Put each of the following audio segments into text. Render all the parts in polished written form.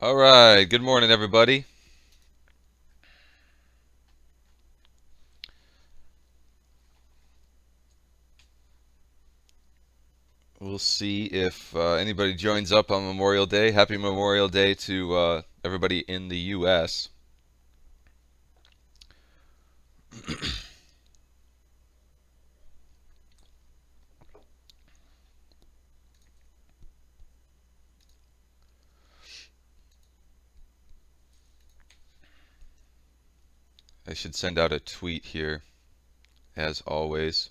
All right, good morning, everybody. We'll see if anybody joins up on Memorial Day. Happy Memorial Day to everybody in the U.S. I should send out a tweet here, as always.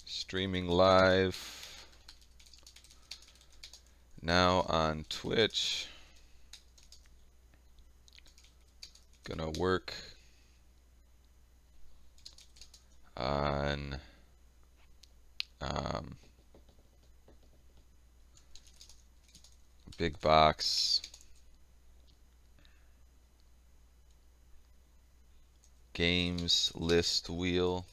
Streaming live now on Twitch. Gonna work on um, big box games list wheel.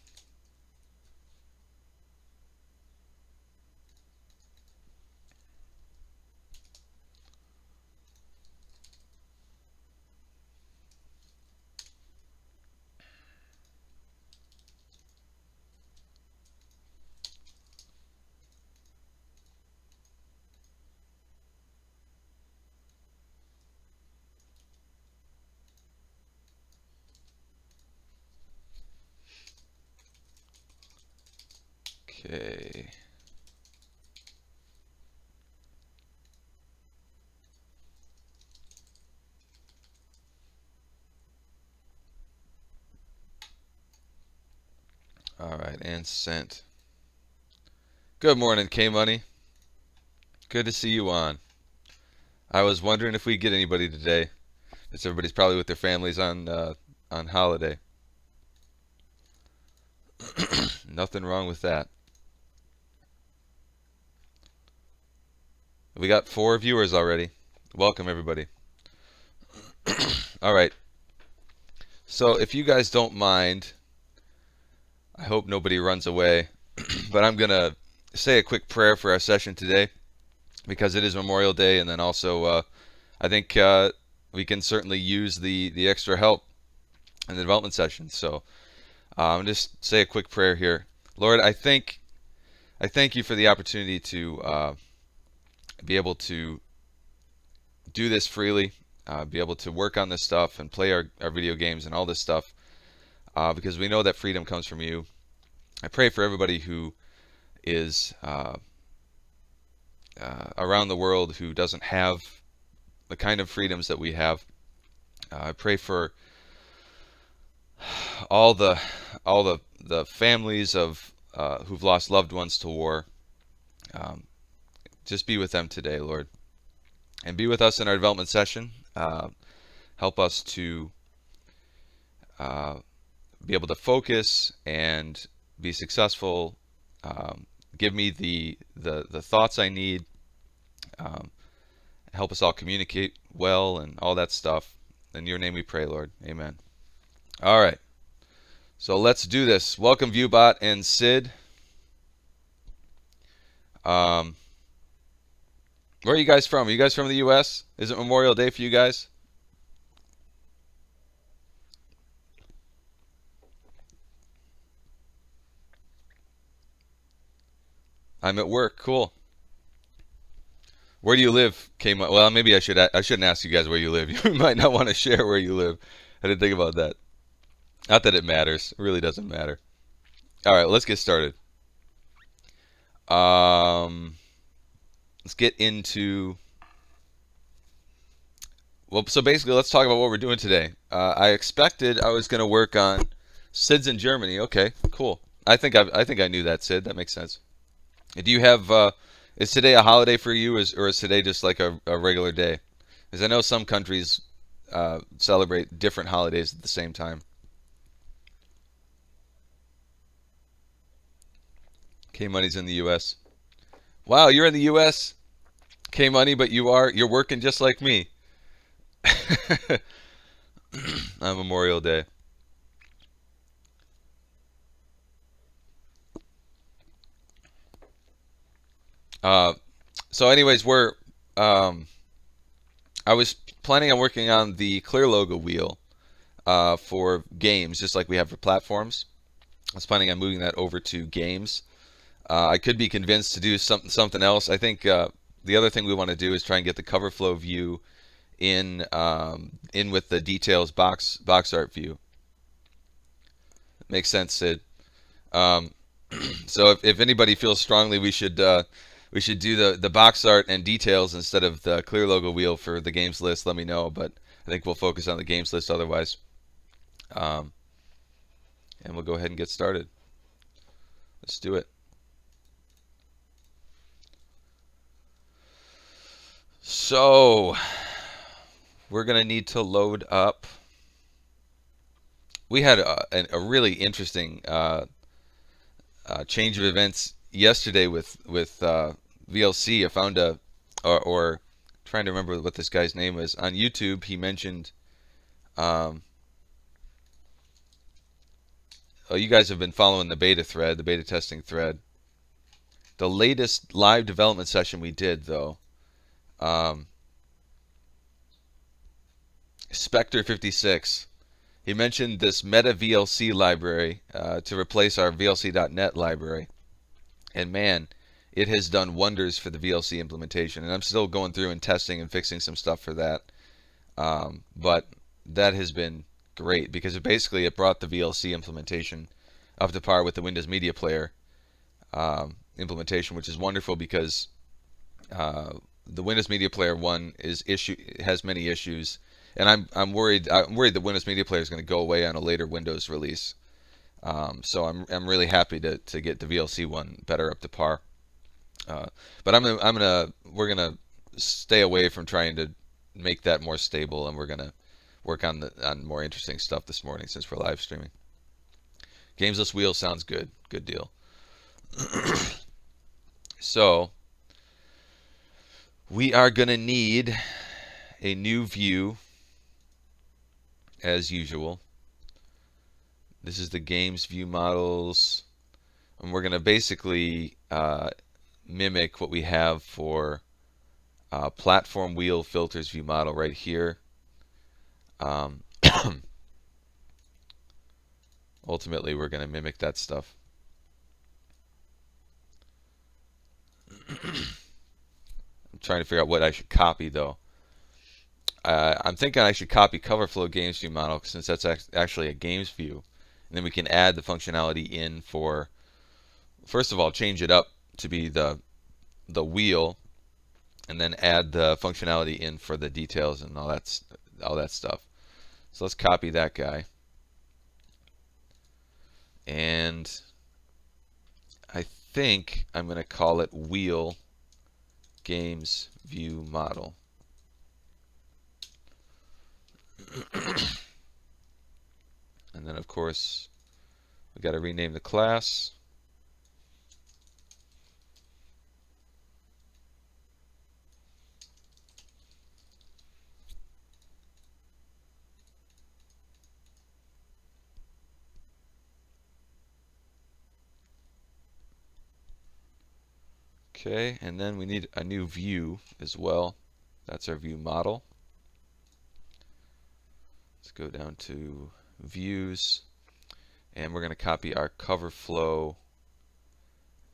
Okay. All right, and sent. Good morning, K Money. Good to see you on. I was wondering if we get anybody today. As everybody's probably with their families on holiday. Nothing wrong with that. We got 4 viewers already. Welcome everybody. All right. So if you guys don't mind, I hope nobody runs away, but I'm gonna say a quick prayer for our session today because it is Memorial Day, and then also I think we can certainly use the extra help in the development session. So I'm just say a quick prayer here. Lord, I thank you for the opportunity to be able to do this freely, be able to work on this stuff and play our video games and all this stuff, because we know that freedom comes from you. I pray for everybody who is around the world who doesn't have the kind of freedoms that we have. I pray for all the families of who've lost loved ones to war. Just be with them today, Lord, and be with us in our development session. Help us to be able to focus and be successful. Give me the thoughts I need. Help us all communicate well and all that stuff. In your name we pray, Lord. Amen. All right. So let's do this. Welcome, Viewbot and Sid. Where are you guys from? Are you guys from the U.S.? Is it Memorial Day for you guys? I'm at work. Cool. Where do you live? Well, maybe I shouldn't ask you guys where you live. You might not want to share where you live. I didn't think about that. Not that it matters. It really doesn't matter. All right, let's get started. Let's get into. Well, so basically, let's talk about what we're doing today. I expected I was going to work on Sid's in Germany. Okay, cool. I think I knew that, Sid. That makes sense. Do you have? Is today a holiday for you, or is today just like a regular day? Because I know some countries celebrate different holidays at the same time. K Money's in the U.S. Wow, you're in the U.S. K Money, but you're working just like me on Memorial Day. Uh, so, anyways, um, I was planning on working on the clear logo wheel for games, just like we have for platforms. I was planning on moving that over to games. I could be convinced to do something else. I think the other thing we want to do is try and get the cover flow view in with the details box art view. Makes sense, Sid. Um, so if anybody feels strongly we should do the box art and details instead of the clear logo wheel for the games list, let me know. But I think we'll focus on the games list otherwise. Um, and we'll go ahead and get started. Let's do it. So we're gonna need to load up. We had a really interesting change of events yesterday with VLC. I found or trying to remember what this guy's name was on YouTube. He mentioned, oh, you guys have been following the beta thread, the beta testing thread. The latest live development session we did, though, Spectre 56. He mentioned this Meta VLC library to replace our VLC.net library. And man, it has done wonders for the VLC implementation. And I'm still going through and testing and fixing some stuff for that. But that has been great because it brought the VLC implementation up to par with the Windows Media Player implementation, which is wonderful because the Windows Media Player one has many issues, and I'm worried the Windows Media Player is going to go away on a later Windows release. So I'm really happy to get the VLC one better up to par. But we're gonna stay away from trying to make that more stable, and we're gonna work on more interesting stuff this morning since we're live streaming. Gamesless wheel sounds good. Good deal. So we are gonna need a new view as usual. This is the games view models, and we're gonna basically mimic what we have for platform wheel filters view model right here. Ultimately, we're going to mimic that stuff. I'm trying to figure out what I should copy, though. I'm thinking I should copy cover flow games view model since that's actually a games view. And then we can add the functionality in for, first of all, change it up to be the wheel, and then add the functionality in for the details and all that stuff. So let's copy that guy. And I think I'm going to call it wheel games view model. And then of course we got to rename the class. Okay, and then we need a new view as well. That's our view model. Let's go down to views, and we're going to copy our cover flow.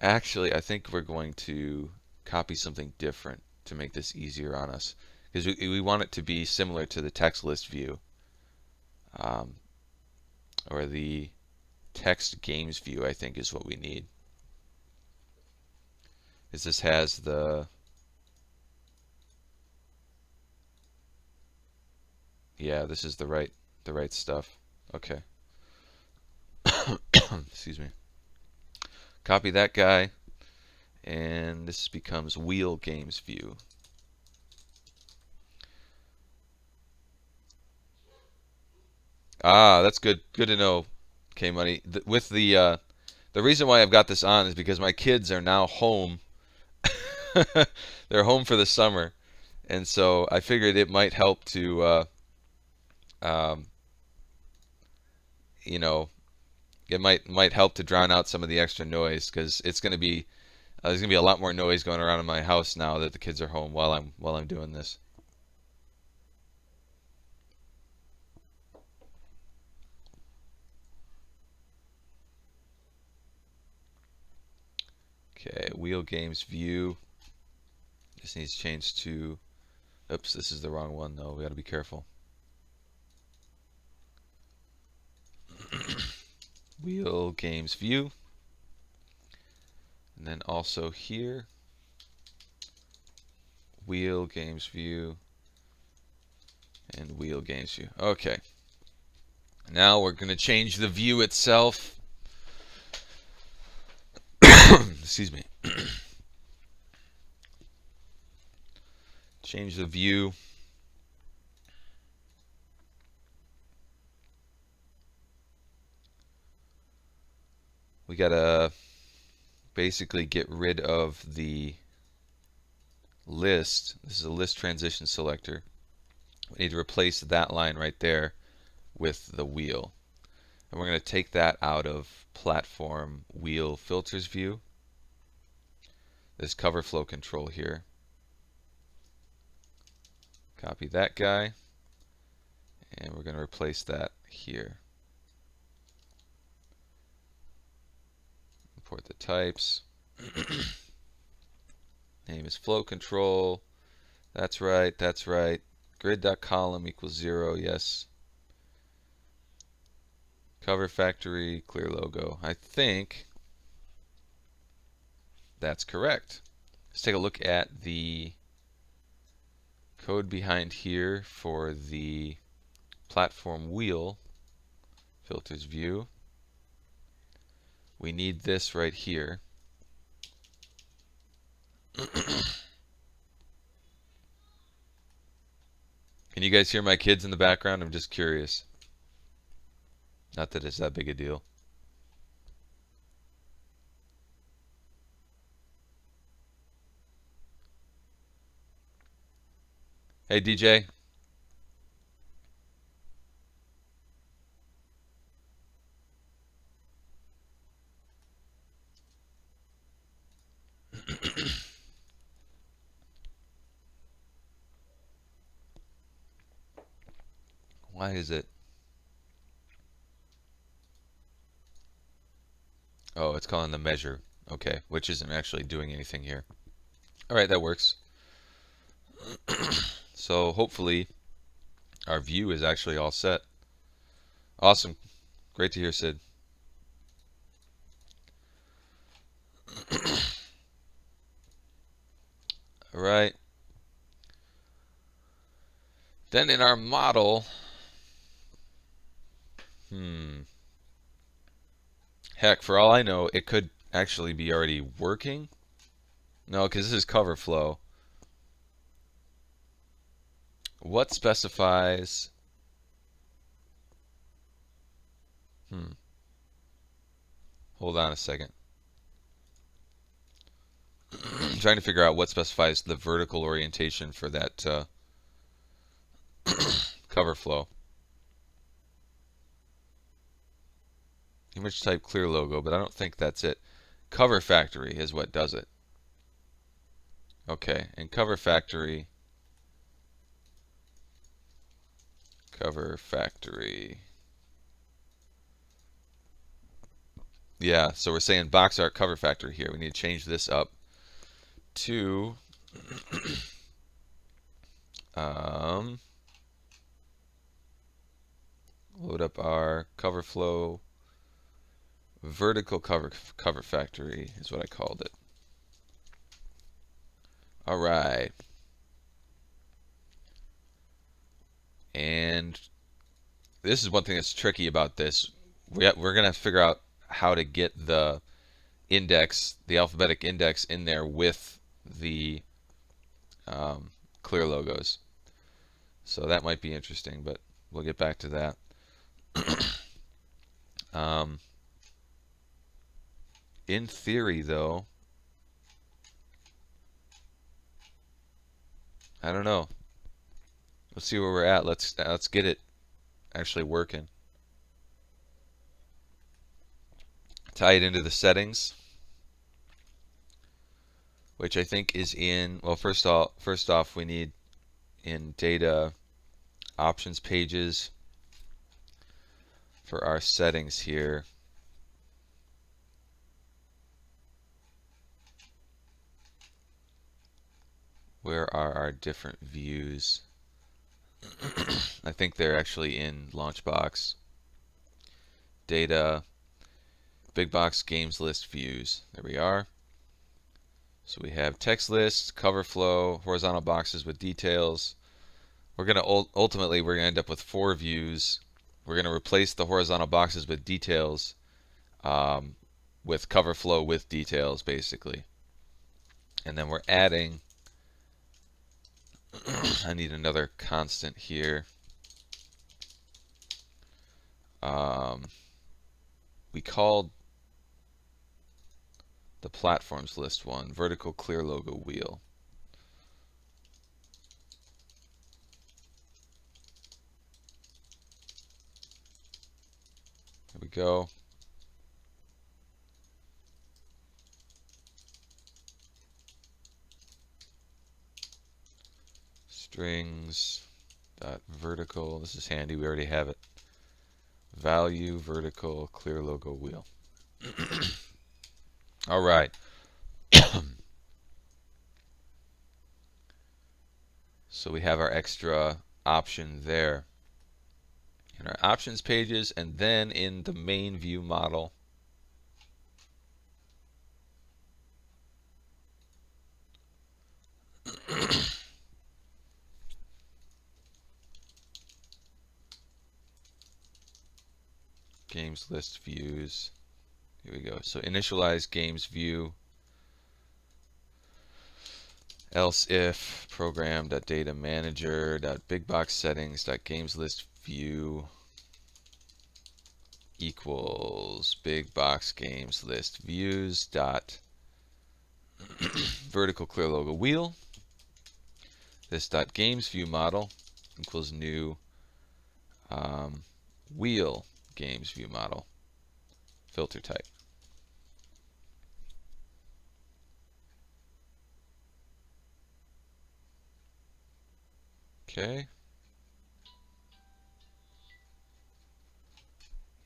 Actually, I think we're going to copy something different to make this easier on us, because we want it to be similar to the text list view, or the text games view, I think is what we need. Is this has yeah, this is the right stuff. Okay. Excuse me. Copy that guy, and this becomes wheel games view. Ah, that's good. Good to know, K Money. The reason why I've got this on is because my kids are now home They're home for the summer, and so I figured it might help to, um, you know, it might help to drown out some of the extra noise because it's going to be there's going to be a lot more noise going around in my house now that the kids are home while I'm doing this. Okay, wheel games view. This needs changed to. Oops, this is the wrong one though. We got to be careful. Wheel games view. And then also here, wheel games view and wheel games view. Okay. Now we're going to change the view itself. Excuse me. Change the view. We got to basically get rid of the list. This is a list transition selector. We need to replace that line right there with the wheel. And we're going to take that out of platform wheel filters view. This cover flow control here. Copy that guy. And we're going to replace that here. Import the types. Name is flow control. That's right, that's right. Grid.column equals 0, yes. Cover factory, clear logo. I think that's correct. Let's take a look at the code behind here for the platform wheel filters view. We need this right here. Can you guys hear my kids in the background? I'm just curious. Not that it's that big a deal. Hey, DJ. Why is it? Oh, it's calling the measure. Okay, which isn't actually doing anything here. All right, that works. So hopefully our view is actually all set. Awesome. Great to hear, Sid. All right. Then in our model, heck, for all I know, it could actually be already working. No, because this is cover flow. What specifies? Hold on a second. I'm trying to figure out what specifies the vertical orientation for that cover flow. Image type clear logo, but I don't think that's it. Cover factory is what does it. Okay, and cover factory. Yeah, so we're saying box art cover factory here. We need to change this up to load up our cover flow. Vertical cover factory is what I called it. All right. And this is one thing that's tricky about this. We're going to have to figure out how to get the index, the alphabetic index in there with the clear logos. So that might be interesting, but we'll get back to that. In theory, though, I don't know. Let's see where we're at. Let's get it actually working. Tie it into the settings, which I think is in, well, first off we need in data options pages for our settings here. Where are our different views? I think they're actually in LaunchBox. Data, big box games list views. There we are. So we have text list, cover flow, horizontal boxes with details. We're going to ultimately we're going to end up with 4 views. We're going to replace the horizontal boxes with details with cover flow with details, basically. And then we're adding, I need another constant here. We called the platforms list one vertical clear logo wheel. There we go. Strings dot vertical. This is handy. We already have it. Value vertical clear logo wheel. All right. So we have our extra option there in our options pages, and then in the main view model, games list views. Here we go. So initialize games view, else if program.data manager.bigbox settings.games list view equals big box games list views dot vertical clear logo wheel. This dot games view model equals new wheel games view model filter type. Okay.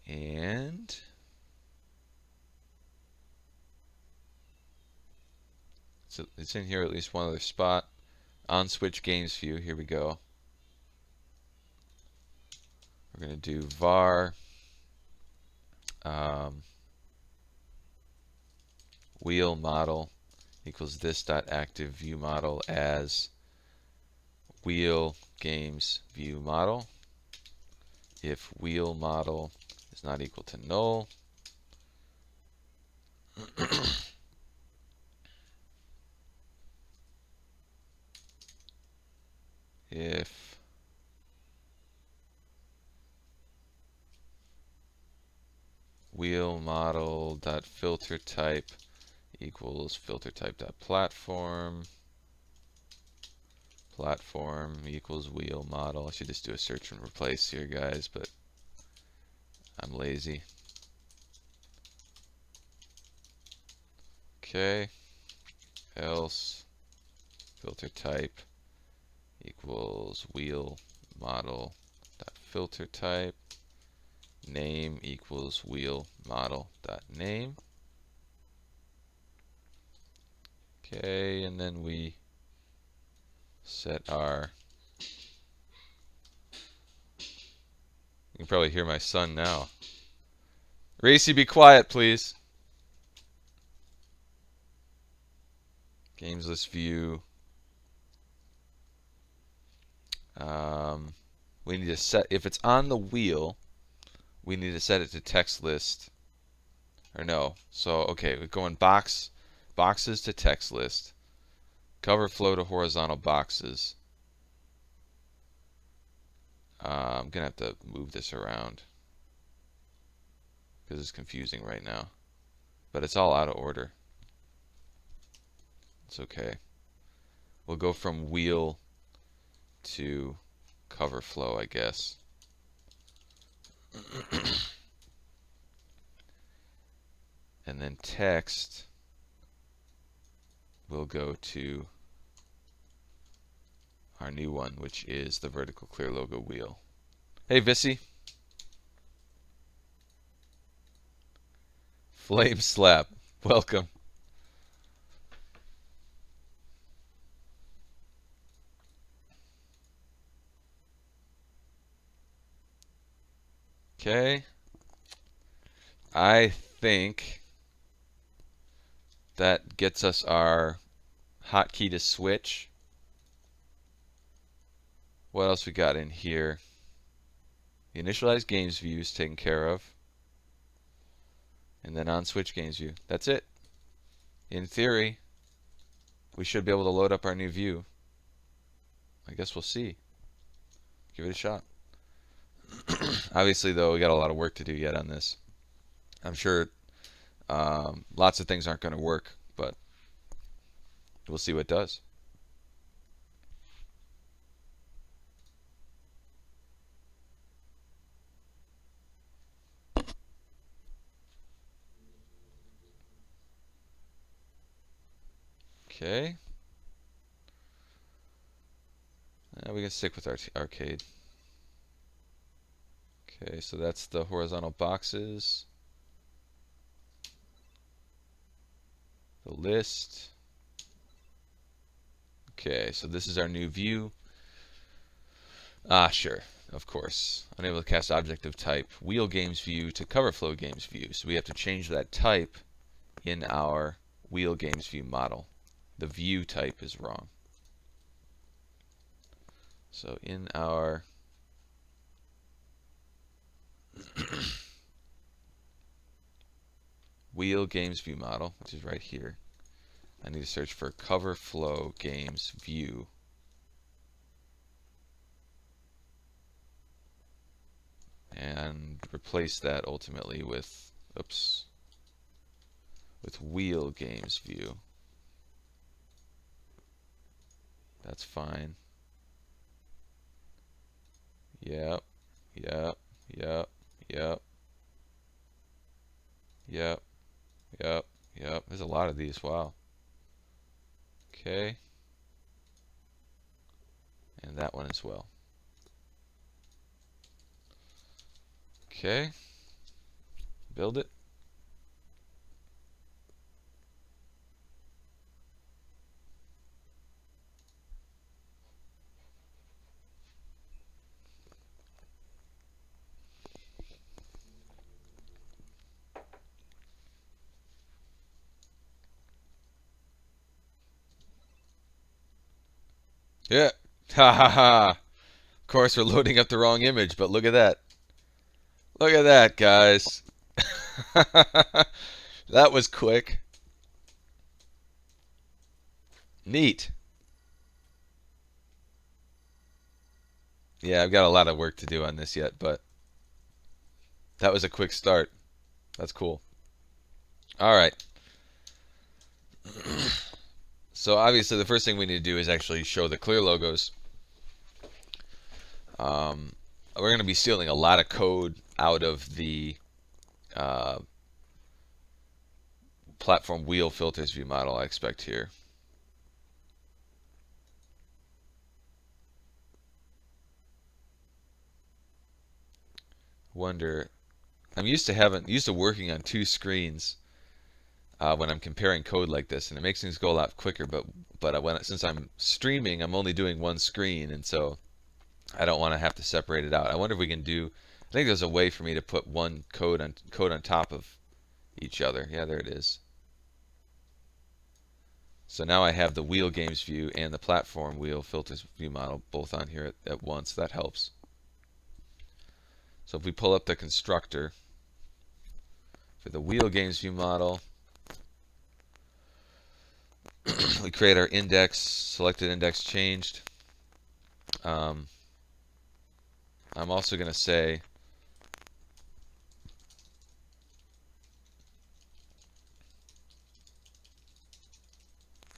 And so it's in here at least one other spot. On switch games view, here we go. We're going to do var wheel model equals this dot active view model as wheel games view model. If wheel model is not equal to null, if wheel model dot filter type equals filter type dot platform equals wheel model. I should just do a search and replace here, guys, but I'm lazy. Okay, else filter type equals wheel model dot filter type, name equals wheel model dot name. Okay, and then we set our, you can probably hear my son now. Racy, be quiet, please. Games list view. We need to set, if it's on the wheel, we need to set it to text list. Or no. So, okay, we go in boxes to text list. Cover flow to horizontal boxes. I'm going to have to move this around because it's confusing right now. But it's all out of order. It's okay. We'll go from wheel to cover flow, I guess. And then text will go to our new one, which is the vertical clear logo wheel. Hey, Vissy. Flame Slap. Welcome. Okay. I think that gets us our hotkey to switch. What else we got in here? The initialize games view is taken care of. And then on switch games view. That's it. In theory, we should be able to load up our new view. I guess we'll see. Give it a shot. Obviously, though, we got a lot of work to do yet on this. I'm sure lots of things aren't going to work, but we'll see what does. Okay. We can stick with our arcade. Okay, so that's the horizontal boxes. The list. Okay, so this is our new view. Sure, of course. Unable to cast object of type wheel games view to cover flow games view. So we have to change that type in our wheel games view model. The view type is wrong. So in our wheel games view model, which is right here, I need to search for cover flow games view. And replace that ultimately with, with wheel games view. That's fine. Yep, yep, yep, yep, yep, yep, yep. There's a lot of these, wow. Okay. And that one as well. Okay. Build it. Yeah. Ha ha ha. Of course, we're loading up the wrong image, but look at that. Look at that, guys. That was quick. Neat. Yeah, I've got a lot of work to do on this yet, but that was a quick start. That's cool. All right. So obviously the first thing we need to do is actually show the clear logos. We're going to be stealing a lot of code out of the platform wheel filters view model, I expect here. Wonder, I'm used to working on two screens when I'm comparing code like this, and it makes things go a lot quicker. But since I'm streaming, I'm only doing one screen, and so I don't want to have to separate it out. I wonder if we can do. I think there's a way for me to put one code on top of each other. Yeah, there it is. So now I have the wheel games view and the platform wheel filters view model both on here at once. That helps. So if we pull up the constructor for the wheel games view model, we create our index, selected index changed. I'm also going to say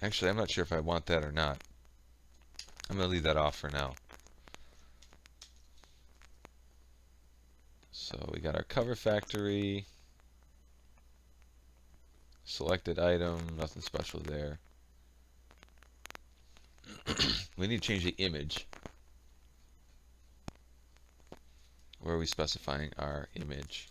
actually, I'm not sure if I want that or not. I'm going to leave that off for now. So we got our cover factory, selected item, nothing special there. We need to change the image. Where are we specifying our image?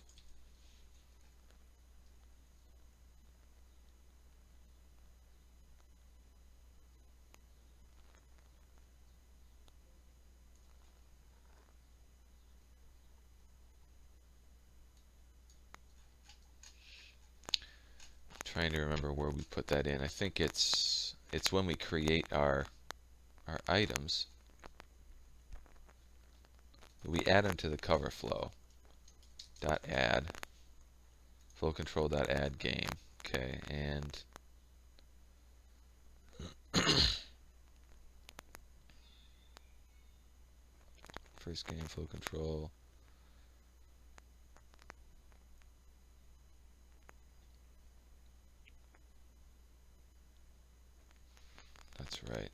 Trying to remember where we put that in. I think it's when we create our items. We add them to the cover flow. .add flow control .add game. Okay, and first game flow control. That's right.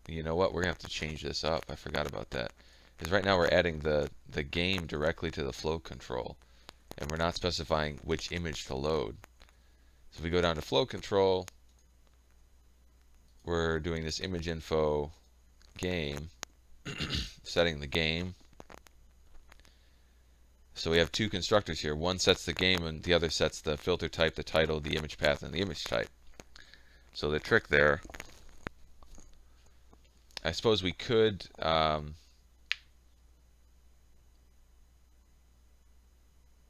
You know what? We're gonna have to change this up. I forgot about that. Because right now we're adding the game directly to the flow control, and we're not specifying which image to load. So if we go down to flow control, we're doing this image info game, setting the game. So we have two constructors here. One sets the game, and the other sets the filter type, the title, the image path, and the image type. So the trick there, I suppose we could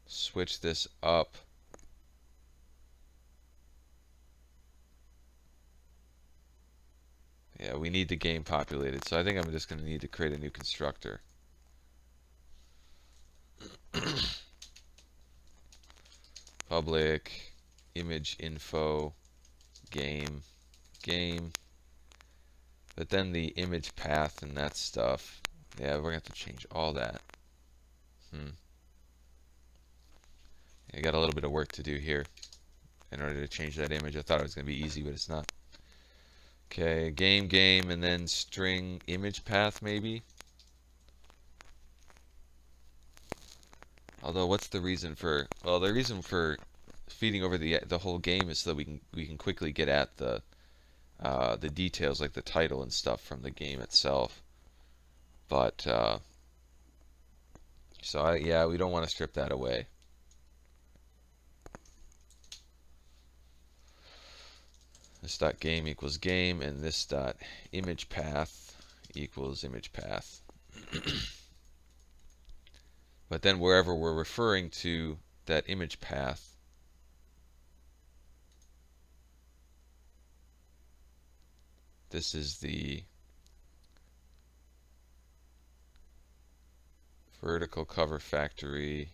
switch this up. Yeah, we need the game populated, so I think I'm just going to need to create a new constructor. Public image info game, but then the image path and that stuff, yeah, we're going to have to change all that. I got a little bit of work to do here in order to change that image. I thought it was going to be easy, but it's not. Okay, game, and then string image path maybe. Although, what's the reason for? Well, the reason for feeding over the whole game is so that we can quickly get at the details like the title and stuff from the game itself. But yeah, we don't want to strip that away. This dot game equals game, and this dot image path equals image path. But then wherever we're referring to that image path, this is the vertical cover factory.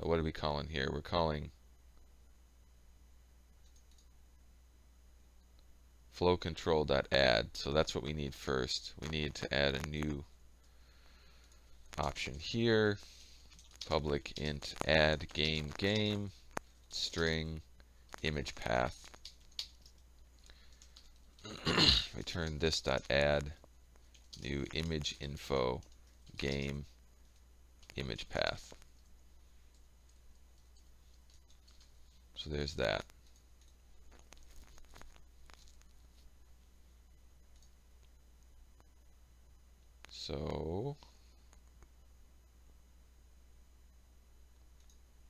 What are we calling here? We're calling flow control.add. So that's what we need first. We need to add a new option here. Public int add game string image path. Return this dot add new image info game image path. So there's that. So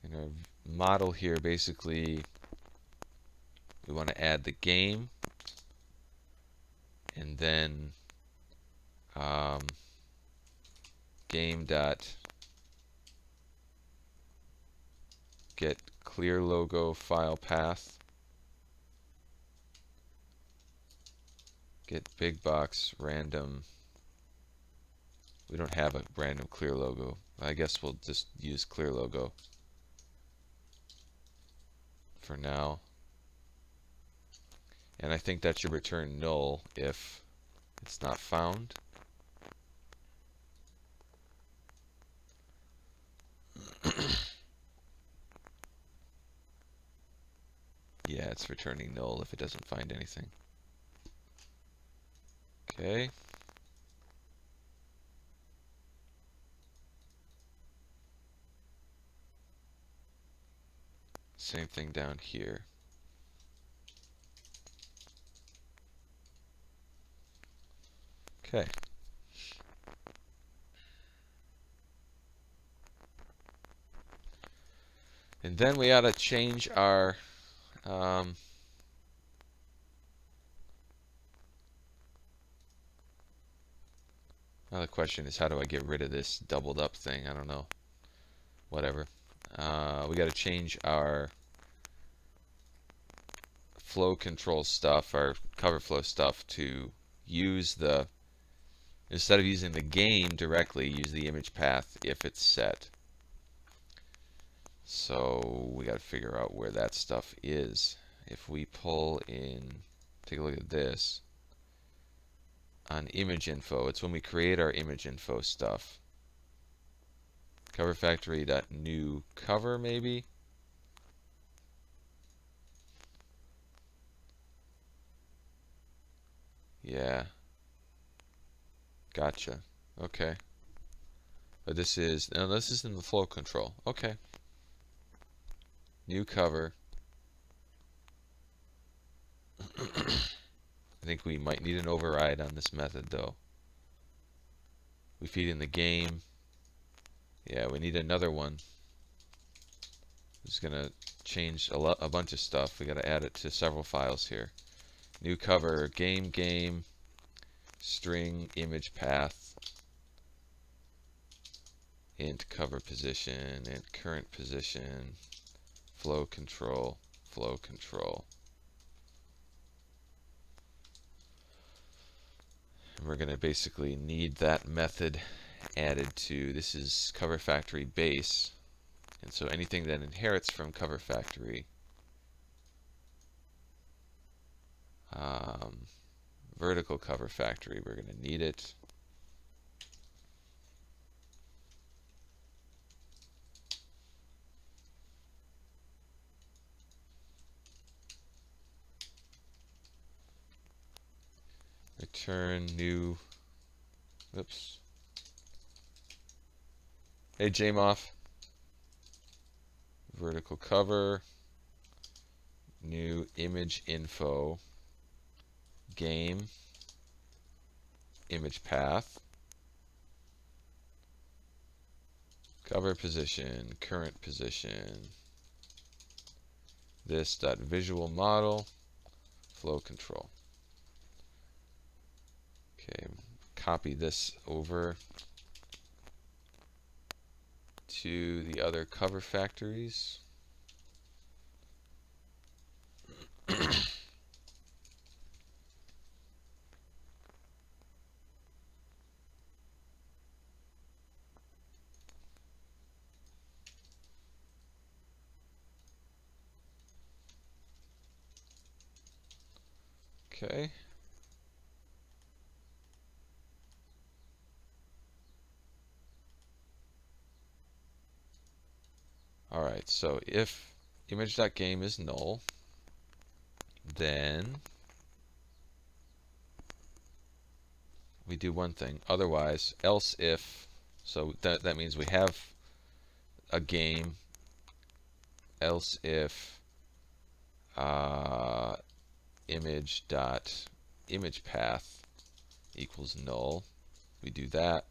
in our model here, basically we want to add the game, and then game dot get clear logo file path, get big box random. We don't have a random clear logo. I guess we'll just use clear logo for now. And I think that should return null if it's not found. Yeah, it's returning null if it doesn't find anything. Okay. Same thing down here. Okay. And then we ought to change our now the question is, how do I get rid of this doubled up thing? I don't know. Whatever. We got to change our flow control stuff, our cover flow stuff, to use the, instead of using the game directly, use the image path if it's set. So we got to figure out where that stuff is. If we pull in, take a look at this, on image info, it's when we create our image info stuff. Cover factory.new cover, maybe? Yeah. Gotcha. Okay. But this is, no, this is in the flow control. Okay. New cover. I think we might need an override on this method, though. We feed in the game. Yeah, we need another one. It's going to change a bunch of stuff. We got to add it to several files here. New cover, game, string, image path, int cover position, int current position, flow control, flow control. And we're going to basically need that method added to, this is cover factory base. And so anything that inherits from cover factory, vertical cover factory, we're going to need it. Return new, oops. Hey, JMoff. Vertical cover, new image info, game, image path, cover position, current position, this dot visual model, flow control. Okay, copy this over to the other cover factories. Okay. Alright, so if image.game is null, then we do one thing. Otherwise, else if, so that means we have a game, else if image path equals null. We do that.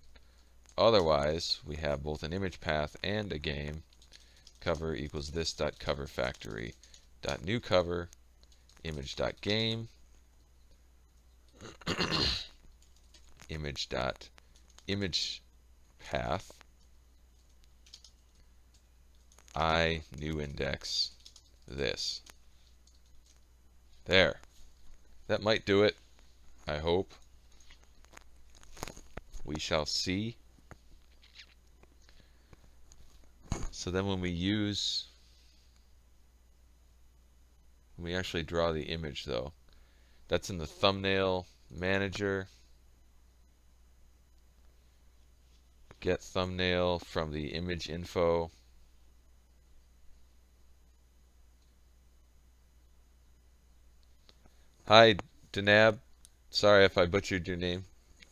Otherwise, we have both an image path and a game. Cover equals this dot cover factory dot new cover image dot game image dot image path I new index this. There. That might do it, I hope. We shall see. So then when we actually draw the image though, that's in the thumbnail manager. Get thumbnail from the image info. Hi, Denab. Sorry if I butchered your name.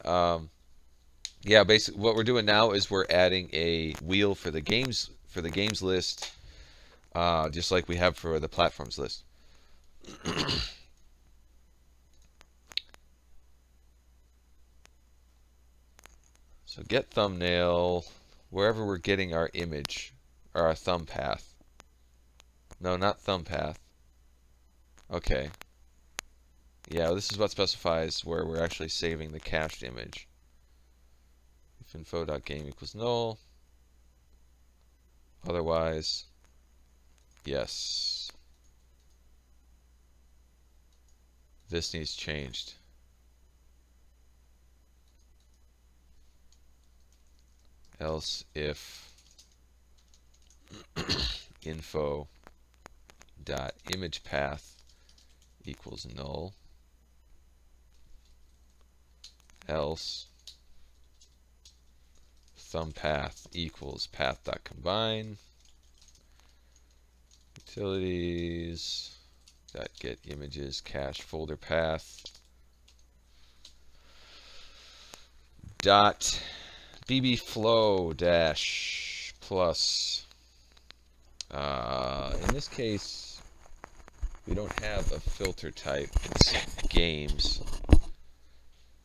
Um, yeah, basically what we're doing now is we're adding a wheel for the games list, just like we have for the platforms list. So get thumbnail wherever we're getting our image or our thumb path. No, not thumb path. Okay. Yeah, this is what specifies where we're actually saving the cached image. If info.game equals null, otherwise, yes. This needs changed. Else if info dot image path equals null, else thumb path equals path dot combine utilities dot get images cache folder path dot bbflow dash plus. In this case, we don't have a filter type. It's games.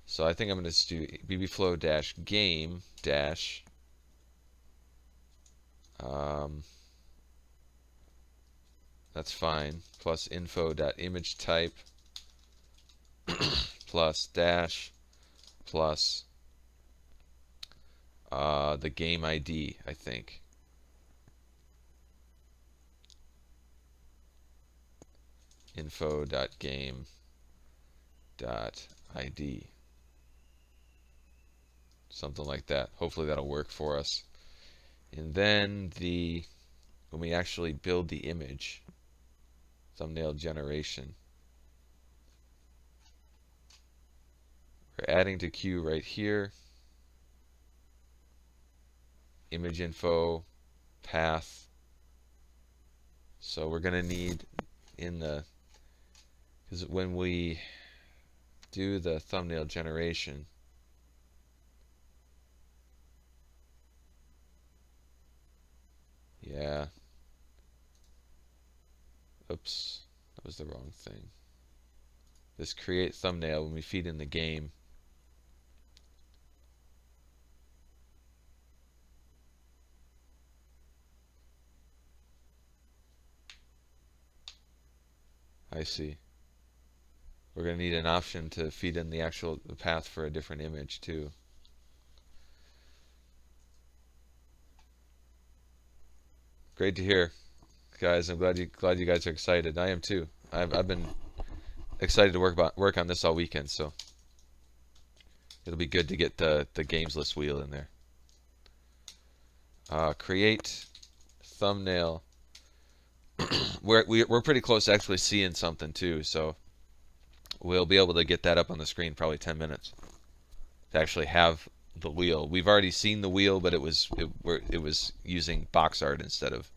So I think I'm going to just do bbflow dash game dash that's fine, plus info dot image type plus dash plus the game ID, I think. Info dot game dot ID. Something like that. Hopefully that'll work for us. And then when we actually build the image, thumbnail generation, we're adding to queue right here, image info path. So we're going to need because when we do the thumbnail generation, yeah, oops, that was the wrong thing. This create thumbnail, when we feed in the game, I see. We're going to need an option to feed in the actual path for a different image too. Great to hear, guys. I'm glad you guys are excited. I am too. I've been excited to work on this all weekend, so it'll be good to get the games list wheel in there. Create thumbnail. We're pretty close to actually seeing something too, so we'll be able to get that up on the screen probably 10 minutes to actually have the wheel. We've already seen the wheel, but it was using box art instead of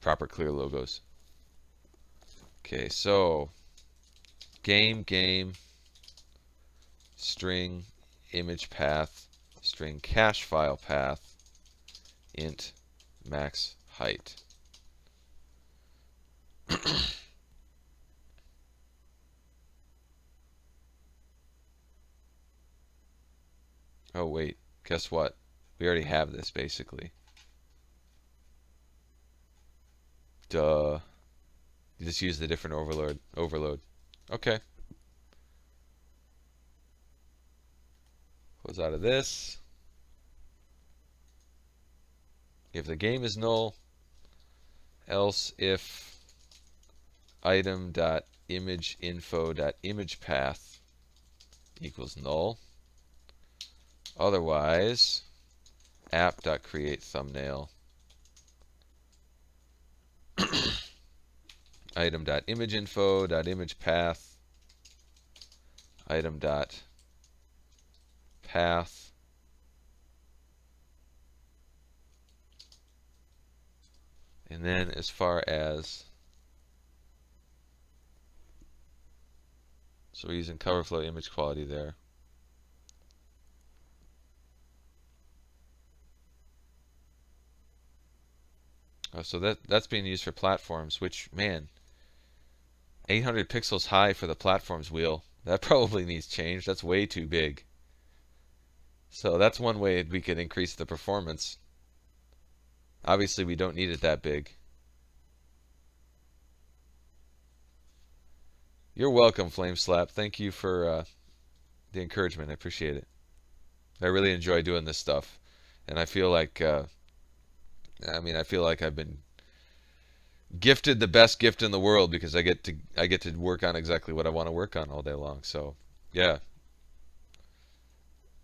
proper clear logos. Okay, so game string image path string cache file path int max height. Oh wait, guess what? We already have this basically. Duh. You just use the different overload. Okay. Close out of this. If the game is null, else if item.imageinfo.imagePath equals null. Otherwise, app.createThumbnail item.imageinfo.imagePath item.path and then as far as So we're using cover flow image quality there. Oh, so that's being used for platforms, which, man, 800 pixels high for the platforms wheel. That probably needs change. That's way too big. So that's one way we could increase the performance. Obviously, we don't need it that big. You're welcome, Flame Slap. Thank you for the encouragement. I appreciate it. I really enjoy doing this stuff, and I feel like, I feel like I've been gifted the best gift in the world because I get to work on exactly what I want to work on all day long. So, yeah,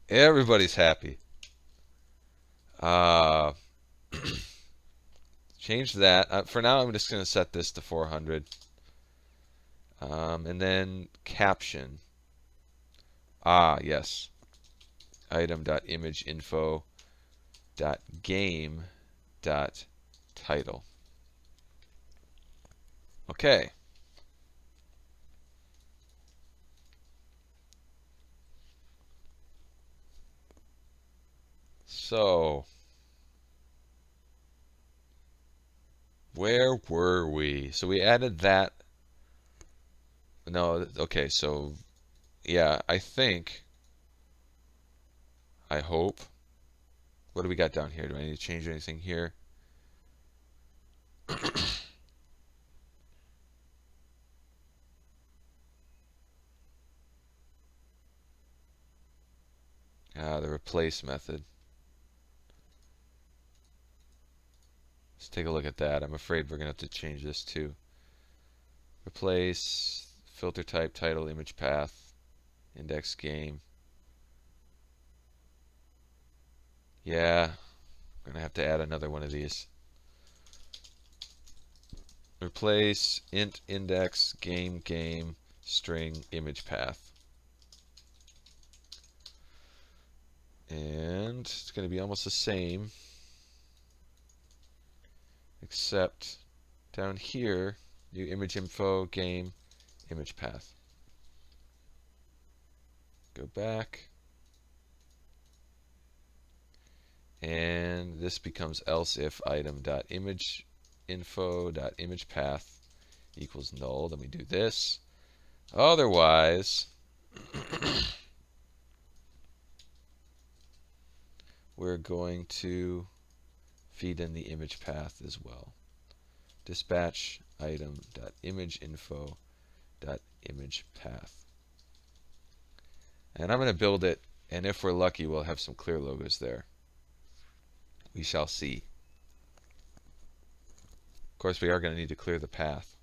everybody's happy. Uh, change that. For now, I'm just going to set this to 400. And then caption. Yes. Item.imageinfo.game.title. Okay. So, where were we? So we added that. No, okay, so yeah, I hope. What do we got down here? Do I need to change anything here? The replace method. Let's take a look at that. I'm afraid we're going to have to change this too. Replace, filter type, title, image path, index game. Yeah, we're going to have to add another one of these. Replace int index game string image path. And it's going to be almost the same, except down here, new image info game image path. Go back. And this becomes else if item.imageinfo.imagePath equals null. Then we do this. Otherwise, we're going to feed in the image path as well. Dispatch item.imageinfo.imagePath. And I'm going to build it, and if we're lucky, we'll have some clear logos there. We shall see. Of course, we are going to need to clear the path.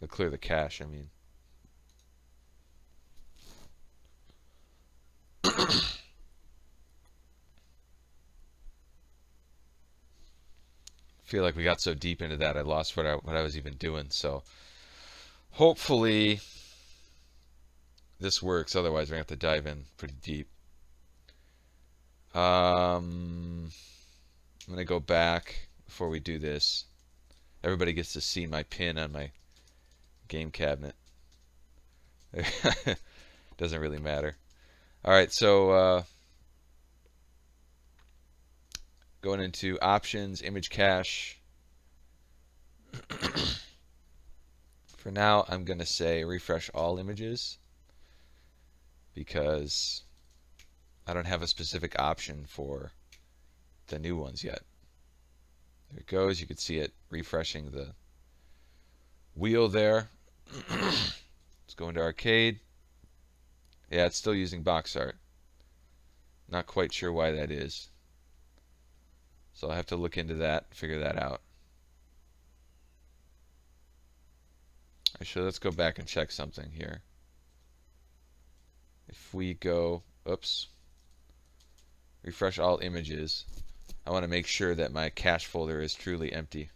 To clear the cache, I mean. Feel like we got so deep into that I lost what I was even doing. So hopefully this works. Otherwise, we're going to have to dive in pretty deep. I'm going to go back before we do this. Everybody gets to see my pin on my game cabinet. Doesn't really matter. All right, so going into options, image cache. For now, I'm going to say refresh all images because I don't have a specific option for the new ones yet. There it goes. You can see it refreshing the wheel there. Let's go into arcade. Yeah, it's still using box art. Not quite sure why that is. So I'll have to look into that, figure that out. Actually, let's go back and check something here. If we go, oops, refresh all images, I want to make sure that my cache folder is truly empty.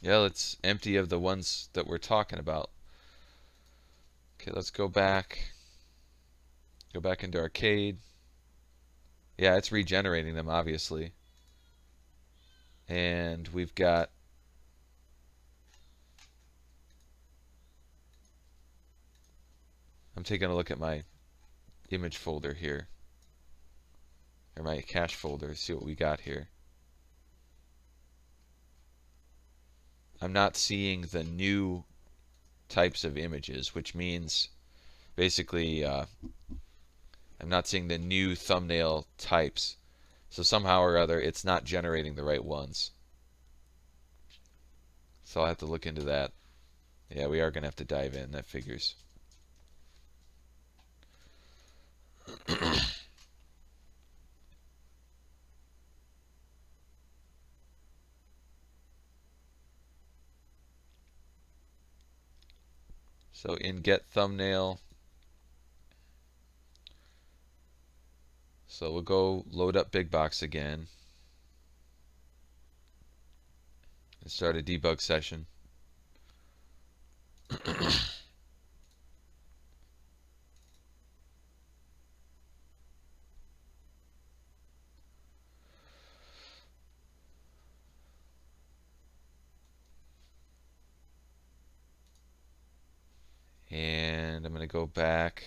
Yeah, it's empty of the ones that we're talking about. Okay, let's go back. Go back into arcade. Yeah, it's regenerating them, obviously. And we've got I'm taking a look at my image folder here, or my cache folder, see what we got here. I'm not seeing the new types of images, which means basically I'm not seeing the new thumbnail types. So somehow or other, it's not generating the right ones. So I'll have to look into that. Yeah, we are going to have to dive in. That figures. So in get thumbnail, so we'll go load up Big Box again and start a debug session. And I'm going to go back.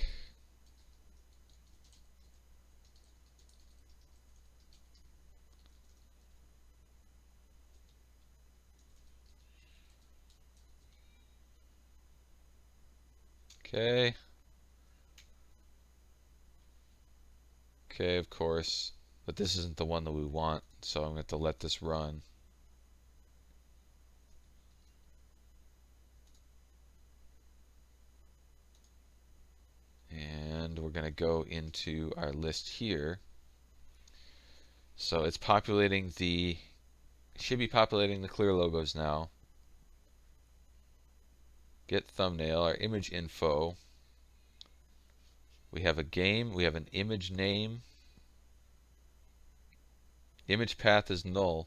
Okay. Okay, of course. But this isn't the one that we want, so I'm going to let this run. And we're going to go into our list here. So it's populating the, should be populating the clear logos now. Get thumbnail, our image info. We have a game, we have an image name. Image path is null.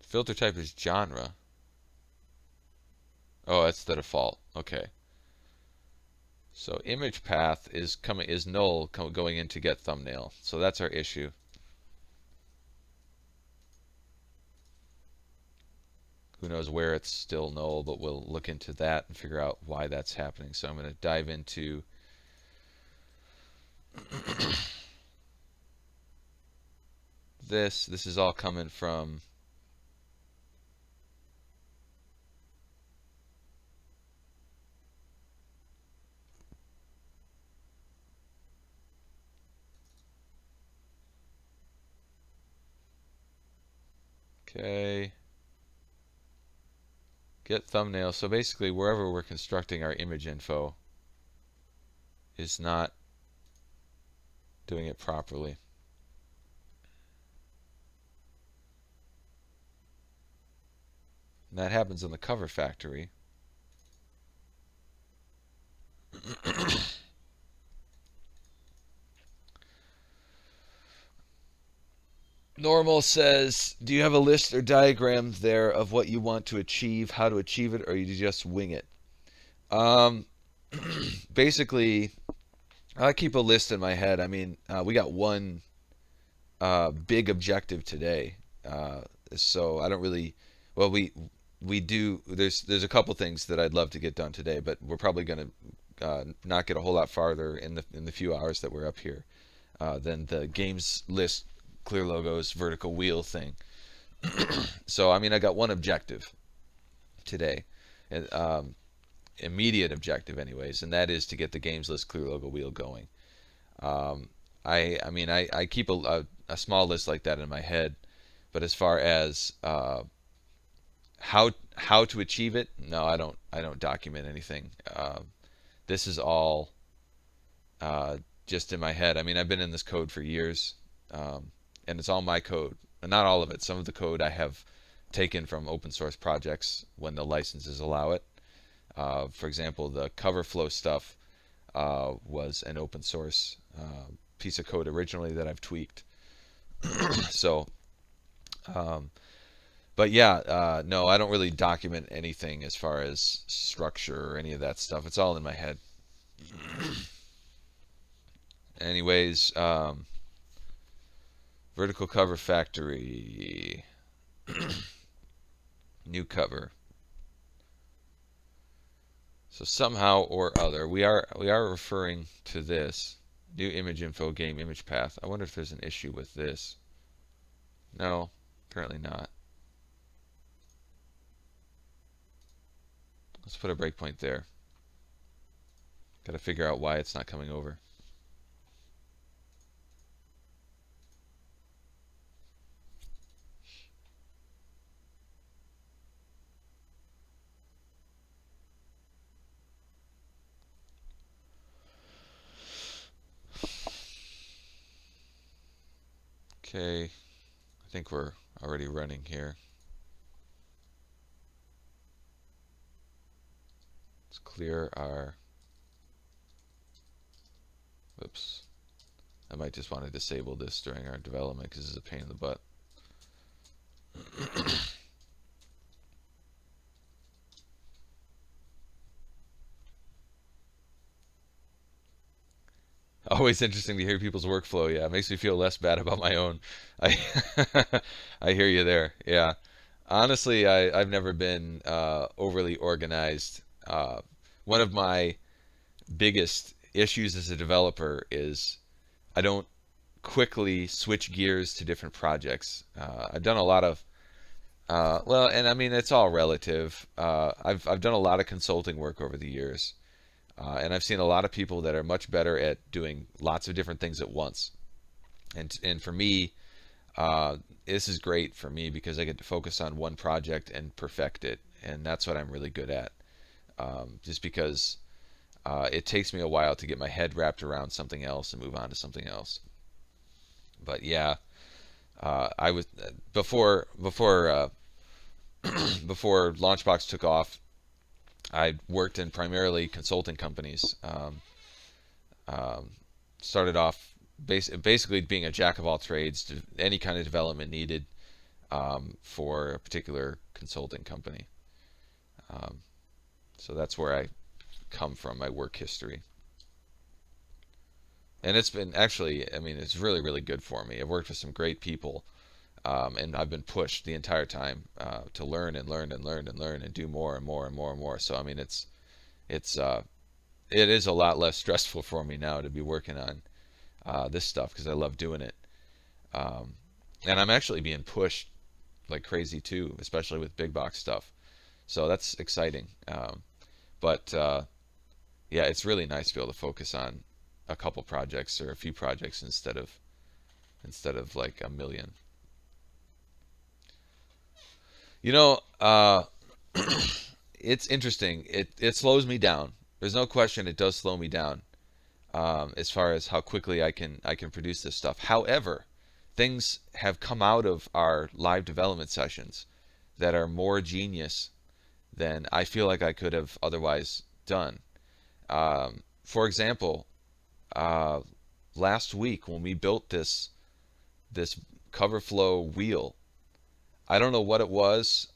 Filter type is genre. Oh, that's the default. Okay. So image path is null going into get thumbnail. So that's our issue. Who knows where it's still null, but we'll look into that and figure out why that's happening. So I'm going to dive into this. This is all coming from okay. Get thumbnail. So basically, wherever we're constructing our image info is not doing it properly. And that happens in the cover factory. Normal says, do you have a list or diagram there of what you want to achieve, how to achieve it, or you just wing it? Basically, I keep a list in my head. I mean, we got one big objective today, so I don't really. Well, we do. There's a couple things that I'd love to get done today, but we're probably going to not get a whole lot farther in the few hours that we're up here than the games list clear logos vertical wheel thing. So I mean, I got one objective today, and immediate objective anyways, and that is to get the games list clear logo wheel going. I mean I keep a small list like that in my head, but as far as how to achieve it, no, I don't document anything. This is all just in my head. I mean, I've been in this code for years, and it's all my code. Not all of it. Some of the code I have taken from open source projects when the licenses allow it. For example, the cover flow stuff was an open source piece of code originally that I've tweaked. So, but yeah, no, I don't really document anything as far as structure or any of that stuff. It's all in my head. anyways, vertical cover factory, new cover. So somehow or other, we are referring to this new image info game image path. I wonder if there's an issue with this. No, apparently not. Let's put a breakpoint there. Got to figure out why it's not coming over. Okay, I think we're already running here. Let's clear our. Whoops. I might just want to disable this during our development because this is a pain in the butt. Always interesting to hear people's workflow. Yeah, it makes me feel less bad about my own. I I hear you there. Yeah. Honestly, I've never been overly organized. One of my biggest issues as a developer is I don't quickly switch gears to different projects. I've done a lot of well, and I mean it's all relative. I've done a lot of consulting work over the years, and I've seen a lot of people that are much better at doing lots of different things at once. And for me, this is great for me because I get to focus on one project and perfect it, and that's what I'm really good at. Just because it takes me a while to get my head wrapped around something else and move on to something else. But yeah, I was before before LaunchBox took off. I worked in primarily consulting companies. Started off basically being a jack of all trades, to any kind of development needed for a particular consulting company. Um, so that's where I come from, my work history. And it's been actually, I mean, it's really, really good for me. I've worked with some great people, and I've been pushed the entire time to learn and learn and learn and learn and do more and more and more and more. So I mean, it's it is a lot less stressful for me now to be working on this stuff because I love doing it. Um, and I'm actually being pushed like crazy too, especially with big box stuff. So that's exciting. But yeah, it's really nice to be able to focus on a couple projects or a few projects instead of like a million. You know, it's interesting. It slows me down. There's no question it does slow me down as far as how quickly I can produce this stuff. However, things have come out of our live development sessions that are more genius than I feel like I could have otherwise done. For example, uh, last week when we built this cover flow wheel, I don't know what it was,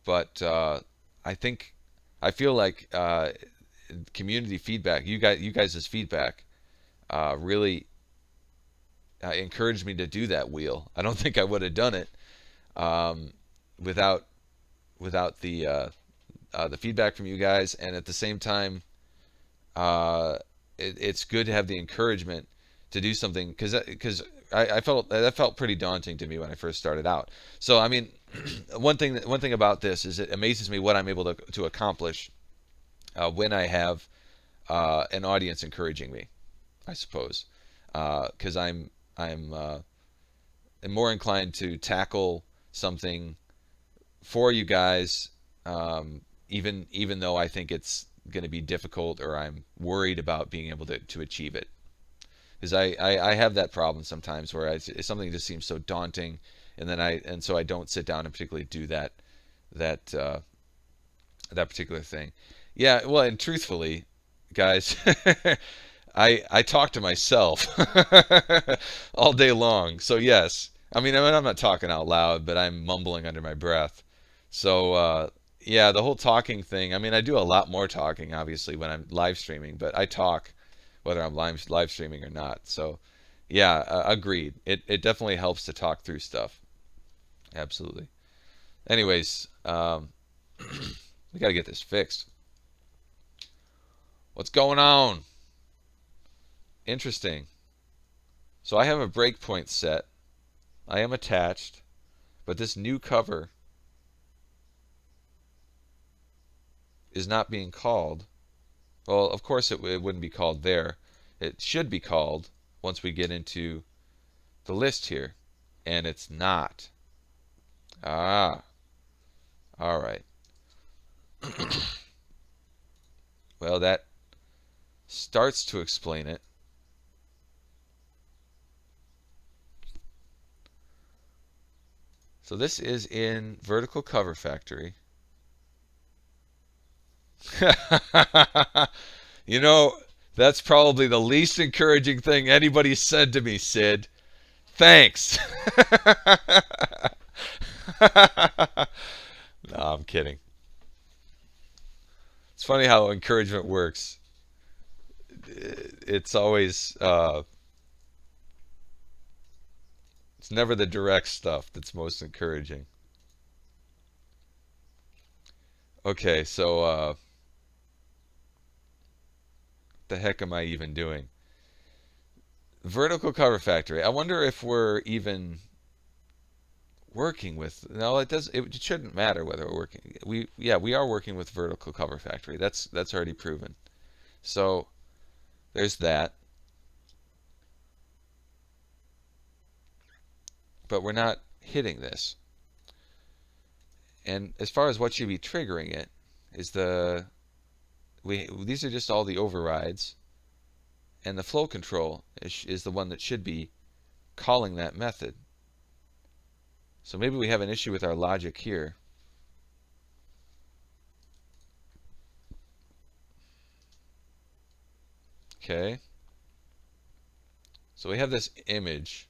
but I think I feel like community feedback, you guys' feedback, really encouraged me to do that wheel. I don't think I would have done it um, without without the feedback from you guys, and at the same time, it's good to have the encouragement to do something because I felt that felt pretty daunting to me when I first started out. So I mean, one thing about this is it amazes me what I'm able to accomplish when I have an audience encouraging me, I suppose, because I'm more inclined to tackle something for you guys, even though I think it's going to be difficult or I'm worried about being able to achieve it. Because I have that problem sometimes where something just seems so daunting, and so I don't sit down and particularly do that that particular thing. Yeah, well, and truthfully, guys, I talk to myself all day long. So yes, I'm not talking out loud, but I'm mumbling under my breath. So yeah, the whole talking thing. I mean, I do a lot more talking, obviously, when I'm live streaming, but I talk whether I'm live streaming or not. So, yeah, agreed. It definitely helps to talk through stuff. Absolutely. Anyways, we got to get this fixed. What's going on? Interesting. So I have a breakpoint set. I am attached, but this new cover is not being called. Well, of course it wouldn't be called there. It should be called once we get into the list here, and it's not. Ah, all right. Well, that starts to explain it. So this is in Vertical Cover Factory. You know, that's probably the least encouraging thing anybody said to me, Sid. Thanks. No, I'm kidding. It's funny how encouragement works. It's always, it's never the direct stuff that's most encouraging. Okay, so, what the heck am I even doing? Vertical Cover Factory. I wonder if we're even working with. No, it does. It shouldn't matter whether we're working. We are working with Vertical Cover Factory. That's already proven. So there's that. But we're not hitting this. And as far as what should be triggering it is these are just all the overrides, and the flow control is the one that should be calling that method. So maybe we have an issue with our logic here. Okay. So we have this image.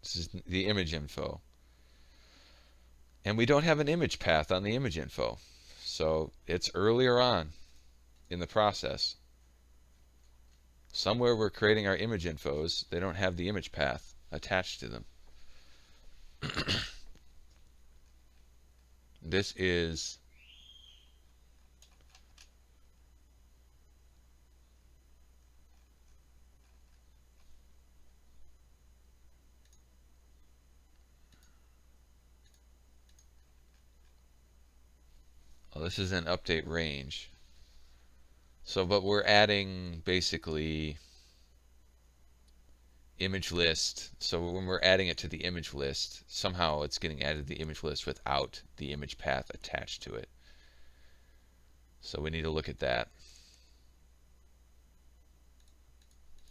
This is the image info. And we don't have an image path on the image info. So it's earlier on in the process. Somewhere we're creating our image infos. They don't have the image path attached to them. This is this is an update range. So, but we're adding basically image list. So when we're adding it to the image list, somehow it's getting added to the image list without the image path attached to it. So we need to look at that.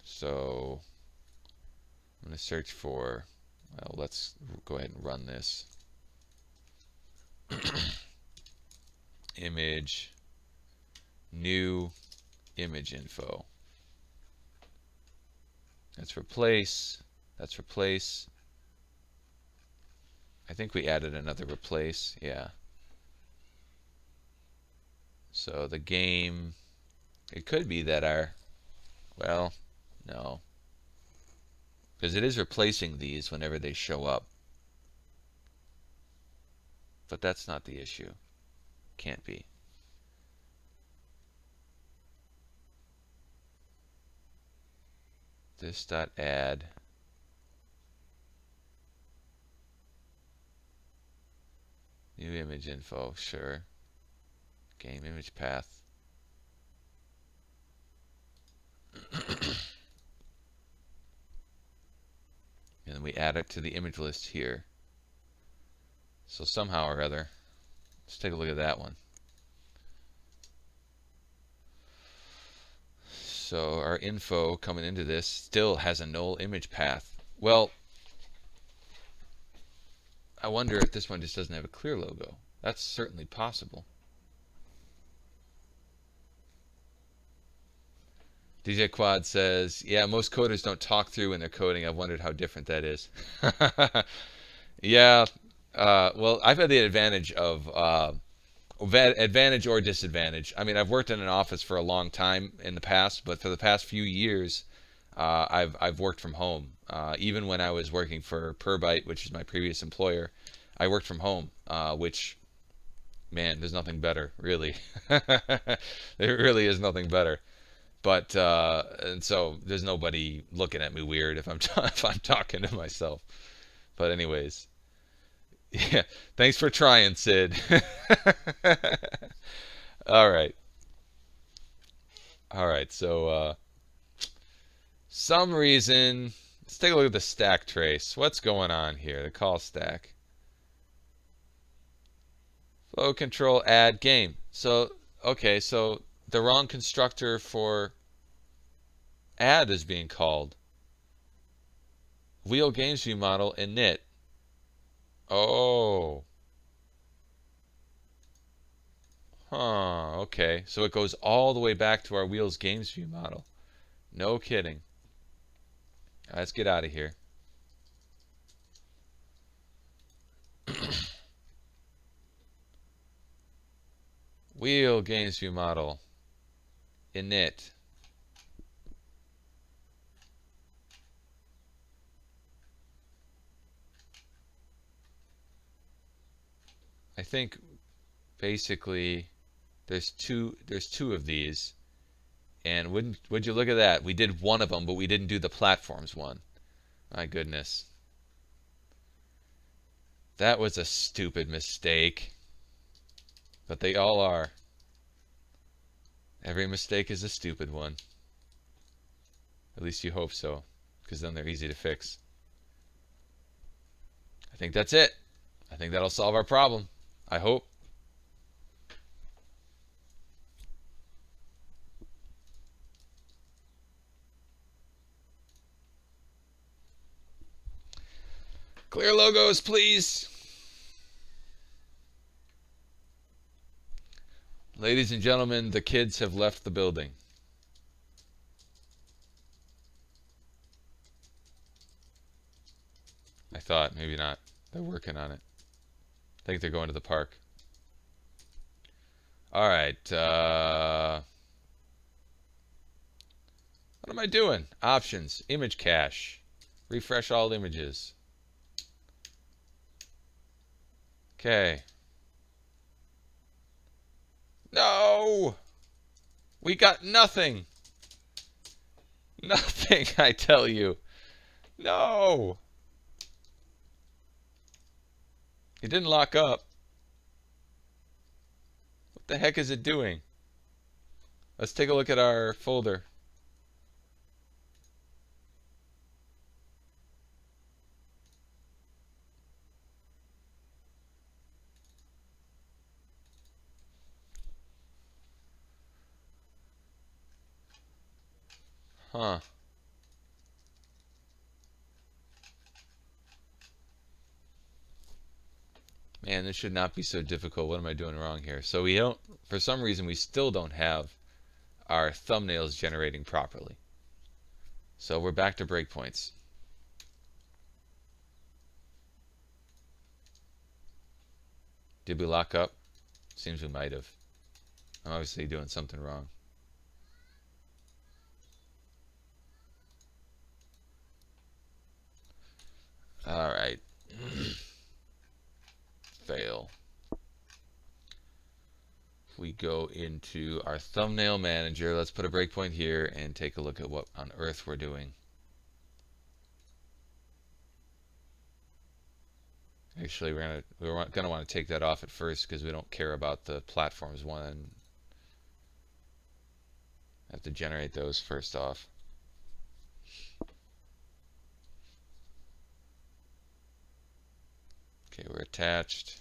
So I'm going to search for, well, let's go ahead and run this. Image, new image info. That's replace. That's replace. I think we added another replace. Yeah. So the game, it could be that well, no. Because it is replacing these whenever they show up. But that's not the issue. Can't be. This dot add new image info, sure. Game image path. And then we add it to the image list here. So somehow or other, let's take a look at that one. So our info coming into this still has a null image path. Well, I wonder if this one just doesn't have a clear logo. That's certainly possible. DJ Quad says, yeah, most coders don't talk through when they're coding. I've wondered how different that is. Yeah, well, I've had the advantage of Advantage or disadvantage. I mean, I've worked in an office for a long time in the past, but for the past few years, I've worked from home. Even when I was working for Perbyte, which is my previous employer, I worked from home, which, man, there's nothing better, really. There really is nothing better. But and so there's nobody looking at me weird if I'm if I'm talking to myself. But anyways, yeah. Thanks for trying, Sid. All right. All right. So some reason, let's take a look at the stack trace. What's going on here? The call stack. Flow control add game. So okay, so the wrong constructor for add is being called. Wheel games view model init. Oh. Huh, okay. So it goes all the way back to our wheels games view model. No kidding. Let's get out of here. Wheel games view model init. I think basically there's two of these, and would you look at that? We did one of them, but we didn't do the platforms one. My goodness. That was a stupid mistake. But they all are. Every mistake is a stupid one. At least you hope so, because then they're easy to fix. I think that's it. I think that'll solve our problem. I hope. Clear logos, please. Ladies and gentlemen, the kids have left the building. I thought, maybe not. They're working on it. I think they're going to the park. All right. What am I doing? Options. Image cache. Refresh all images. Okay. No! We got nothing. Nothing, I tell you. No! It didn't lock up. What the heck is it doing? Let's take a look at our folder. Huh. Man, this should not be so difficult. What am I doing wrong here? So we don't, for some reason, we still don't have our thumbnails generating properly. So we're back to breakpoints. Did we lock up? Seems we might have. I'm obviously doing something wrong. All right. Fail. We go into our thumbnail manager. Let's put a breakpoint here and take a look at what on earth we're doing. Actually, we're gonna want to take that off at first because we don't care about the platforms one. Have to generate those first off. Okay, we're attached.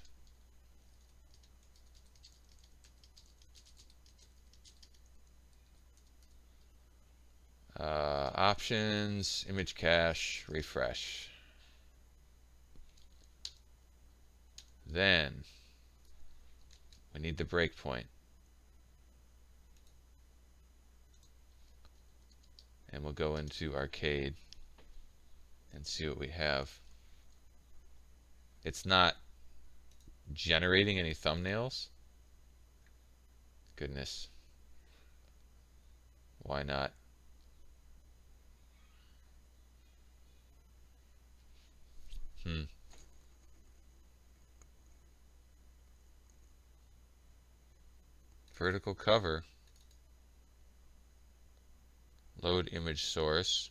Options, image cache, refresh. Then we need the breakpoint. And we'll go into arcade and see what we have. It's not generating any thumbnails. Goodness. Why not? Vertical cover. Load image source.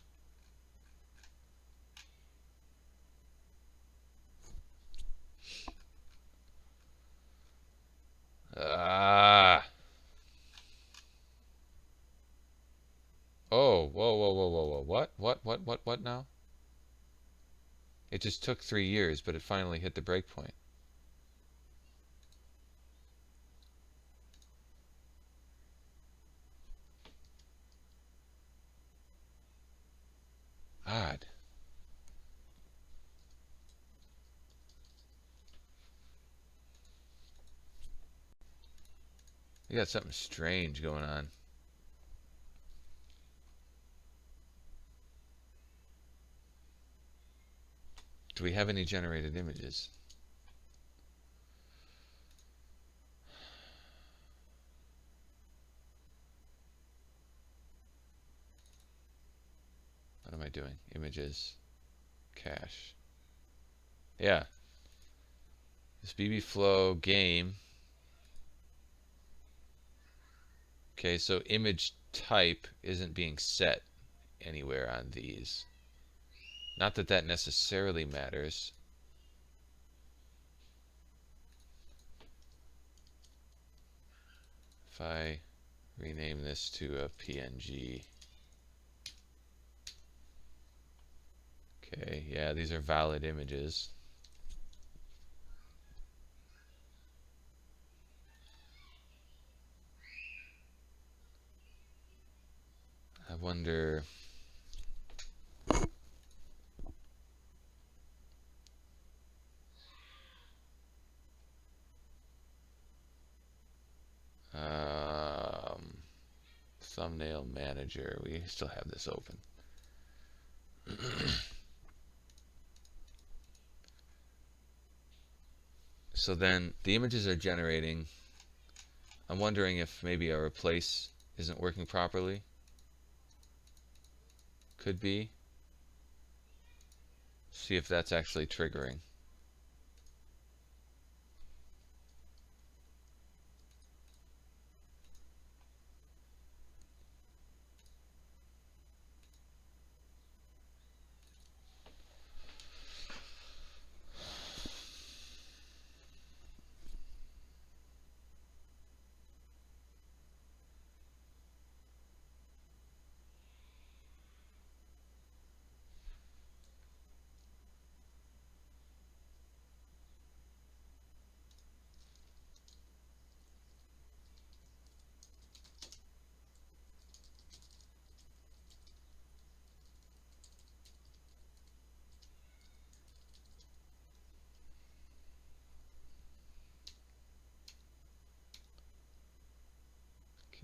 Ah. Oh, whoa, whoa, whoa, whoa, whoa. What now? It just took 3 years, but it finally hit the breakpoint. Odd. We got something strange going on. Do we have any generated images? What am I doing? Images. Cache. Yeah. This BB flow game. Okay, so image type isn't being set anywhere on these. Not that that necessarily matters. If I rename this to a PNG. Okay, yeah, these are valid images. I wonder. Thumbnail manager. We still have this open. So then the images are generating. I'm wondering if maybe our replace isn't working properly. Could be. See if that's actually triggering.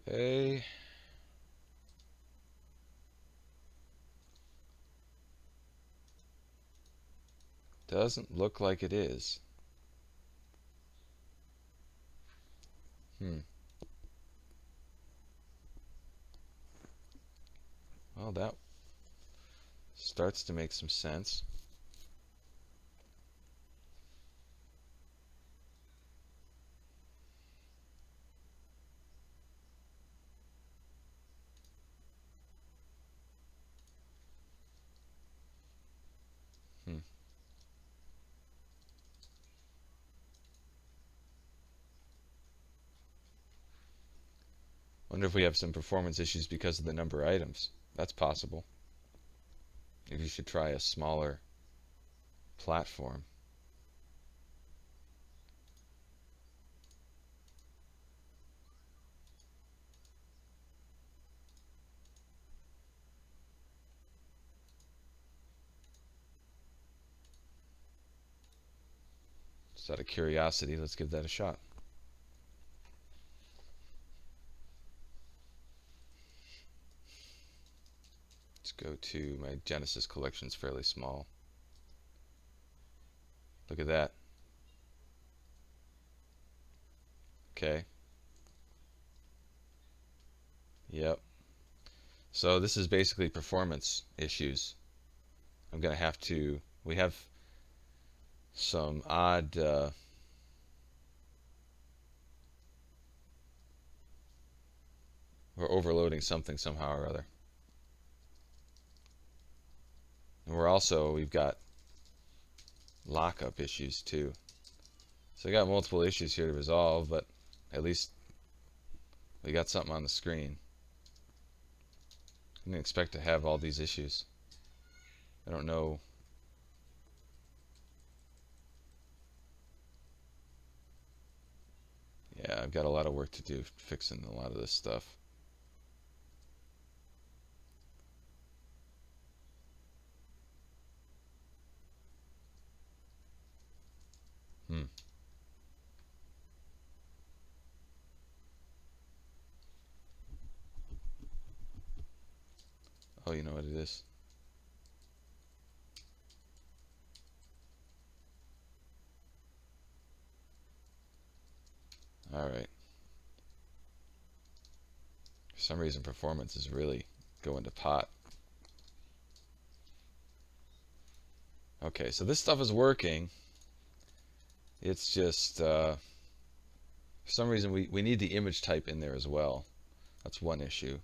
Okay. Doesn't look like it is. Well, that starts to make some sense. Wonder if we have some performance issues because of the number of items. That's possible. Maybe you should try a smaller platform. Just out of curiosity, let's give that a shot. Let's go to my Genesis collection. It's fairly small. Look at that. Okay. Yep. So this is basically performance issues. I'm going to have to, we have some odd we're overloading something somehow or other. And we've got lockup issues too. So we got multiple issues here to resolve, but at least we got something on the screen. I didn't expect to have all these issues. I don't know. Yeah, I've got a lot of work to do fixing a lot of this stuff. Hmm. Oh, you know what it is? Alright. For some reason, performance is really going to pot. Okay, so this stuff is working. It's just, for some reason, we need the image type in there as well. That's one issue.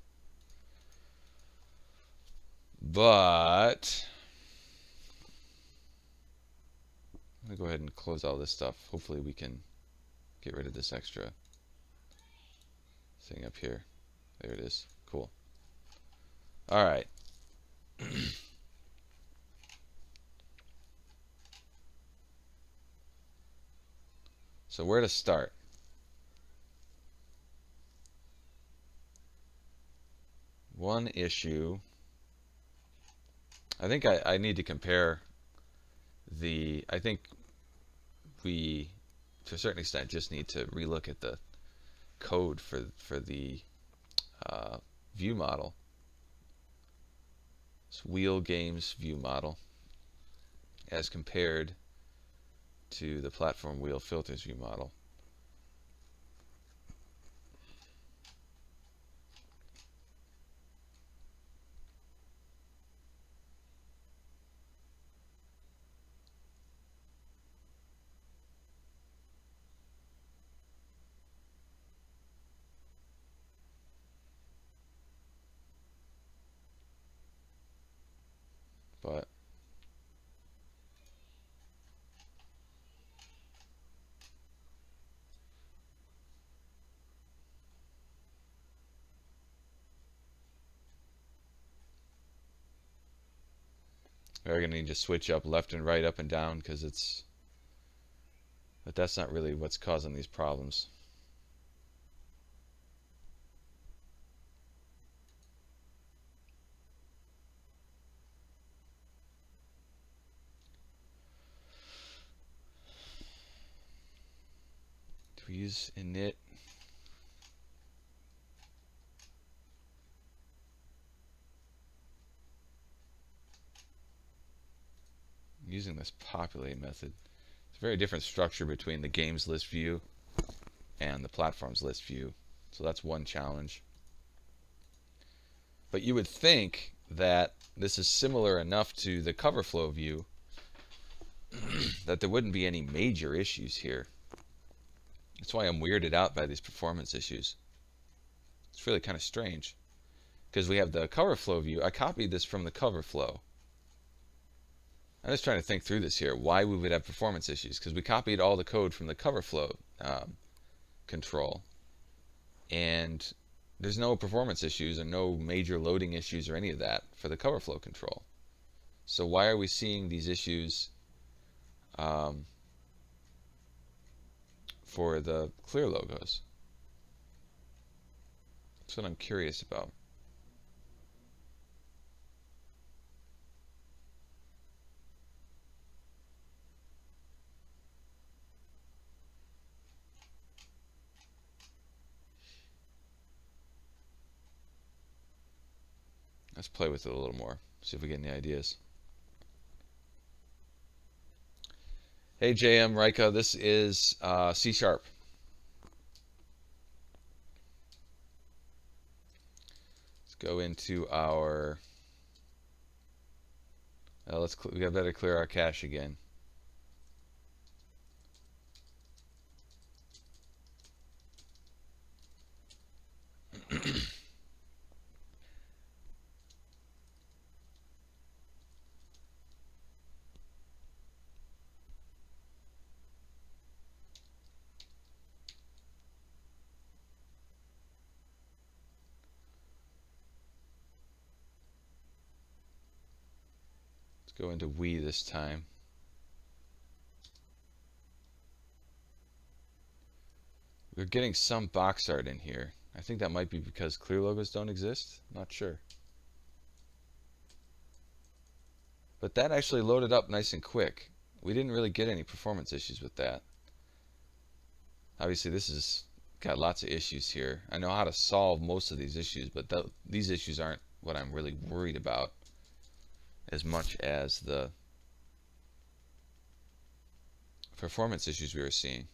But I'm going to go ahead and close all this stuff. Hopefully we can get rid of this extra thing up here. There it is. Cool. All right. So where to start? One issue. I think I need to compare I think we, to a certain extent, just need to relook at the code for the view model. This wheel games view model as compared to the platform wheel filters view model. But we're going to need to switch up left and right, up and down, because but that's not really what's causing these problems. Do we use init? Using this populate method. It's a very different structure between the games list view and the platforms list view. So that's one challenge. But you would think that this is similar enough to the cover flow view that there wouldn't be any major issues here. That's why I'm weirded out by these performance issues. It's really kind of strange, because we have the cover flow view. I copied this from the cover flow. I'm just trying to think through this here, why we would have performance issues, because we copied all the code from the cover flow control, and there's no performance issues or no major loading issues or any of that for the cover flow control. So why are we seeing these issues for the clear logos? That's what I'm curious about. Let's play with it a little more, see if we get any ideas. Hey JM Rika, this is C#. go into our. We got better clear our cache again. Let's go into we this time. We're getting some box art in here. I think that might be because clear logos don't exist. Not sure. But that actually loaded up nice and quick. We didn't really get any performance issues with that. Obviously, this has got lots of issues here. I know how to solve most of these issues, but these issues aren't what I'm really worried about as much as the performance issues we were seeing.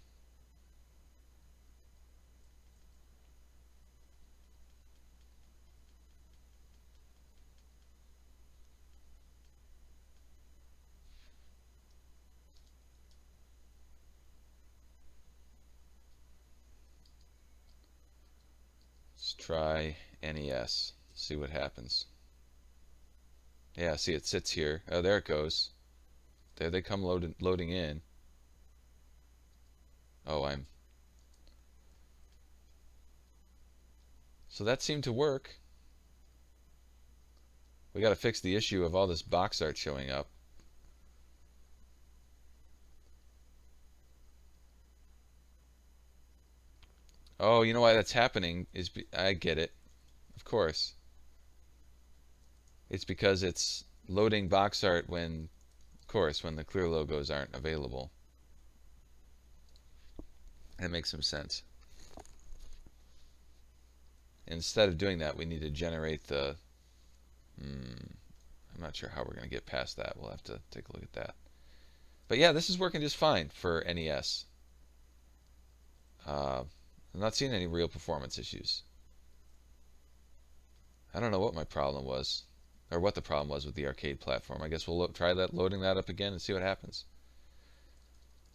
Let's try NES, see what happens. Yeah, see, it sits here. Oh, there it goes. There they come loading in. Oh, so that seemed to work. We got to fix the issue of all this box art showing up. Oh, you know why that's happening is I get it. Of course. It's because it's loading box art when, of course, when the clear logos aren't available. That makes some sense. Instead of doing that, we need to generate the. I'm not sure how we're going to get past that. We'll have to take a look at that. But yeah, this is working just fine for NES. I'm not seeing any real performance issues. I don't know what my problem was, or what the problem was with the arcade platform. I guess we'll try loading that up again and see what happens.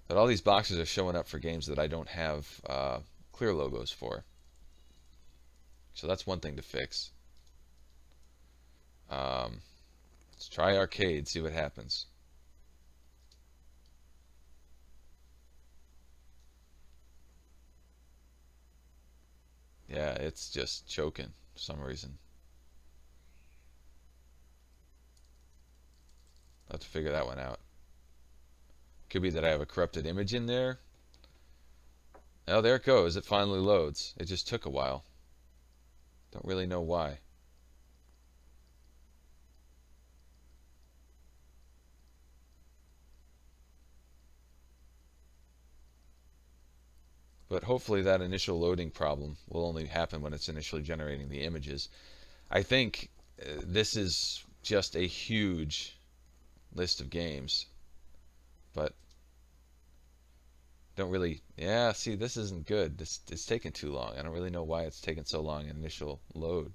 But all these boxes are showing up for games that I don't have clear logos for. So that's one thing to fix. Let's try arcade, see what happens. Yeah, it's just choking for some reason. I'll have to figure that one out. Could be that I have a corrupted image in there. Oh, there it goes. It finally loads. It just took a while. Don't really know why. But hopefully that initial loading problem will only happen when it's initially generating the images. I think this is just a huge list of games, but don't really. Yeah, see, this isn't good. It's taking too long. I don't really know why it's taking so long in initial load.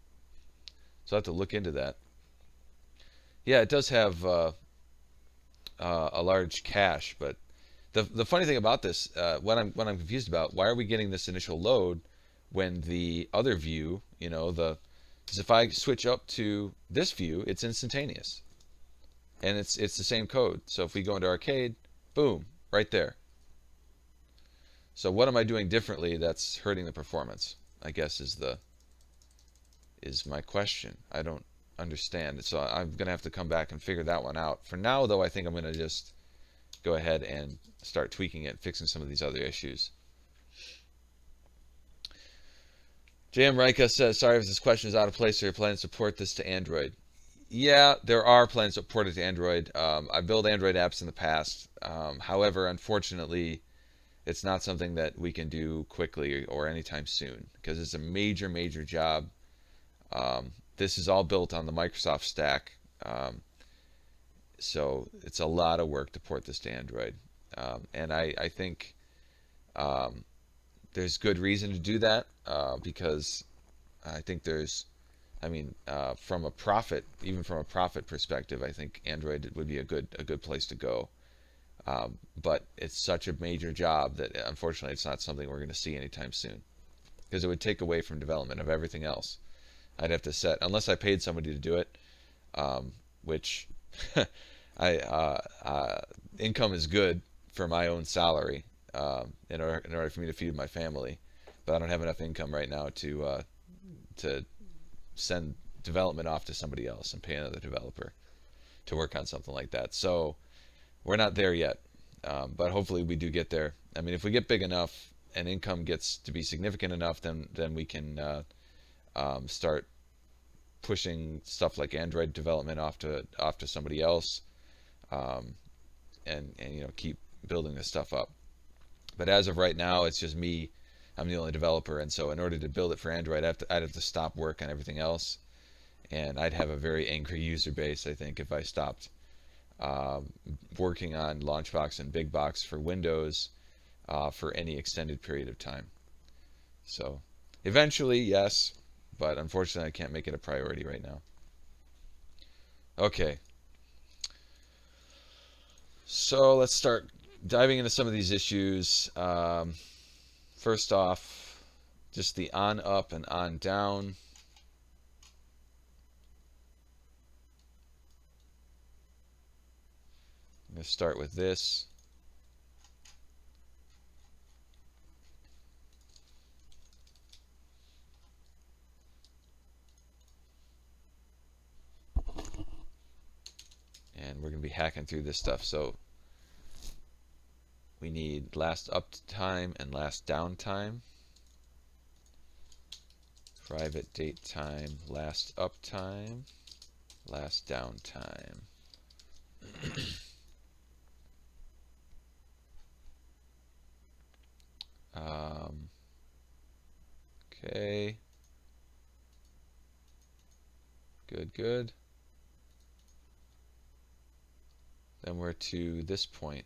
So I have to look into that. Yeah, it does have a large cache, but the funny thing about this, what I'm confused about, why are we getting this initial load when the other view, because if I switch up to this view, it's instantaneous, and it's the same code. So if we go into arcade, boom, right there. So what am I doing differently that's hurting the performance? I guess is my question. I don't understand. So I'm gonna have to come back and figure that one out. For now, though, I think I'm gonna just go ahead and start tweaking it, fixing some of these other issues. JM Rika says, sorry if this question is out of place. Are you planning to support this to Android? Yeah, there are plans to port it to Android. I've built Android apps in the past. However, unfortunately, it's not something that we can do quickly or anytime soon because it's a major, major job. This is all built on the Microsoft stack. So it's a lot of work to port this to Android. And I think there's good reason to do that because I think there's I mean, from a profit, even from a profit perspective, I think Android would be a good place to go. But it's such a major job that unfortunately it's not something we're going to see anytime soon, because it would take away from development of everything else. I'd have to set, unless I paid somebody to do it, which I income is good for my own salary, in order for me to feed my family, but I don't have enough income right now to send development off to somebody else and pay another developer to work on something like that. So we're not there yet, but hopefully we do get there. I mean, if we get big enough and income gets to be significant enough, then we can start pushing stuff like Android development off to somebody else, and keep building this stuff up. But as of right now, it's just me. I'm the only developer, and so in order to build it for Android, I'd have to stop work on everything else, and I'd have a very angry user base, I think, if I stopped working on LaunchBox and BigBox for Windows for any extended period of time. So eventually, yes, but unfortunately, I can't make it a priority right now. Okay, so let's start diving into some of these issues. First off, just the on up and on down. I'm going to start with this. And we're going to be hacking through this stuff. So we need last up time and last down time. Private date time, last up time, last down time. Okay. Good. Then we're to this point.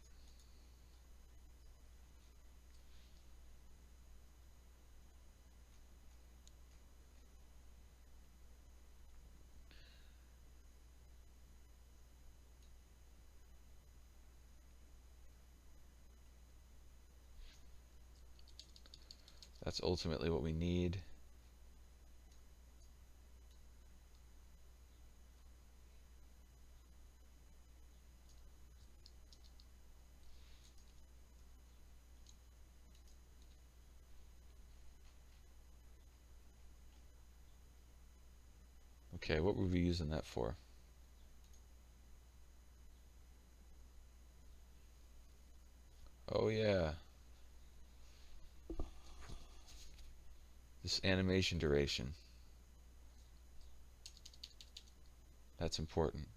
That's ultimately what we need. Okay, what were we using that for? Oh yeah, this animation duration. That's important.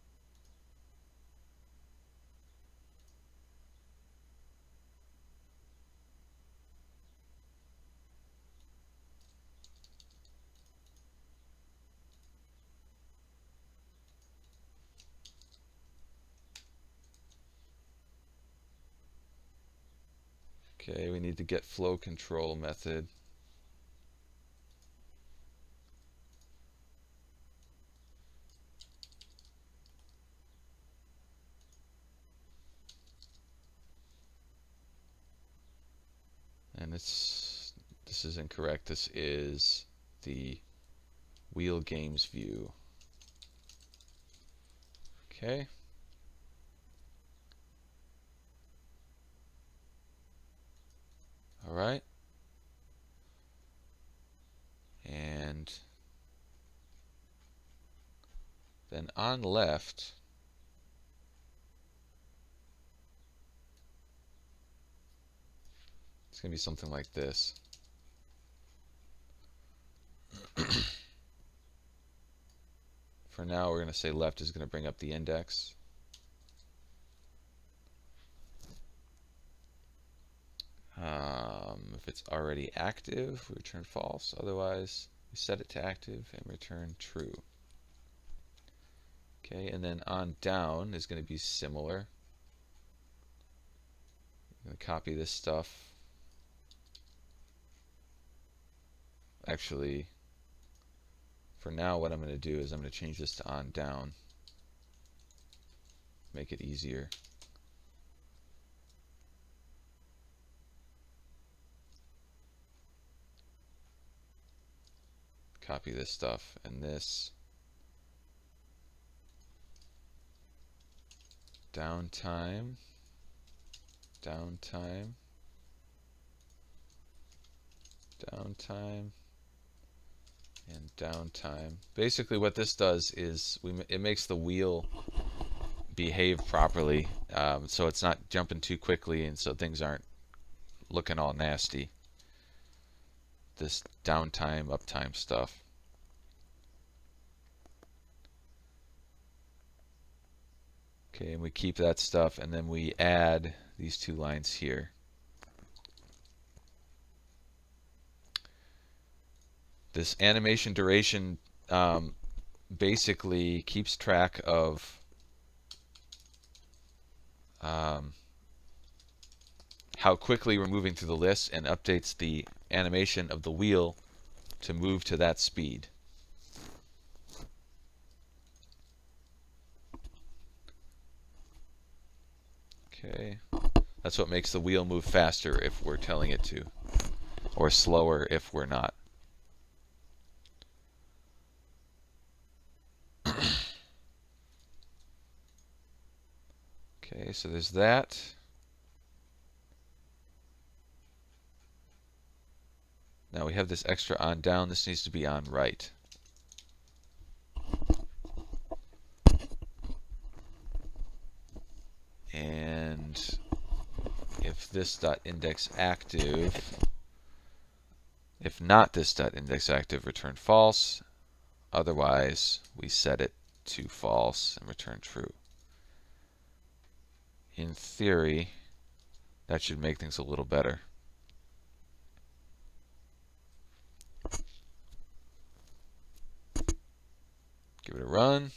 Okay, we need to get flow control method. And this is incorrect. This is the wheel games view. Okay. All right. And then on left, it's going to be something like this. For now, we're going to say left is going to bring up the index. If it's already active, we return false. Otherwise, we set it to active and return true. Okay, and then on down is going to be similar. I'm going to copy this stuff. Actually, For now, what I'm going to do is I'm going to change this to on down. Make it easier. Copy this stuff and this. Downtime. Downtime. Downtime. And downtime. Basically what this does is it makes the wheel behave properly, so it's not jumping too quickly and so things aren't looking all nasty. This downtime, uptime stuff. Okay, and we keep that stuff and then we add these two lines here. This animation duration basically keeps track of how quickly we're moving through the list and updates the animation of the wheel to move to that speed. Okay, that's what makes the wheel move faster if we're telling it to, or slower if we're not. Okay, so there's that. Now we have this extra on down. This needs to be on right. And if this dot index active, if not this dot index active, return false. Otherwise, we set it to false and return true. In theory, that should make things a little better. Give it a run.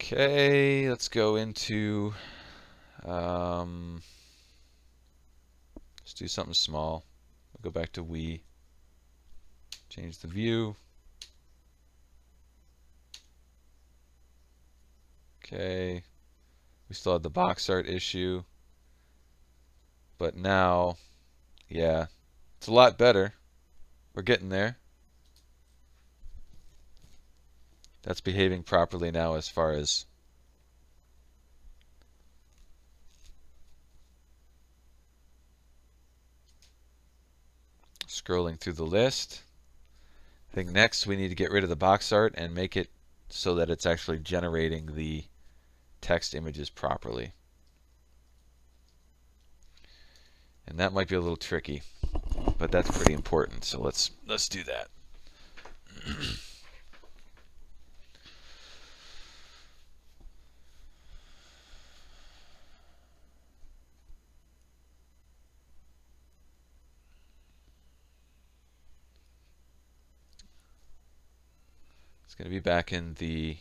Okay, let's go into, let's do something small. We'll go back to we. Change the view. Okay, we still have the box art issue. But now, yeah, it's a lot better. We're getting there. That's behaving properly now as far as scrolling through the list. I think next we need to get rid of the box art and make it so that it's actually generating the text images properly. And that might be a little tricky, but that's pretty important. So let's do that. It's going to be back in the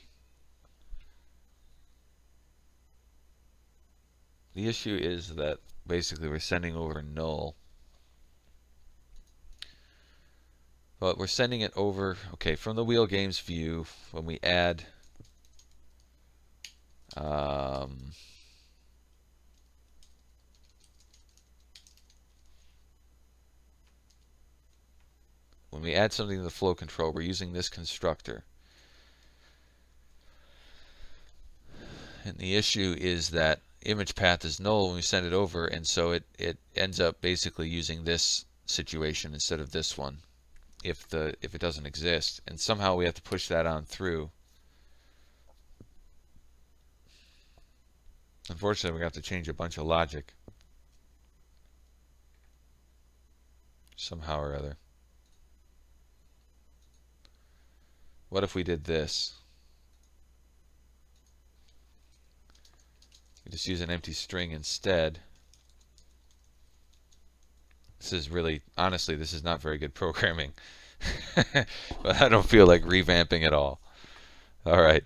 issue is that basically we're sending over null. But we're sending it over, okay, from the wheel games view when we add something to the flow control, we're using this constructor. And the issue is that image path is null when we send it over, and so it ends up basically using this situation instead of this one if it doesn't exist, and somehow we have to push that on through. Unfortunately, we have to change a bunch of logic somehow or other. What if we did this? We just use an empty string instead. This is really, honestly, this is not very good programming. But I don't feel like revamping at all. All right.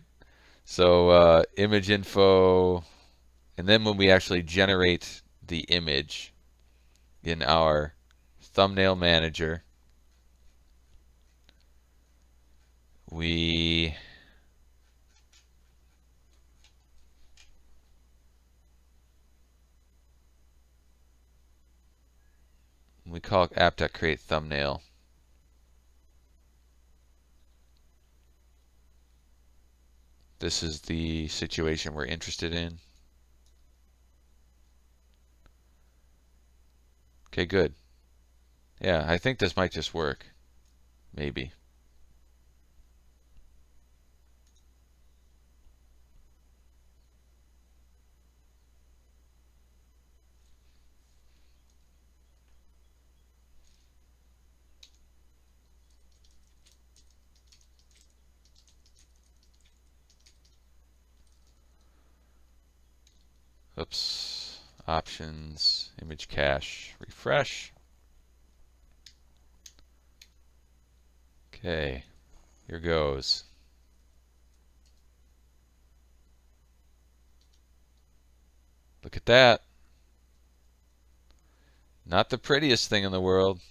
So image info, And then when we actually generate the image in our thumbnail manager, we call app.createThumbnail. This is the situation we're interested in. Okay, good. Yeah, I think this might just work. Maybe. Oops. Options, image cache, refresh. Okay, here goes. Look at that. Not the prettiest thing in the world,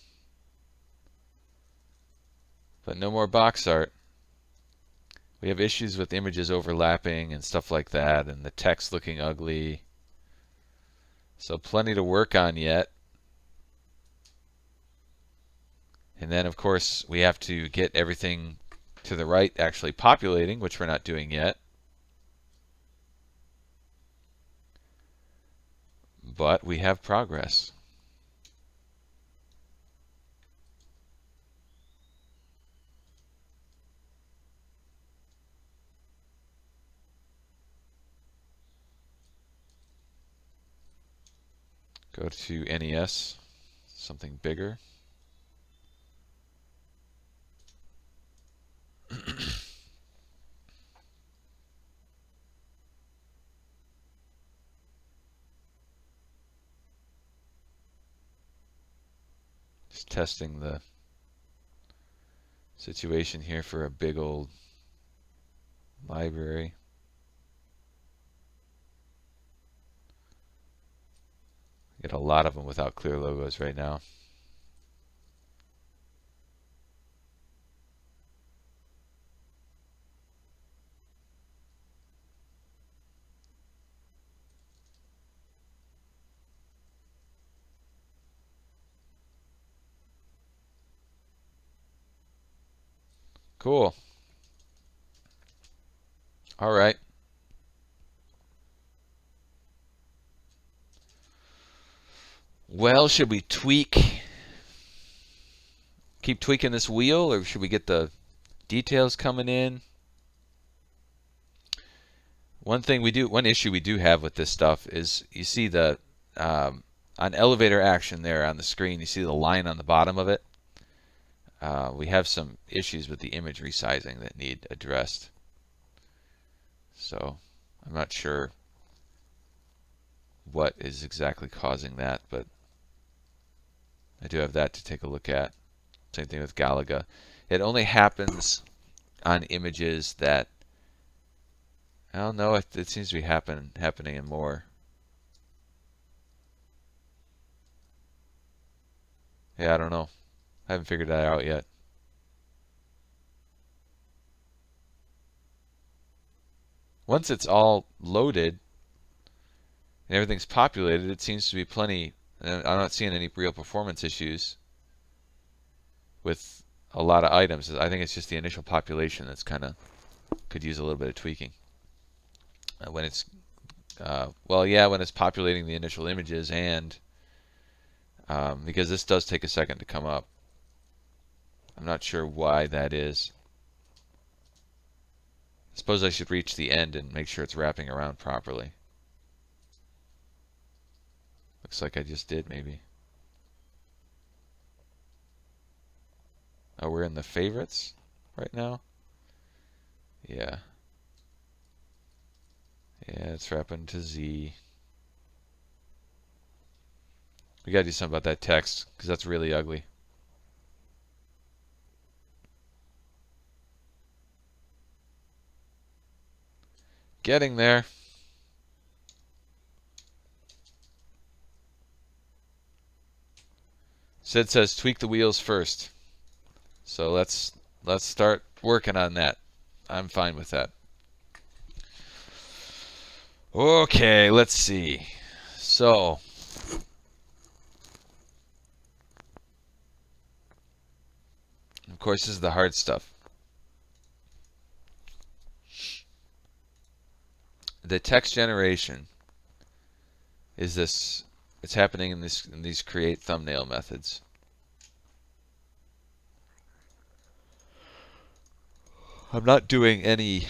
but no more box art. We have issues with images overlapping and stuff like that, and the text looking ugly. So plenty to work on yet. And then, of course, we have to get everything to the right actually populating, which we're not doing yet. But we have progress. Go to NES, something bigger. Just testing the situation here for a big old library. Get a lot of them without clear logos right now. Cool. All right. Well, should we keep tweaking this wheel, or should we get the details coming in? One issue we do have with this stuff is you see the on elevator action there on the screen, you see the line on the bottom of it. We have some issues with the image resizing that need addressed. So I'm not sure what is exactly causing that, but I do have that to take a look at. Same thing with Galaga. It only happens on images that, I don't know, it seems to be happening in more. Yeah, I don't know. I haven't figured that out yet. Once it's all loaded and everything's populated, it seems to be plenty. I'm not seeing any real performance issues with a lot of items. I think it's just the initial population that's kind of could use a little bit of tweaking. When it's well, yeah, when it's populating the initial images, and because this does take a second to come up. I'm not sure why that is. I suppose I should reach the end and make sure it's wrapping around properly. Looks like I just did, maybe. Oh, we're in the favorites right now? Yeah. Yeah, it's wrapping to Z. We gotta do something about that text, because that's really ugly. Getting there. Sid says tweak the wheels first. So let's start working on that. I'm fine with that. Okay, let's see. So of course, this is the hard stuff. The text generation is this. It's happening in these create thumbnail methods. I'm not doing any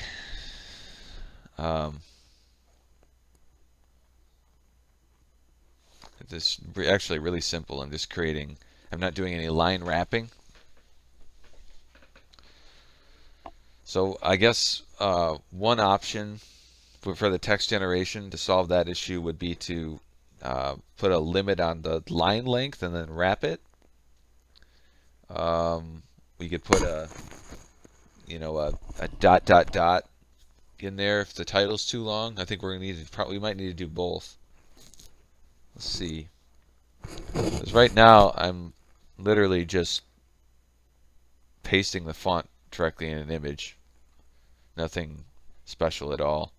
this actually really simple. I'm just creating. I'm not doing any line wrapping. So I guess one option for the text generation to solve that issue would be to put a limit on the line length and then wrap it. We could put a dot dot dot in there if the title's too long. I think we're gonna need to we might need to do both. Let's see. Because right now I'm literally just pasting the font directly in an image. Nothing special at all.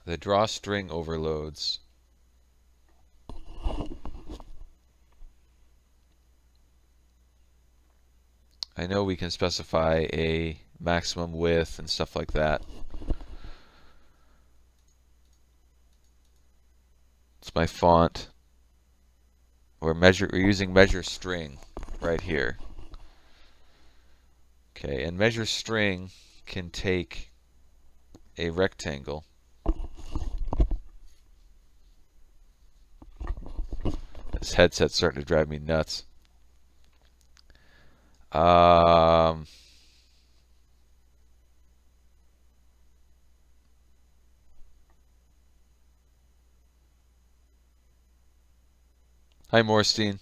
The drawstring overloads. I know we can specify a maximum width and stuff like that. It's my font. We're using measure string right here. Okay, and measure string can take a rectangle. This headset's starting to drive me nuts. Hi, Morstein.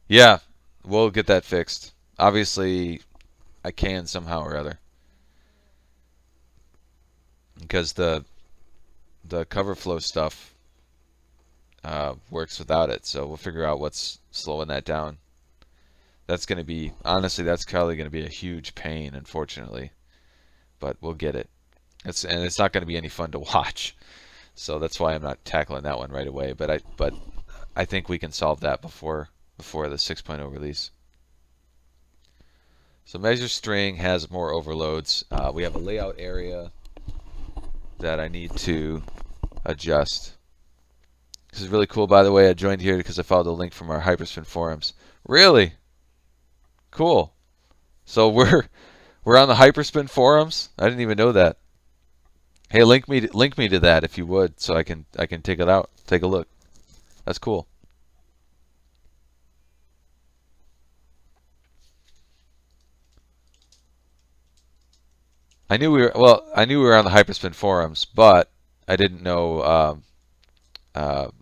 Yeah, we'll get that fixed. Obviously, I can somehow or other. Because the cover flow stuff works without it, so we'll figure out what's slowing that down. That's going to be, honestly, that's probably going to be a huge pain, unfortunately. But we'll get it. And it's not going to be any fun to watch. So that's why I'm not tackling that one right away. But I think we can solve that before the 6.0 release. So measure string has more overloads. We have a layout area that I need to adjust. This is really cool, by the way. I joined here because I followed the link from our Hyperspin forums. Really? Cool. So we're on the Hyperspin forums? I didn't even know that. Hey, link me to that if you would, so I can take it out, take a look. That's cool. I knew we were on the Hyperspin forums, but I didn't know that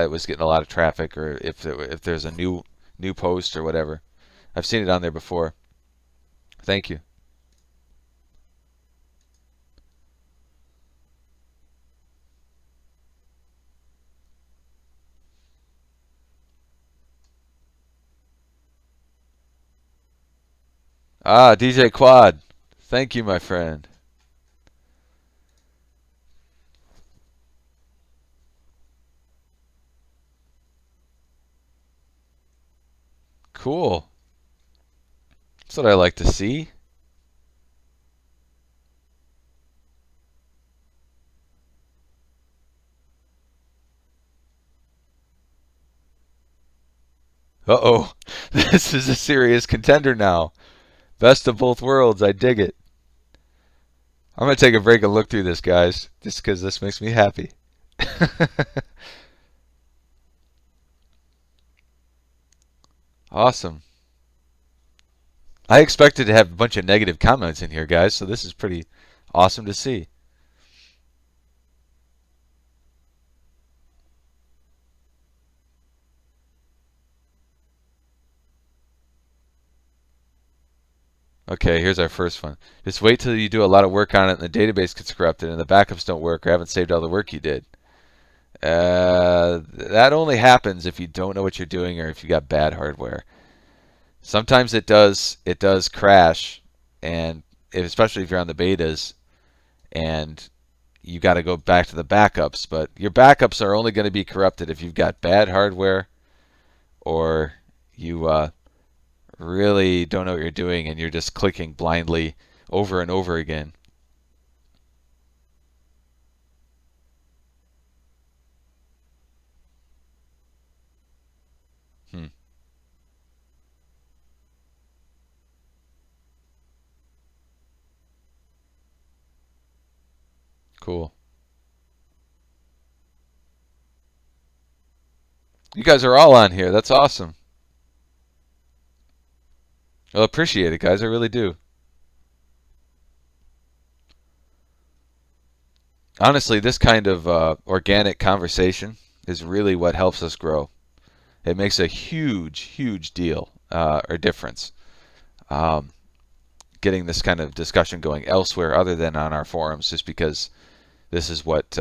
it was getting a lot of traffic, or if there's a new post or whatever. I've seen it on there before. Thank you. Ah, DJ Quad. Thank you, my friend. Cool. That's what I like to see. Uh-oh. This is a serious contender now. Best of both worlds. I dig it. I'm going to take a break and look through this, guys, just because this makes me happy. Awesome. I expected to have a bunch of negative comments in here, guys, so this is pretty awesome to see. Okay, here's our first one. Just wait till you do a lot of work on it and the database gets corrupted and the backups don't work or haven't saved all the work you did. That only happens if you don't know what you're doing or if you got bad hardware. Sometimes it does crash, and especially if you're on the betas and you got to go back to the backups. But your backups are only going to be corrupted if you've got bad hardware or you really don't know what you're doing and you're just clicking blindly over and over again. Hmm. Cool. You guys are all on here. That's awesome. Well, appreciate it, guys. I really do. Honestly, this kind of organic conversation is really what helps us grow. It makes a huge, huge deal or difference. Um, Getting this kind of discussion going elsewhere other than on our forums, just because this is what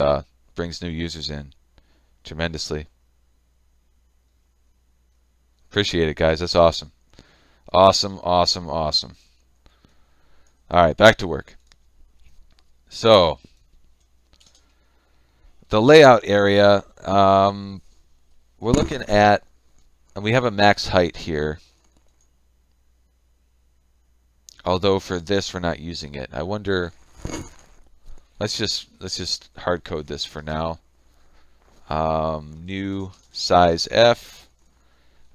brings new users in tremendously. Appreciate it, guys. That's awesome. Awesome, awesome, awesome. All right, back to work. So, the layout area, we're looking at, and we have a max height here. Although for this we're not using it. I wonder. Let's just hard code this for now. New size F.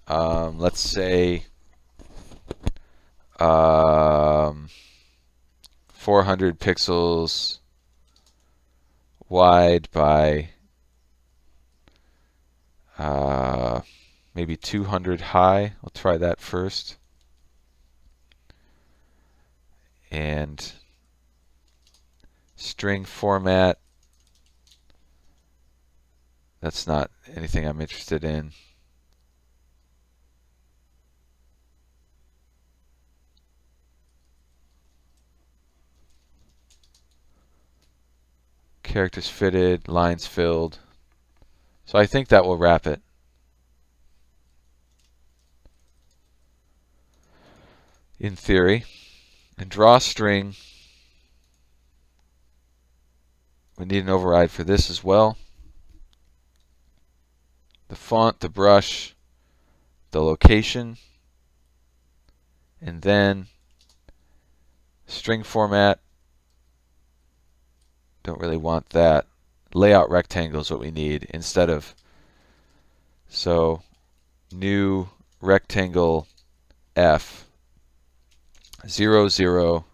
Let's say 400 pixels wide by maybe 200 high. We'll try that first. And string format. That's not anything I'm interested in. Characters fitted, lines filled. So I think that will wrap it. In theory. And draw string. We need an override for this as well. The font, the brush, the location, and then string format. Don't really want that. Layout rectangle is what we need instead of. So new rectangle F 0, 0,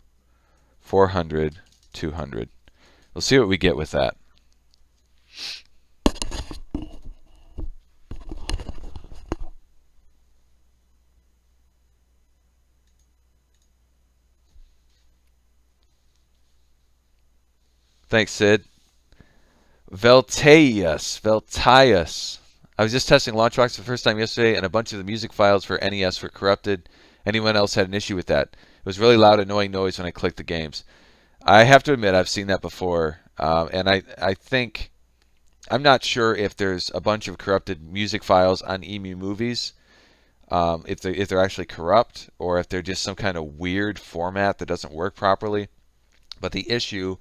400, 200. We'll see what we get with that. Thanks, Sid. Veltaius. I was just testing LaunchBox for the first time yesterday, and a bunch of the music files for NES were corrupted. Anyone else had an issue with that? It was really loud, annoying noise when I clicked the games. I have to admit, I've seen that before, and I think I'm not sure if there's a bunch of corrupted music files on Emu Movies, if they're actually corrupt, or if they're just some kind of weird format that doesn't work properly. But the issue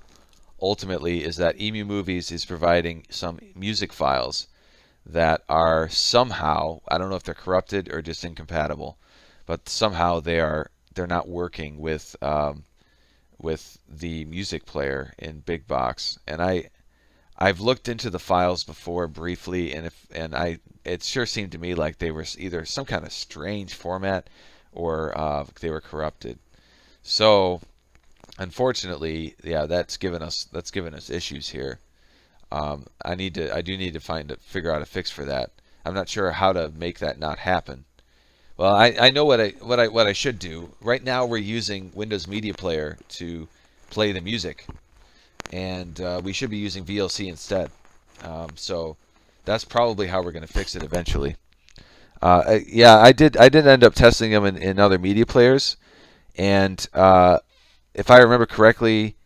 ultimately is that Emu Movies is providing some music files that are somehow, I don't know if they're corrupted or just incompatible, but somehow they're not working with the music player in Big Box. And I've looked into the files before briefly, and it sure seemed to me like they were either some kind of strange format or they were corrupted. So unfortunately, yeah, that's given us issues here. I do need to figure out a fix for that. I'm not sure how to make that not happen. Well, I know what I should do. Right now we're using Windows Media Player to play the music, and we should be using VLC instead. So that's probably how we're going to fix it eventually. Yeah, I did end up testing them in other media players, And if I remember correctly,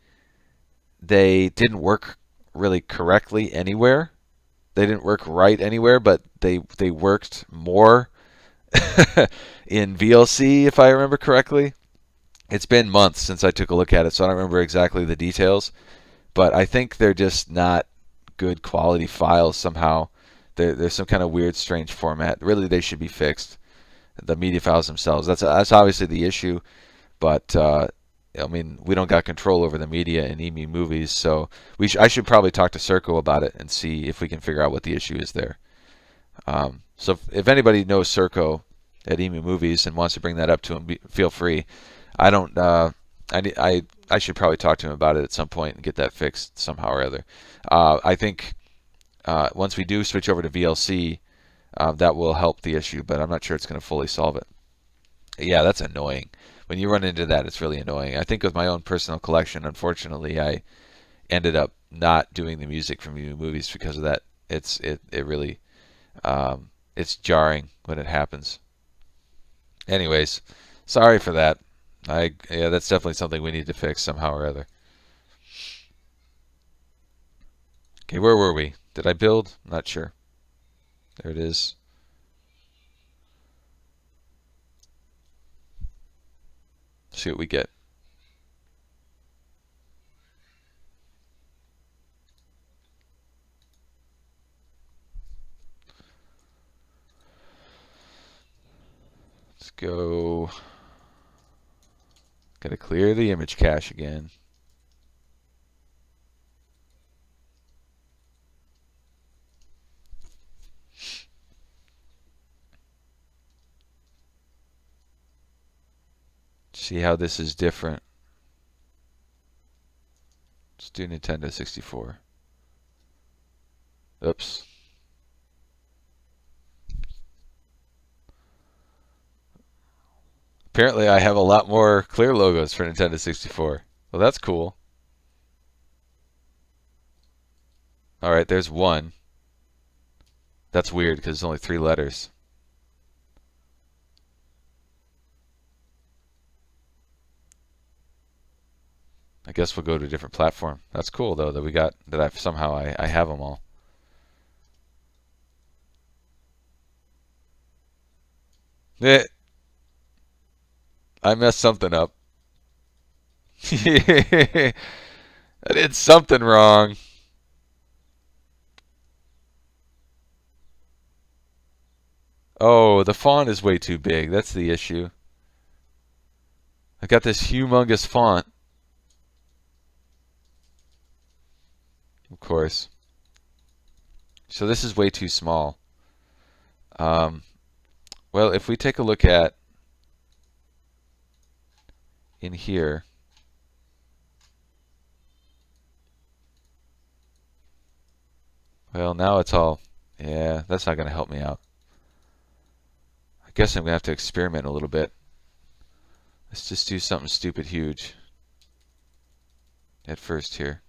they didn't work really correctly anywhere. They didn't work right anywhere, but they worked more in VLC, if I remember correctly. It's been months since I took a look at it, so I don't remember exactly the details. But I think they're just not good quality files somehow. There's some kind of weird, strange format. Really, they should be fixed. The media files themselves. That's obviously the issue. But I mean, we don't got control over the media in EMU movies, so I should probably talk to Serco about it and see if we can figure out what the issue is there. So if anybody knows Serco at EMU Movies and wants to bring that up to him, feel free. I don't. I should probably talk to him about it at some point and get that fixed somehow or other. I think once we do switch over to VLC, that will help the issue, but I'm not sure it's going to fully solve it. Yeah, that's annoying. When you run into that, it's really annoying. I think with my own personal collection, unfortunately, I ended up not doing the music from EMU Movies because of that. It really it's jarring when it happens. Anyways, sorry for that. Yeah, that's definitely something we need to fix somehow or other. Okay, where were we? Did I build? Not sure. There it is. See what we get. Let's go. Gotta clear the image cache again. See how this is different. Let's do Nintendo 64. Oops. Apparently I have a lot more clear logos for Nintendo 64. Well, that's cool. Alright, there's one. That's weird because it's only 3 letters. I guess we'll go to a different platform. That's cool though that I've somehow I have them all. Eh, I messed something up. I did something wrong. Oh, the font is way too big. That's the issue. I got this humongous font. Of course. So this is way too small. Um, well, if we take a look at in here, well, now it's all, yeah, that's not going to help me out. I guess I'm going to have to experiment a little bit. Let's just do something stupid huge at first here.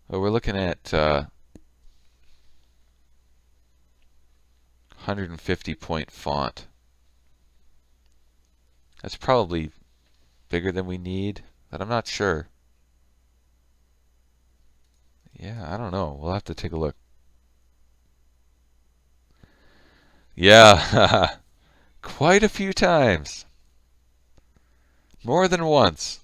Well, we're looking at 150 point font. That's probably bigger than we need, but I'm not sure. Yeah, I don't know. We'll have to take a look. Yeah, quite a few times. More than once.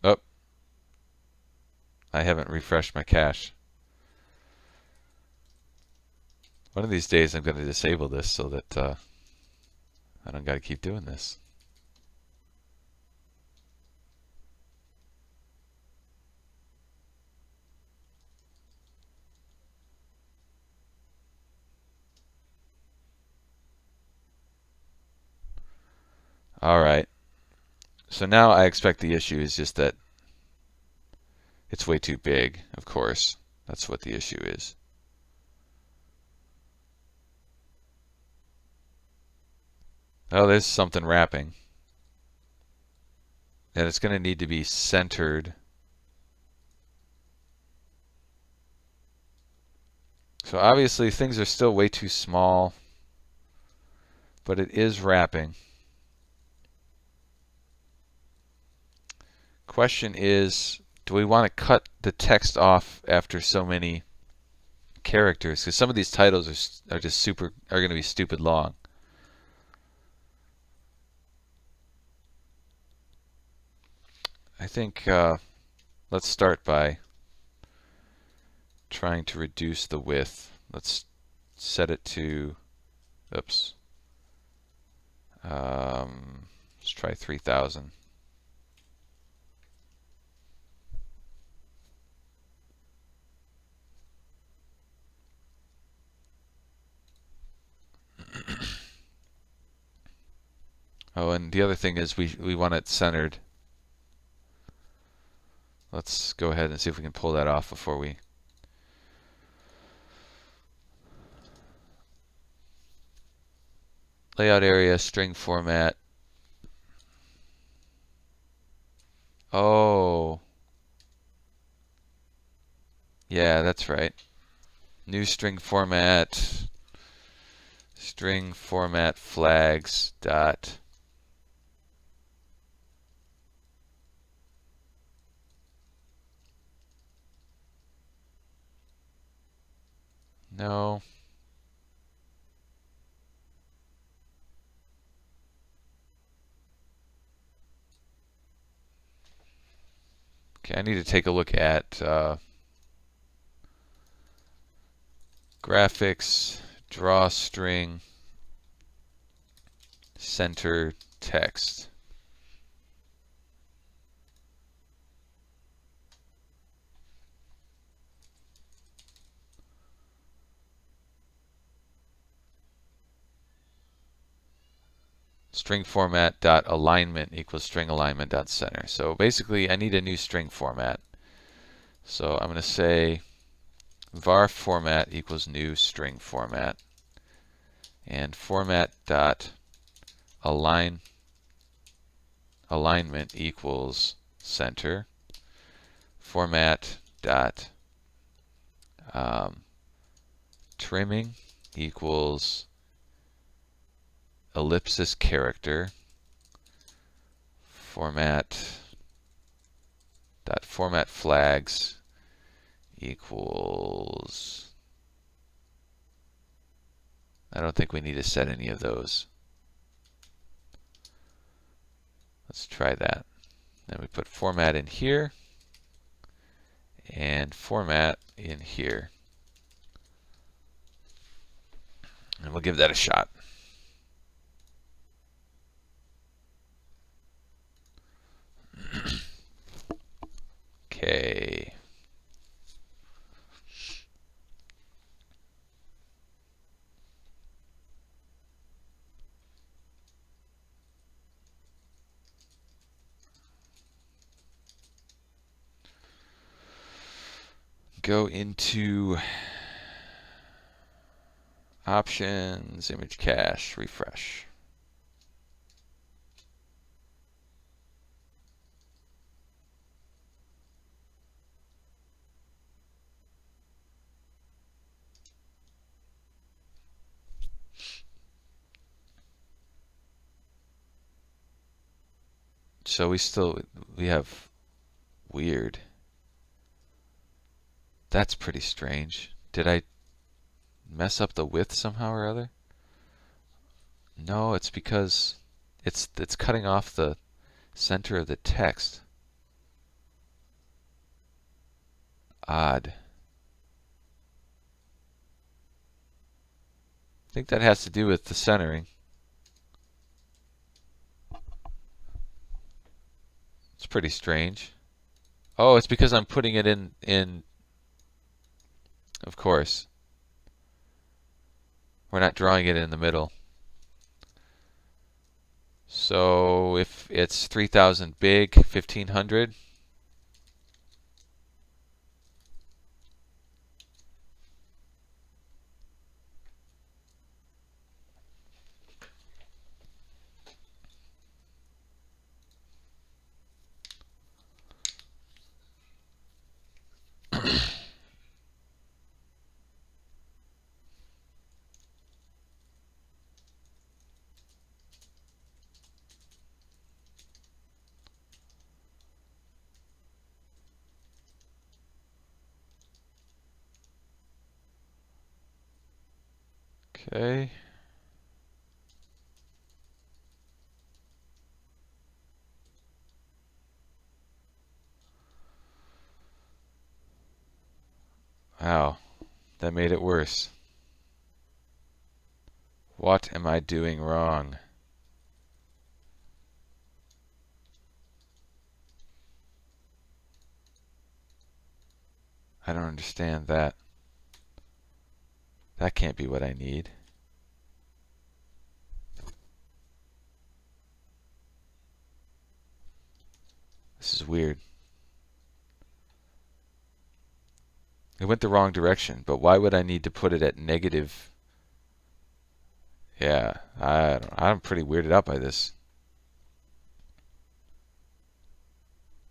Oh, I haven't refreshed my cache. One of these days I'm going to disable this so that I don't got to keep doing this. Alright. So now I expect the issue is just that it's way too big, of course. That's what the issue is. Oh, there's something wrapping. And it's going to need to be centered. So obviously things are still way too small, but it is wrapping. Question is, do we want to cut the text off after so many characters? Because some of these titles are going to be stupid long. I think let's start by trying to reduce the width. Let's set it to, oops, let's try 3000. Oh, and the other thing is we want it centered. Let's go ahead and see if we can pull that off before we layout area, string format. Oh, yeah, that's right. New string format, string format flags dot. No. Okay, I need to take a look at graphics, drawstring, center text. String format dot alignment equals string alignment dot center. So basically, I need a new string format. So I'm going to say var format equals new string format, and format dot alignment equals center. Format dot trimming equals ellipsis character. Format flags equals, I don't think we need to set any of those. Let's try that. Then we put format in here and format in here. And we'll give that a shot. Okay. Go into options, image cache, refresh. So we have weird. That's pretty strange. Did I mess up the width somehow or other? No, it's because it's cutting off the center of the text. Odd. I think that has to do with the centering. It's pretty strange. Oh, it's because I'm putting it in, of course. We're not drawing it in the middle. So if it's 3000 big, 1500. Okay. Wow, that made it worse. What am I doing wrong? I don't understand that. That can't be what I need. This is weird. It went the wrong direction, but why would I need to put it at negative? Yeah, I'm pretty weirded out by this.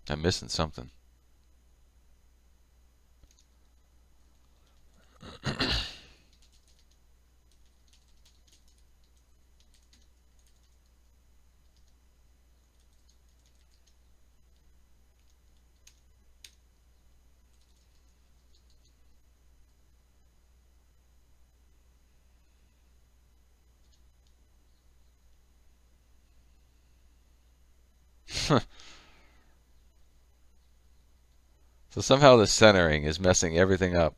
I'm missing something. So somehow the centering is messing everything up.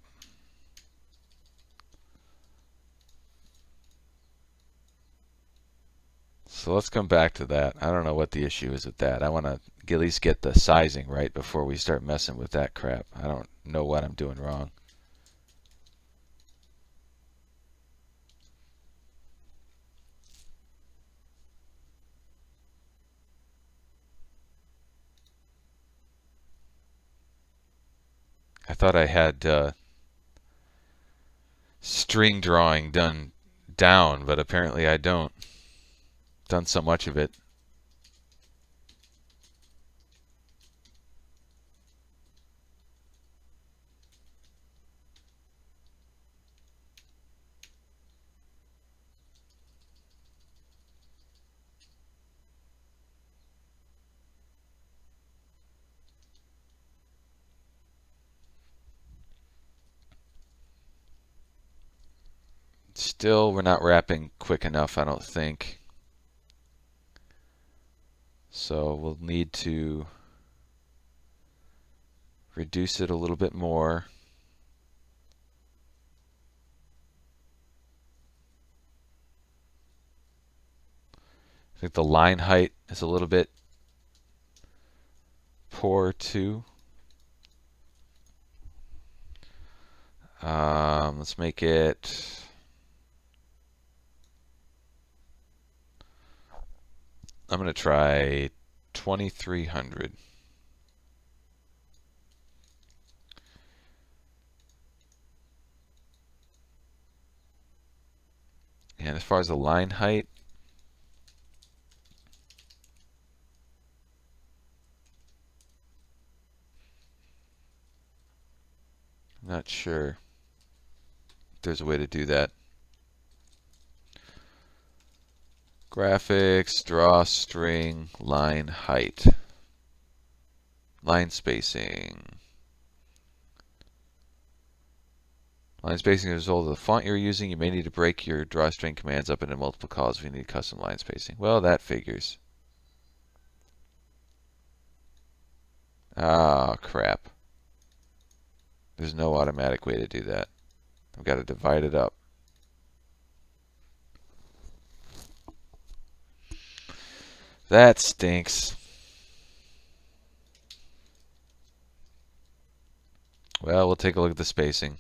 So let's come back to that. I don't know what the issue is with that. I want to at least get the sizing right before we start messing with that crap. I don't know what I'm doing wrong. I thought I had string drawing done down, but apparently I don't. Done so much of it. Still, we're not wrapping quick enough, I don't think. So we'll need to reduce it a little bit more. I think the line height is a little bit poor too. Let's make it I'm going to try 2300. And as far as the line height, I'm not sure if there's a way to do that. Graphics, drawstring, line height, line spacing. Line spacing is a result of the font you're using. You may need to break your drawstring commands up into multiple calls if you need custom line spacing. Well, that figures. Ah, crap. There's no automatic way to do that. I've got to divide it up. That stinks. Well, we'll take a look at the spacing.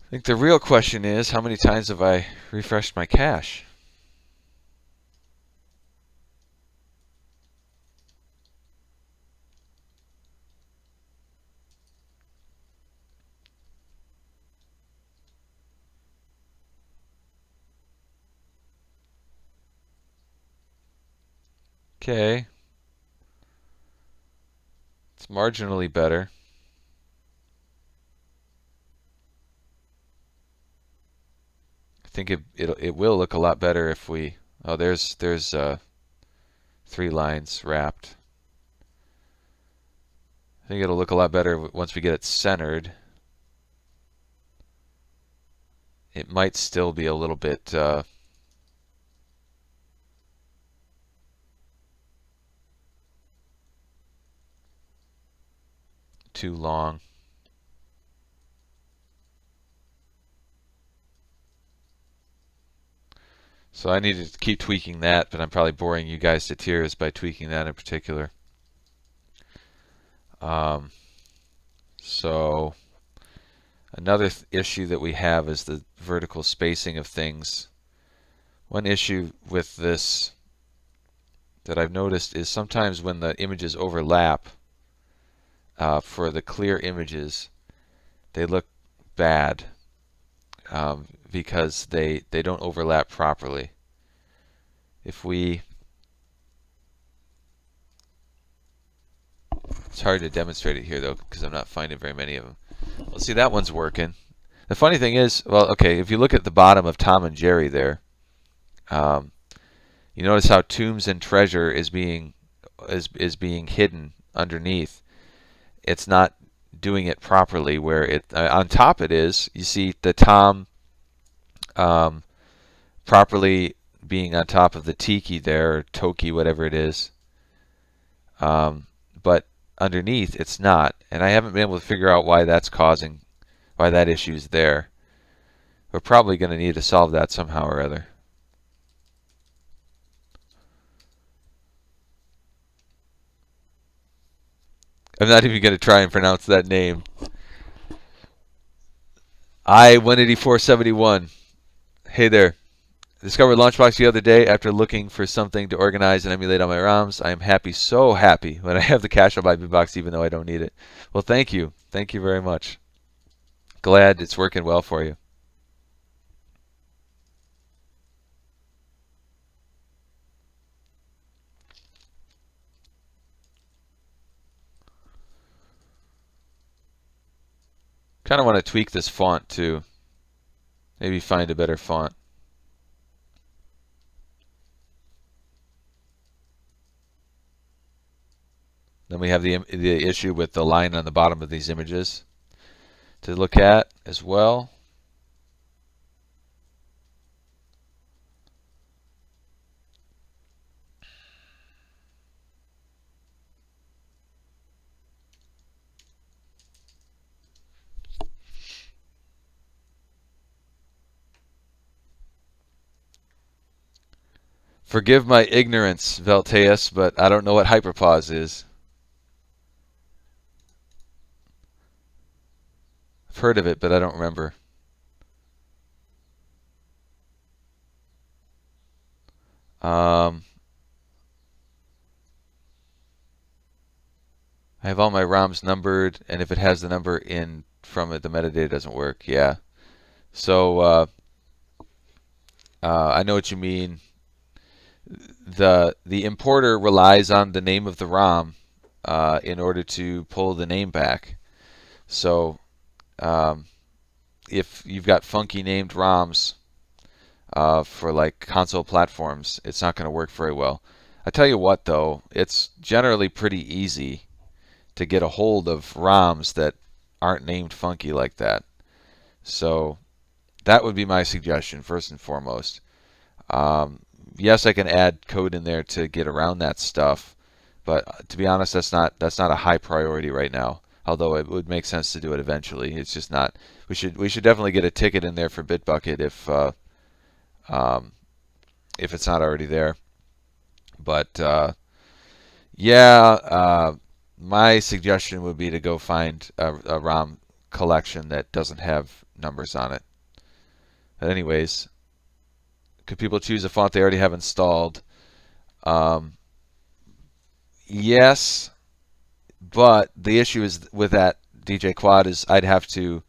I think the real question is, how many times have I refreshed my cache? Okay. It's marginally better. think it will look a lot better if we. Oh, there's 3 lines wrapped. I think it'll look a lot better once we get it centered. It might still be a little bit too long. So I need to keep tweaking that, but I'm probably boring you guys to tears by tweaking that in particular. So another issue that we have is the vertical spacing of things. One issue with this that I've noticed is sometimes when the images overlap, for the clear images, they look bad because they don't overlap properly. If we, it's hard to demonstrate it here though because I'm not finding very many of them. Well, see, that one's working. The funny thing is, well, okay, if you look at the bottom of Tom and Jerry there, you notice how Tombs and Treasure is being hidden underneath. It's not doing it properly. Where it on top it is. You see the Tom properly being on top of the Tiki there, or Toki, whatever it is. But underneath it's not, and I haven't been able to figure out why that's causing, why that issue's there. We're probably going to need to solve that somehow or other. I'm not even going to try and pronounce that name. I-18471. Hey there. I discovered LaunchBox the other day after looking for something to organize and emulate on my ROMs. I am happy, so happy, when I have the cache on my box even though I don't need it. Well, thank you. Thank you very much. Glad it's working well for you. Kind of want to tweak this font too. Maybe find a better font. Then we have the issue with the line on the bottom of these images to look at as well. Forgive my ignorance, Velteus, but I don't know what hyperpause is. I've heard of it, but I don't remember. I have all my ROMs numbered, and if it has the number in from it, the metadata doesn't work. Yeah. So I know what you mean. The importer relies on the name of the ROM in order to pull the name back. So if you've got funky named ROMs for like console platforms, it's not going to work very well. I tell you what, though, it's generally pretty easy to get a hold of ROMs that aren't named funky like that. So that would be my suggestion first and foremost. Yes, I can add code in there to get around that stuff, but to be honest, that's not a high priority right now. Although it would make sense to do it eventually. It's just not. We should definitely get a ticket in there for Bitbucket if it's not already there. But yeah, my suggestion would be to go find a ROM collection that doesn't have numbers on it. But anyways, could people choose a font they already have installed? Yes, but the issue is with that DJ Quad is I'd have to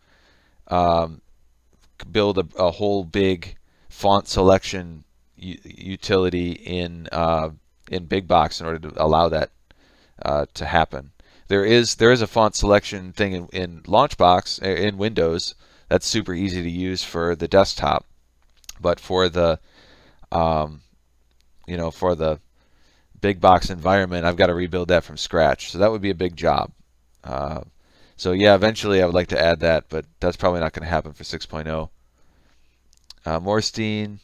build a whole big font selection utility in Big Box in order to allow that to happen. There is a font selection thing in LaunchBox in Windows that's super easy to use for the desktop, But for the um, for the big box environment, I've got to rebuild that from scratch. So that would be a big job. Uh, so yeah, eventually I would like to add that, but that's probably not going to happen for 6.0. Morstein,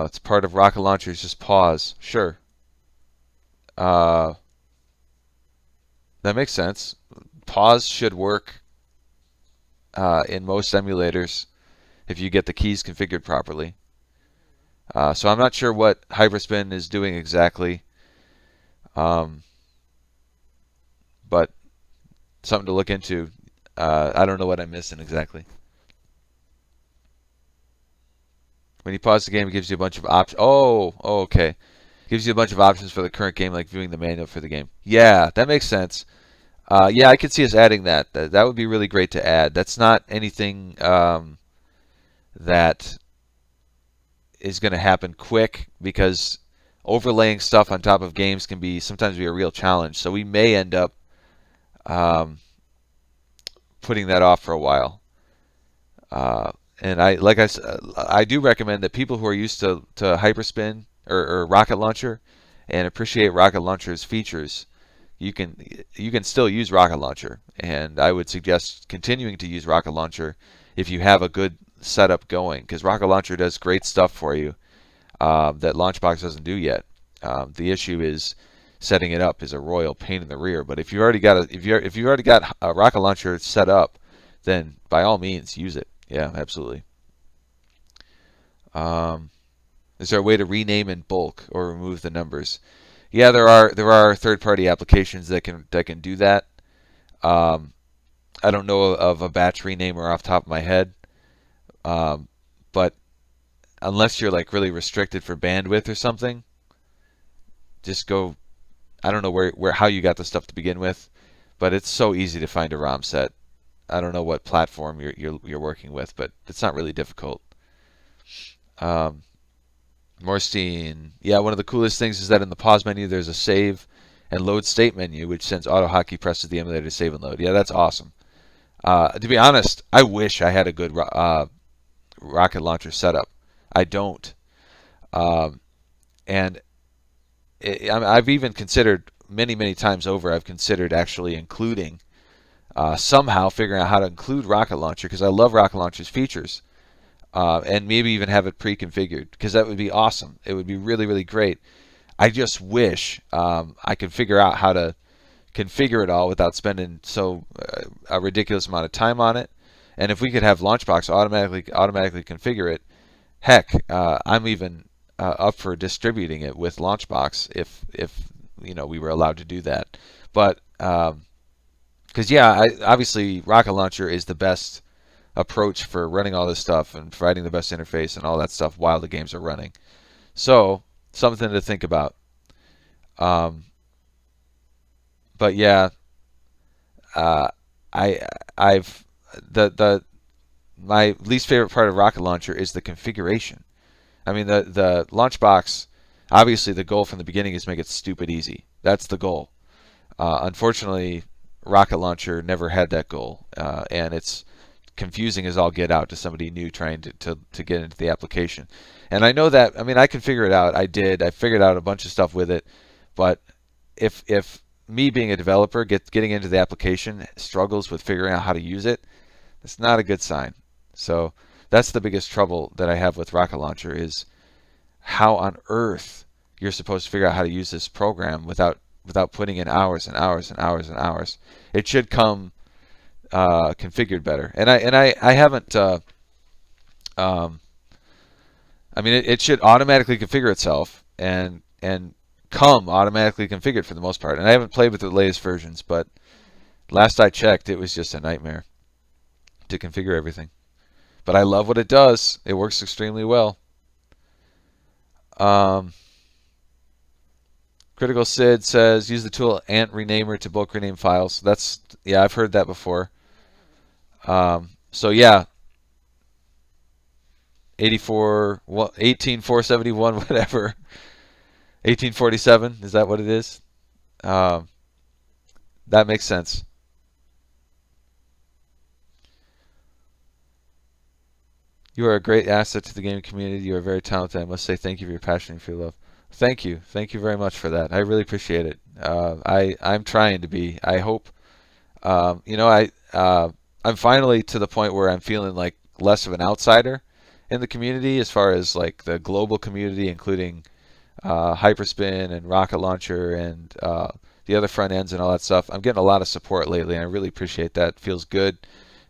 it's part of rocket launchers. Just pause. Sure. Uh, that makes sense. Pause should work in most emulators if you get the keys configured properly. So I'm not sure what Hyperspin is doing exactly, um, but something to look into. I don't know what I'm missing exactly. When you pause the game, it gives you a bunch of options. Oh, okay. Gives you a bunch of options for the current game, like viewing the manual for the game. Yeah, that makes sense. Yeah, I could see us adding that. That would be really great to add. That's not anything that is going to happen quick, because overlaying stuff on top of games can be sometimes be a real challenge. So we may end up um, putting that off for a while. And I do recommend that people who are used to Hyperspin or Rocket Launcher and appreciate Rocket Launcher's features, you can still use Rocket Launcher, and I would suggest continuing to use Rocket Launcher if you have a good setup going, because Rocket Launcher does great stuff for you that LaunchBox doesn't do yet. The issue is setting it up is a royal pain in the rear. But if you already got if you already got a Rocket Launcher set up, then by all means use it. Yeah, absolutely. Um, is there a way to rename in bulk or remove the numbers? Yeah, there are third-party applications that can do that. Um, I don't know of a batch renamer off the top of my head, um, but unless you're like really restricted for bandwidth or something, just go. I don't know where how you got the stuff to begin with, but it's so easy to find a ROM set. I don't know what platform you're working with, but it's not really difficult. Um, Morstein, yeah, one of the coolest things is that in the pause menu there's a save and load state menu, which sends auto hotkey presses the emulator to save and load. Yeah, that's awesome. To be honest, I wish I had a good rocket launcher setup. I don't, um, and I've even considered many times over. I've considered actually including somehow figuring out how to include rocket launcher, because I love rocket launcher's features. And maybe even have it pre-configured, because that would be awesome. It would be really great. I just wish I could figure out how to configure it all without spending a ridiculous amount of time on it. And if we could have LaunchBox automatically configure it, heck, I'm even up for distributing it with LaunchBox if we were allowed to do that. But because yeah, obviously Rocket Launcher is the best approach for running all this stuff and providing the best interface and all that stuff while the games are running. So something to think about. Um, but yeah, uh, I I've the my least favorite part of Rocket Launcher is the configuration. I mean, the LaunchBox, obviously the goal from the beginning is make it stupid easy. That's the goal. Unfortunately, Rocket Launcher never had that goal, and it's confusing as all get out to somebody new trying to get into the application. And I know that, I mean, I can figure it out. I did. I figured out a bunch of stuff with it. But if me being a developer getting into the application struggles with figuring out how to use it, it's not a good sign. So that's the biggest trouble that I have with Rocket Launcher, is how on earth you're supposed to figure out how to use this program without putting in hours and hours and hours and hours. It should come configured better. And I haven't. Um, I mean, it should automatically configure itself and come automatically configured for the most part. And I haven't played with the latest versions, but last I checked, it was just a nightmare to configure everything. But I love what it does. It works extremely well. Critical Sid says use the tool ant renamer to bulk rename files. That's, yeah, I've heard that before. So yeah, 18471, whatever. 1847, is that what it is? Um, that makes sense. You are a great asset to the gaming community. You are very talented. I must say thank you for your passion and for your love. Thank you. Thank you very much for that. I really appreciate it. I'm trying to be. I hope. I'm finally to the point where I'm feeling like less of an outsider in the community as far as like the global community, including Hyperspin and Rocket Launcher and the other front ends and all that stuff. I'm getting a lot of support lately, and I really appreciate that. Feels good.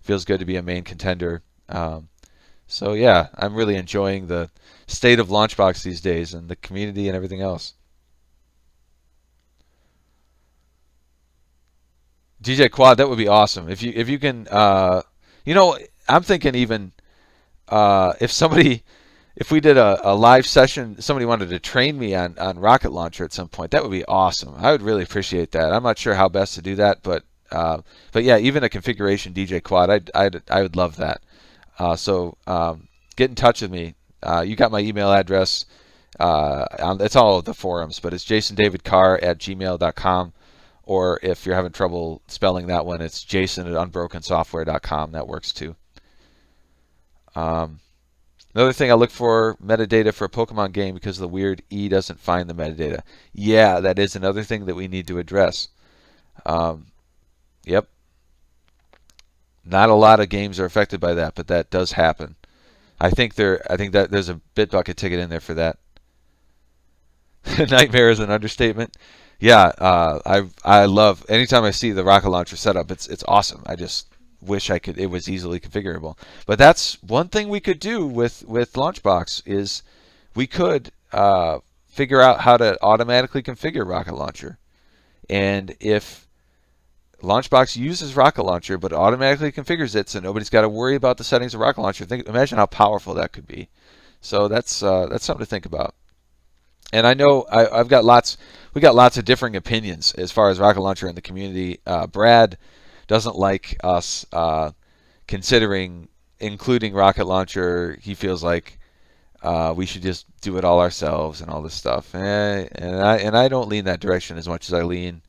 Feels good to be a main contender. So yeah, I'm really enjoying the state of LaunchBox these days and the community and everything else. DJ Quad, that would be awesome. If you can, I'm thinking even if somebody, if we did a live session, somebody wanted to train me on Rocket Launcher at some point, that would be awesome. I would really appreciate that. I'm not sure how best to do that, but yeah, even a configuration DJ Quad, I would love that. So get in touch with me. You got my email address. It's all the forums, but it's jasondavidcarr@gmail.com. Or if you're having trouble spelling that one, it's jason@unbrokensoftware.com. That works too. Um, Another thing I look for metadata for a Pokemon game because the weird E doesn't find the metadata. Yeah, that is another thing that we need to address. Um, yep, not a lot of games are affected by that, but that does happen. I think that there's a Bitbucket ticket in there for that. Nightmare is an understatement. Yeah, I love anytime I see the rocket launcher setup. It's awesome. I just wish I could. It was easily configurable. But that's one thing we could do with LaunchBox is we could figure out how to automatically configure Rocket Launcher. And if LaunchBox uses Rocket Launcher but automatically configures it, so nobody's got to worry about the settings of Rocket Launcher, imagine how powerful that could be. So that's something to think about. And I know I've got lots. We got lots of differing opinions as far as Rocket Launcher in the community. Brad doesn't like us considering including Rocket Launcher. He feels like we should just do it all ourselves and all this stuff. And I don't lean that direction as much as I lean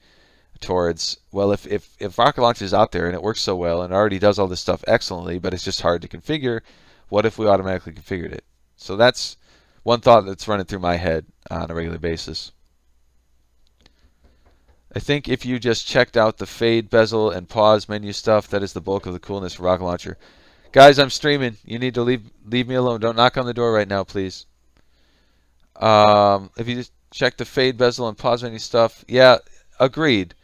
towards, well, if Rocket Launcher is out there and it works so well and already does all this stuff excellently, but it's just hard to configure, what if we automatically configured it? So that's one thought that's running through my head on a regular basis. I think if you just checked out the fade, bezel, and pause menu stuff, that is the bulk of the coolness for Rocket Launcher. Guys, I'm streaming. You need to leave me alone. Don't knock on the door right now, please. If you just check the fade, bezel, and pause menu stuff, yeah, agreed.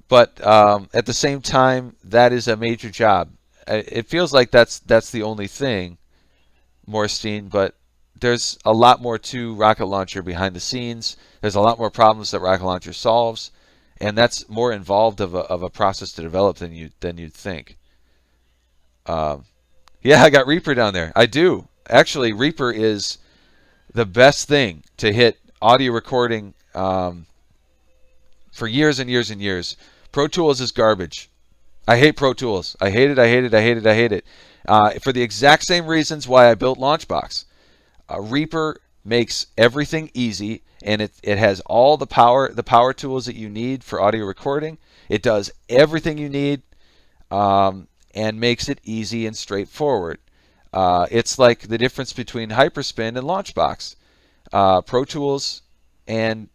But at the same time, that is a major job. It feels like that's the only thing, Morstein, but there's a lot more to Rocket Launcher behind the scenes. There's a lot more problems that Rocket Launcher solves, and that's more involved of a process to develop than you'd think. Yeah, I got Reaper down there. I do. Actually, Reaper is the best thing to hit audio recording for years and years and years. Pro Tools is garbage. I hate Pro Tools. I hate it. I hate it. I hate it. I hate it. For the exact same reasons why I built LaunchBox. Reaper makes everything easy, and it has all the power tools that you need for audio recording. It does everything you need, and makes it easy and straightforward. It's like the difference between Hyperspin and LaunchBox. Pro Tools and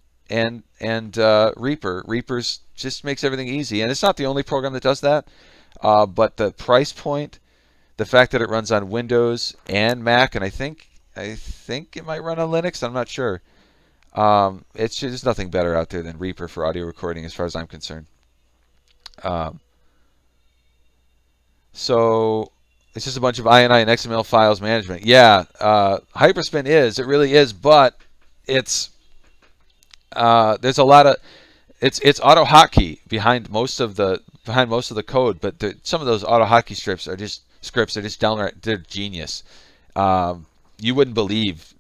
Reaper. Reaper's just makes everything easy, and it's not the only program that does that. But the price point, the fact that it runs on Windows and Mac, and I think it might run on Linux. I'm not sure. It's just nothing better out there than Reaper for audio recording, as far as I'm concerned. So it's just a bunch of INI and XML files management. Yeah, Hyperspin it really is, but it's there's a lot of it's auto hotkey behind most of the code, but some of those auto hotkey scripts are just downright, they're genius. You wouldn't believe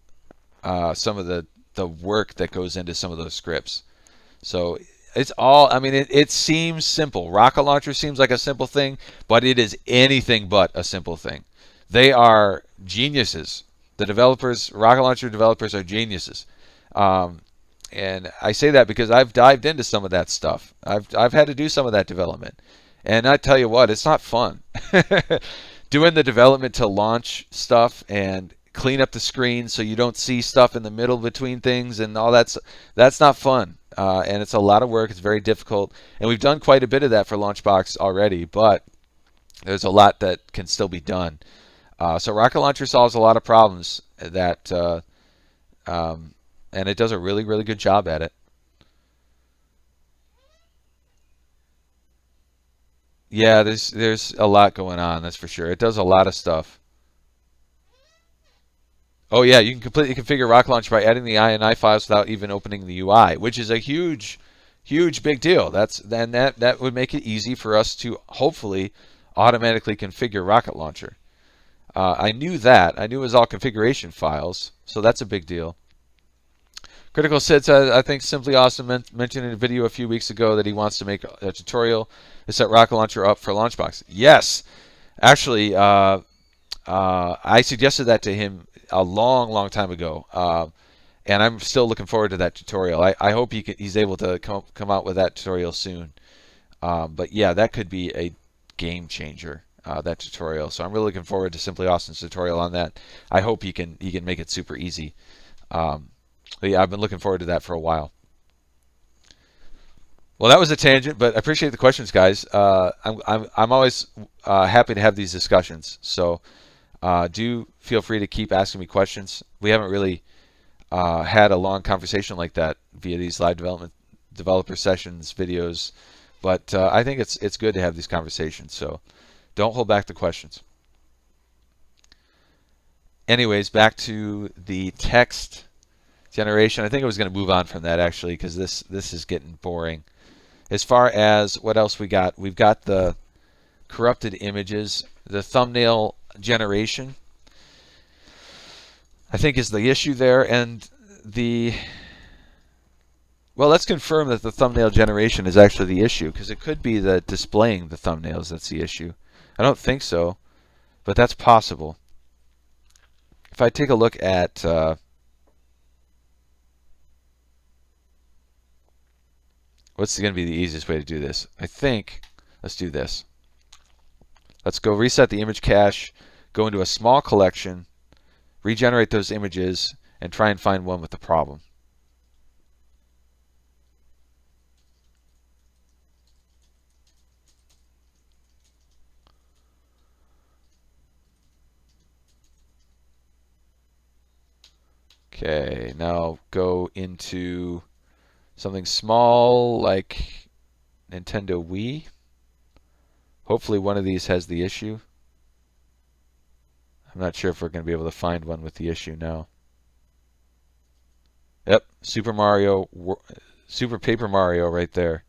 some of the work that goes into some of those scripts. So it's all, I mean, it seems simple. Rocket Launcher seems like a simple thing, but it is anything but a simple thing. They are geniuses. The developers, Rocket Launcher developers, are geniuses. And I say that because I've dived into some of that stuff. I've had to do some of that development. And I tell you what, it's not fun. doing the development to launch stuff and clean up the screen so you don't see stuff in the middle between things and all that's not fun. And it's a lot of work. It's very difficult. And we've done quite a bit of that for LaunchBox already, but there's a lot that can still be done. So Rocket Launcher solves a lot of problems that, and it does a really, really good job at it. Yeah, there's a lot going on, that's for sure. It does a lot of stuff. Oh yeah, you can completely configure Rocket Launcher by adding the INI files without even opening the UI, which is a huge, huge big deal. That would make it easy for us to hopefully automatically configure Rocket Launcher. I knew that. I knew it was all configuration files, so that's a big deal. Critical Sid says, I think Simply Awesome mentioned in a video a few weeks ago that he wants to make a tutorial to set Rocket Launcher up for LaunchBox. Yes, actually, I suggested that to him a long, long time ago, and I'm still looking forward to that tutorial. I hope he's able to come out with that tutorial soon. But yeah, that could be a game changer, that tutorial. So I'm really looking forward to Simply Awesome's tutorial on that. I hope he can make it super easy. But yeah, I've been looking forward to that for a while. Well, that was a tangent, but I appreciate the questions, guys. I'm always happy to have these discussions. So do feel free to keep asking me questions. We haven't really had a long conversation like that via these live developer sessions videos, but I think it's good to have these conversations. So don't hold back the questions. Anyways, back to the text generation. I think I was going to move on from that actually because this is getting boring. As far as what else we've got the corrupted images, the thumbnail generation, I think is the issue there, and well, let's confirm that the thumbnail generation is actually the issue, because it could be that displaying the thumbnails that's the issue. I don't think so, but that's possible. If I take a look at what's going to be the easiest way to do this? I think, let's do this. Let's go reset the image cache, go into a small collection, regenerate those images, and try and find one with the problem. Okay, now go into something small like Nintendo Wii. Hopefully one of these has the issue. I'm not sure if we're going to be able to find one with the issue now. Yep, Super Paper Mario right there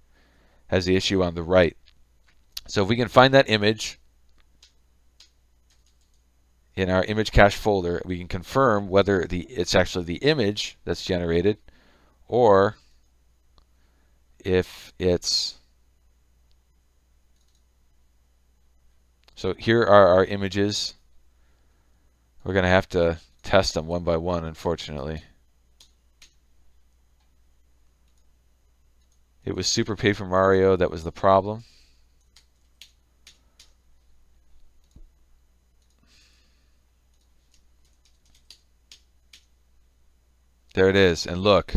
has the issue on the right. So if we can find that image in our image cache folder, we can confirm whether it's actually the image that's generated or if it's... So here are our images. We're going to have to test them one by one, unfortunately. It was Super Paper Mario that was the problem. There it is, and look.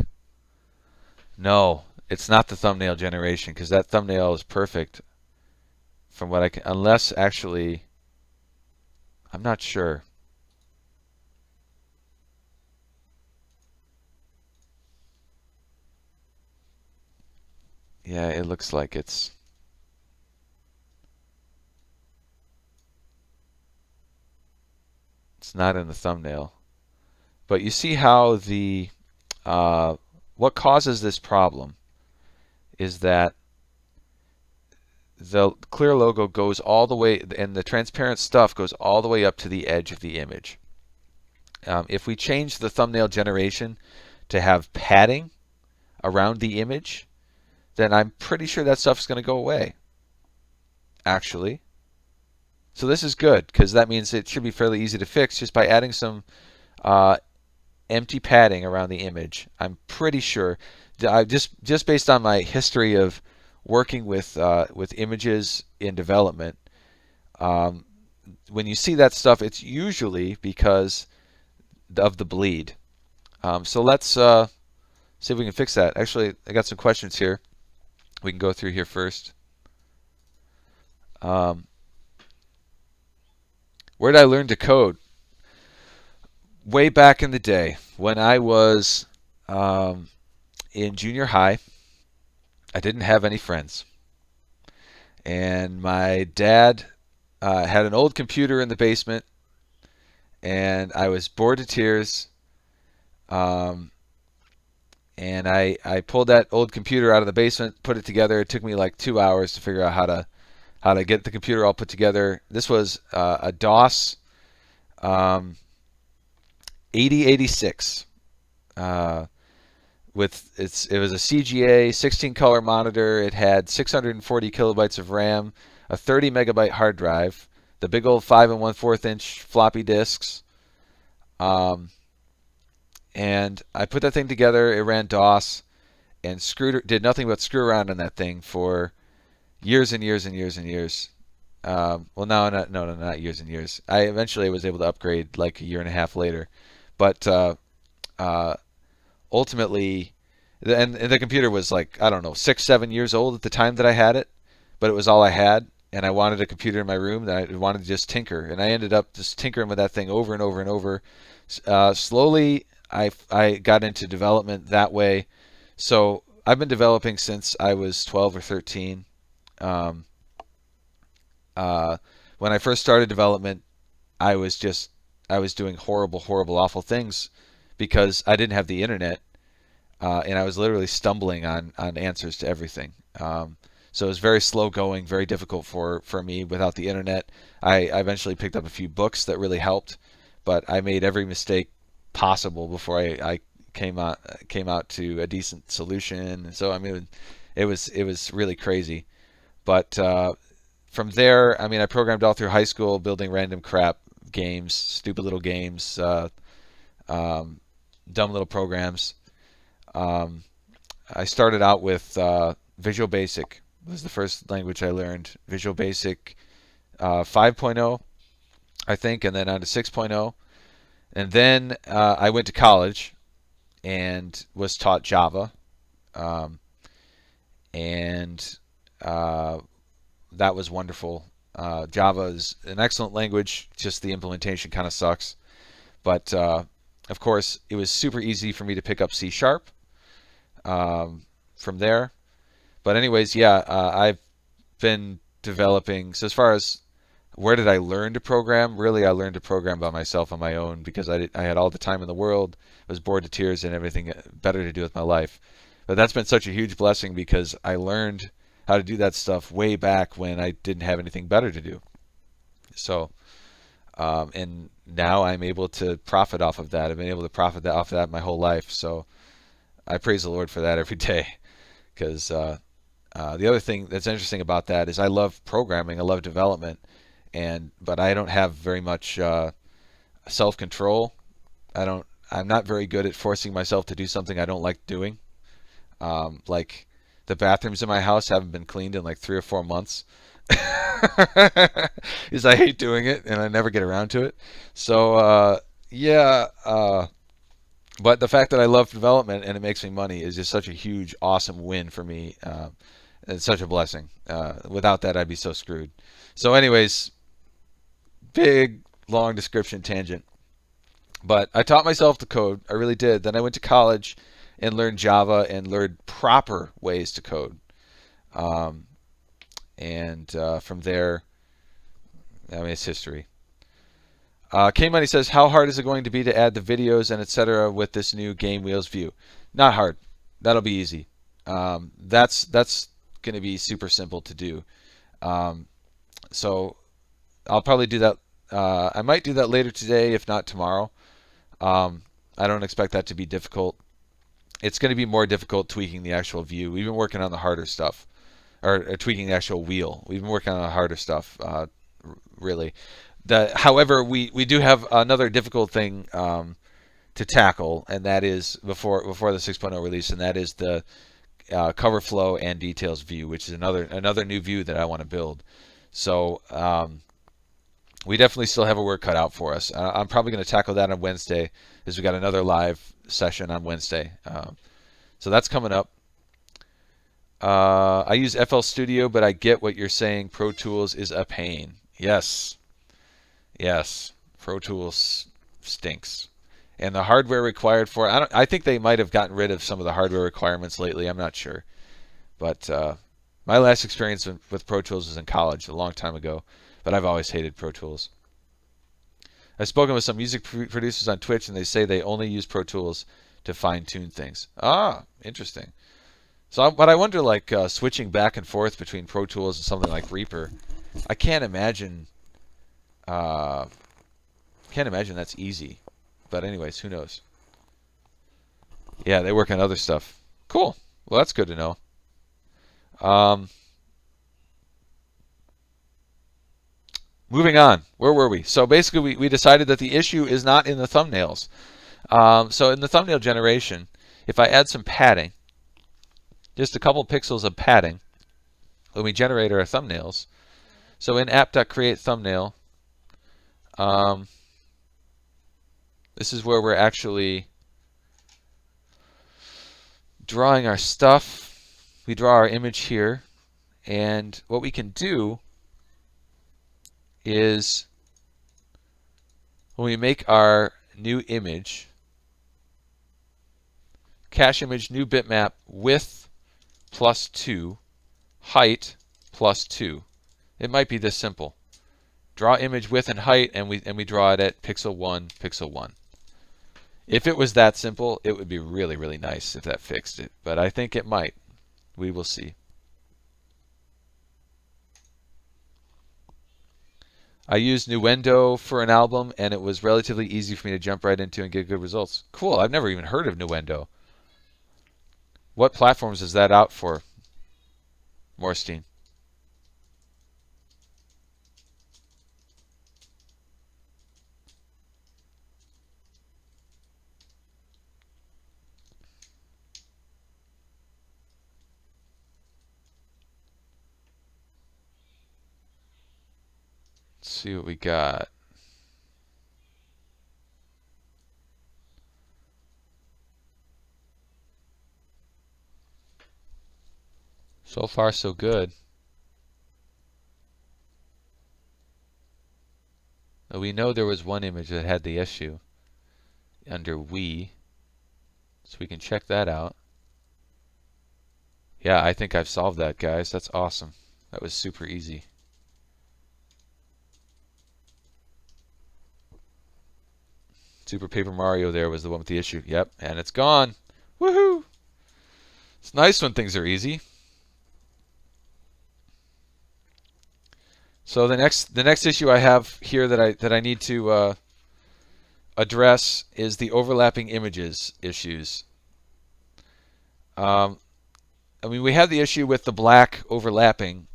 No, it's not the thumbnail generation, because that thumbnail is perfect from what I can, unless actually, I'm not sure. Yeah, it looks like it's not in the thumbnail. But you see how the what causes this problem is that the clear logo goes all the way, and the transparent stuff goes all the way up to the edge of the image. If we change the thumbnail generation to have padding around the image, then I'm pretty sure that stuff is going to go away, actually. So this is good, because that means it should be fairly easy to fix just by adding some empty padding around the image. I'm pretty sure, just based on my history of working with images in development, when you see that stuff, it's usually because of the bleed. So let's see if we can fix that. Actually, I got some questions here. We can go through here first. Um, where did I learn to code? Way back in the day when I was in junior high, I didn't have any friends. And my dad had an old computer in the basement, and I was bored to tears. Um, and I pulled that old computer out of the basement, put it together. It took me like 2 hours to figure out how to get the computer all put together. This was a DOS 8086. It was a CGA 16 color monitor. It had 640 kilobytes of RAM, a 30 megabyte hard drive, the big old 5 and 1/4 inch floppy disks. Um, and I put that thing together. It ran DOS and did nothing but screw around on that thing for years and years and years and years. Well, no, not years and years. I eventually was able to upgrade like a year and a half later, but uh, ultimately, and the computer was like, I don't know, 6, 7 years old at the time that I had it, but it was all I had, and I wanted a computer in my room that I wanted to just tinker, and I ended up just tinkering with that thing over and over and over. Slowly, I got into development that way. So I've been developing since I was 12 or 13. Um, when I first started development, I was just I was doing horrible, horrible, awful things because I didn't have the internet, and I was literally stumbling on answers to everything. So it was very slow going, very difficult for me without the internet. I eventually picked up a few books that really helped, but I made every mistake possible before I came out to a decent solution. So I mean, it was really crazy. But from there, I mean, I programmed all through high school, building random crap games, stupid little games, um, dumb little programs. Um, I started out with Visual Basic was the first language I learned. Visual Basic 5.0, I think, and then on to 6.0. And then I went to college and was taught Java. Um, and that was wonderful. Java is an excellent language, just the implementation kind of sucks. But of course, it was super easy for me to pick up C Sharp from there. But anyways, yeah, I've been developing. So as far as where did I learn to program? Really, I learned to program by myself on my own because I had all the time in the world, was bored to tears, and everything better to do with my life. But that's been such a huge blessing because I learned how to do that stuff way back when I didn't have anything better to do. So, and now I'm able to profit off of that. I've been able to profit off of that my whole life. So I praise the Lord for that every day. Because the other thing that's interesting about that is I love programming, I love development, but I don't have very much self-control. I'm not very good at forcing myself to do something I don't like doing. Like the bathrooms in my house haven't been cleaned in like 3 or 4 months. Because I hate doing it and I never get around to it. So yeah, but the fact that I love development and it makes me money is just such a huge, awesome win for me. It's such a blessing. Without that, I'd be so screwed. So, anyways, big, long description tangent. But I taught myself to code. I really did. Then I went to college and learned Java and learned proper ways to code. Um, and from there, I mean, it's history. K-Money says, how hard is it going to be to add the videos and etc. with this new Game Wheels view? Not hard. That'll be easy. That's going to be super simple to do. So I'll probably do that. I might do that later today, if not tomorrow. I don't expect that to be difficult. It's going to be more difficult tweaking the actual view. We've been working on the harder stuff, or tweaking the actual wheel. We've been working on the harder stuff, really. However, we do have another difficult thing to tackle, and that is before the 6.0 release, and that is the cover flow and details view, which is another new view that I want to build. So we definitely still have a work cut out for us. I'm probably going to tackle that on Wednesday, as we got another live session on Wednesday. So that's coming up. I use FL Studio, but I get what you're saying. Pro Tools is a pain. Yes. Yes. Pro Tools stinks. And the hardware required for it, I think they might have gotten rid of some of the hardware requirements lately. I'm not sure. But my last experience with Pro Tools was in college a long time ago. But I've always hated Pro Tools. I've spoken with some music producers on Twitch, and they say they only use Pro Tools to fine-tune things. Ah, interesting. So, but I wonder, like, switching back and forth between Pro Tools and something like Reaper, I can't imagine. Can't imagine that's easy. But anyways, who knows? Yeah, they work on other stuff. Cool. Well, that's good to know. Moving on. Where were we? So basically, we decided that the issue is not in the thumbnails. So in the thumbnail generation, if I add some padding, just a couple pixels of padding, when we generate our thumbnails. So in app.createThumbnail, this is where we're actually drawing our stuff. We draw our image here, and what we can do is when we make our new image, cache image new bitmap width +2, height +2. It might be this simple. Draw image width and height, and we draw it at pixel 1, pixel 1. If it was that simple, it would be really, really nice if that fixed it. But I think it might. We will see. I used Nuendo for an album, and it was relatively easy for me to jump right into and get good results. Cool. I've never even heard of Nuendo. What platforms is that out for, Morstein? Let's see what we got. So far, so good. We know there was one image that had the issue under we, so we can check that out. Yeah, I think I've solved that, guys. That's awesome. That was super easy. Super Paper Mario there was the one with the issue. Yep, and it's gone. Woohoo! It's nice when things are easy. So the next issue I have here that I need to address is the overlapping images issues. I mean, we have the issue with the black overlapping,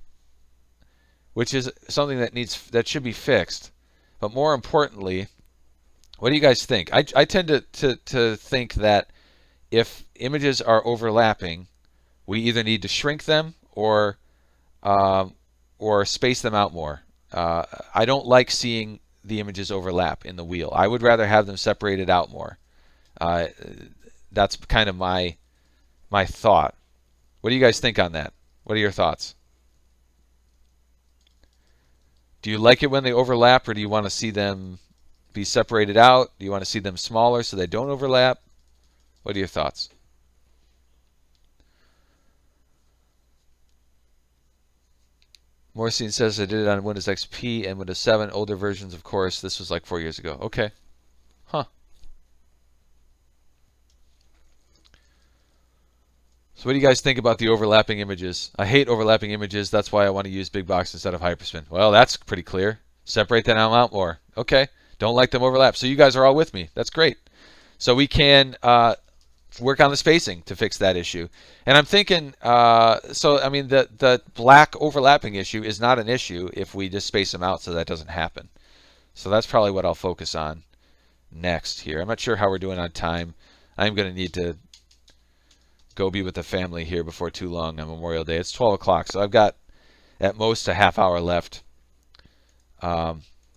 which is something that should be fixed. But more importantly, what do you guys think? I tend to think that if images are overlapping, we either need to shrink them or space them out more. I don't like seeing the images overlap in the wheel. I would rather have them separated out more. That's kind of my thought. What do you guys think on that? What are your thoughts? Do you like it when they overlap, or do you want to see them be separated out? Do you want to see them smaller so they don't overlap? What are your thoughts? Morstein says I did it on Windows XP and Windows 7. Older versions, of course. This was like 4 years ago. Okay. Huh. So what do you guys think about the overlapping images? I hate overlapping images. That's why I want to use Big Box instead of Hyperspin. Well, that's pretty clear. Separate them out more. Okay. Don't like them overlap. So you guys are all with me. That's great. So we can work on the spacing to fix that issue. And I'm thinking, so I mean, the black overlapping issue is not an issue if we just space them out so that doesn't happen. So that's probably what I'll focus on next here. I'm not sure how we're doing on time. I'm going to need to go be with the family here before too long on Memorial Day. It's 12 o'clock, so I've got at most a half hour left.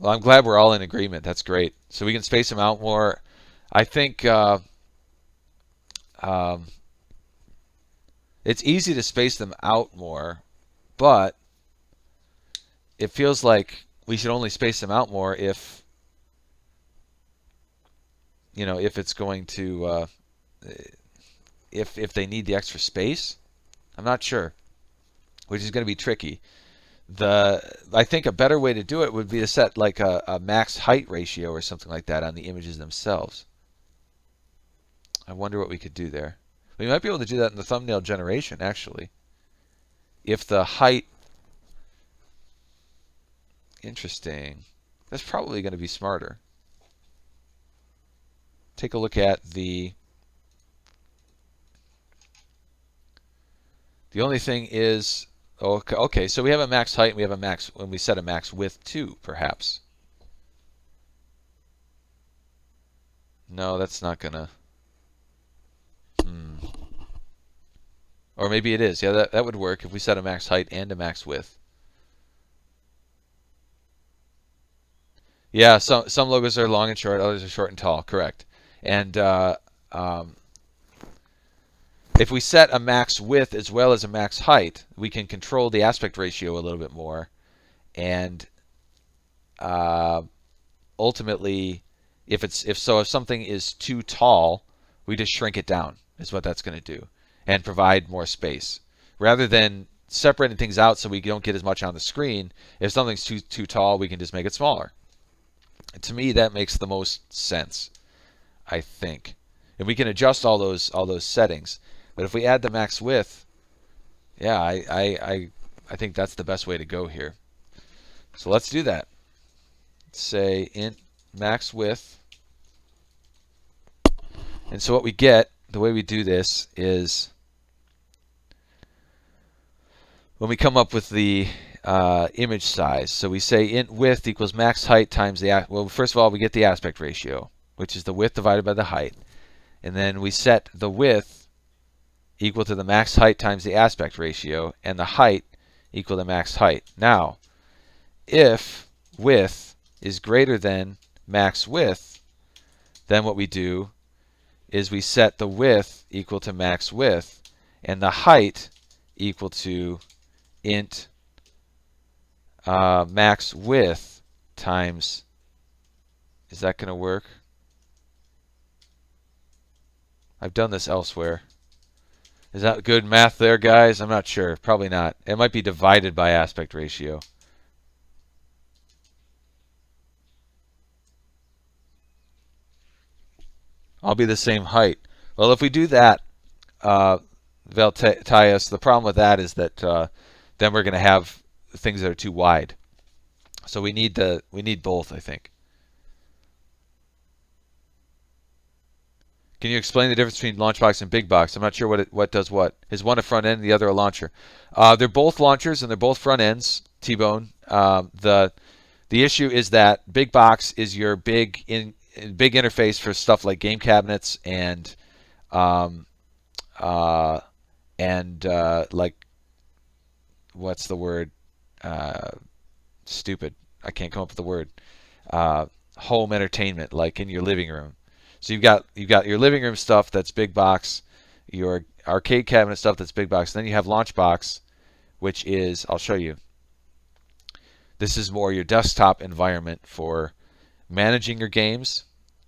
Well, I'm glad we're all in agreement. That's great. So we can space them out more. I think um, it's easy to space them out more, but it feels like we should only space them out more if, if it's going to, if they need the extra space. I'm not sure, which is going to be tricky. I think a better way to do it would be to set like a max height ratio or something like that on the images themselves. I wonder what we could do there. We might be able to do that in the thumbnail generation, actually. If the height... Interesting. That's probably going to be smarter. Take a look at the... The only thing is... Okay, so we have a max height and we have a max... When we set a max width too, perhaps. No, that's not going to... Or maybe it is. Yeah, that would work if we set a max height and a max width. Yeah, some logos are long and short, others are short and tall. Correct. And if we set a max width as well as a max height, we can control the aspect ratio a little bit more. And ultimately, if something is too tall, we just shrink it down. Is what that's going to do, and provide more space rather than separating things out so we don't get as much on the screen. If something's too tall, we can just make it smaller. To me, that makes the most sense, I think. And we can adjust all those settings. But if we add the max width, yeah, I think that's the best way to go here. So let's do that. Say int max width. And so what we get, the way we do this is when we come up with the image size. So we say int width equals max height times the, well, first of all, we get the aspect ratio, which is the width divided by the height. And then we set the width equal to the max height times the aspect ratio, and the height equal to max height. Now, if width is greater than max width, then what we do is we set the width equal to max width and the height equal to int max width times, is that going to work? I've done this elsewhere. Is that good math there, guys? I'm not sure. Probably not. It might be divided by aspect ratio. I'll be the same height. Well, if we do that, Valtias, the problem with that is that then we're going to have things that are too wide. So we need both, I think. Can you explain the difference between LaunchBox and BigBox? I'm not sure what does what. Is one a front end and the other a launcher? They're both launchers and they're both front ends, T-Bone. The issue is that BigBox is your big interface for stuff like game cabinets and like, what's the word? Stupid. I can't come up with the word. Home entertainment, like in your living room. So you've got your living room stuff that's big box, your arcade cabinet stuff that's big box. Then you have LaunchBox, which is, I'll show you. This is more your desktop environment for managing your games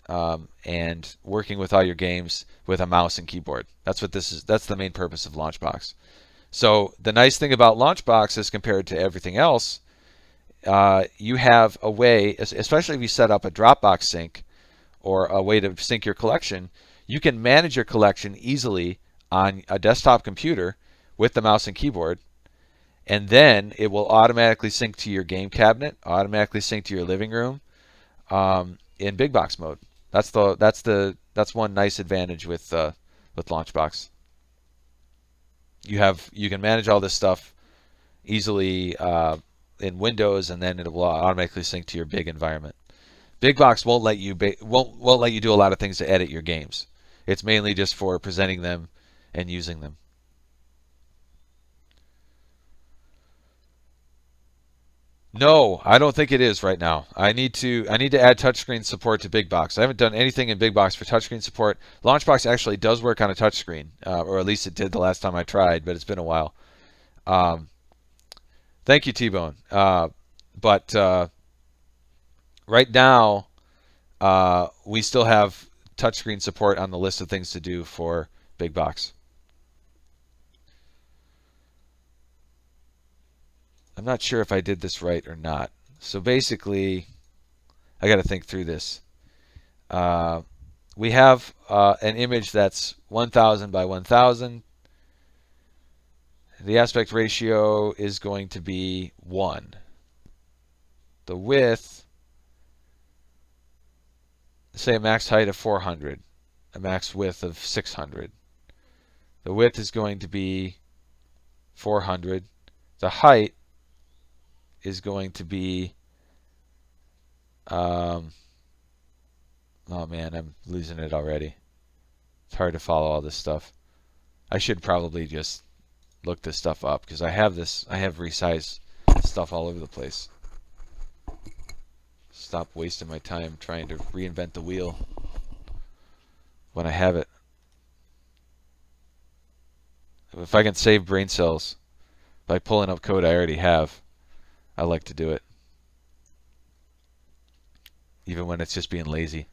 and working with all your games with a mouse and keyboard. That's what this is. That's the main purpose of LaunchBox. So the nice thing about LaunchBox as compared to everything else, you have a way, especially if you set up a Dropbox sync or a way to sync your collection, you can manage your collection easily on a desktop computer with the mouse and keyboard, and then it will automatically sync to your game cabinet, automatically sync to your living room in big box mode. That's one nice advantage with LaunchBox. You can manage all this stuff easily in Windows, and then it will automatically sync to your big environment. BigBox won't let you won't let you do a lot of things to edit your games. It's mainly just for presenting them and using them. No, I don't think it is right now. I need to add touchscreen support to Big Box. I haven't done anything in Big Box for touchscreen support. LaunchBox actually does work on a touchscreen, or at least it did the last time I tried, but it's been a while. Um, Thank you, T-Bone. But right now, we still have touchscreen support on the list of things to do for Big Box. I'm not sure if I did this right or not. So basically, I got to think through this. Uh, we have an image that's 1000 by 1000. The aspect ratio is going to be 1. The width, say a max height of 400, a max width of 600. The width is going to be 400. The height is going to be, oh man, I'm losing it already. It's hard to follow all this stuff. I should probably just look this stuff up because I have resized stuff all over the place. Stop wasting my time trying to reinvent the wheel when I have it. If I can save brain cells by pulling up code I already have, I like to do it. Even when it's just being lazy.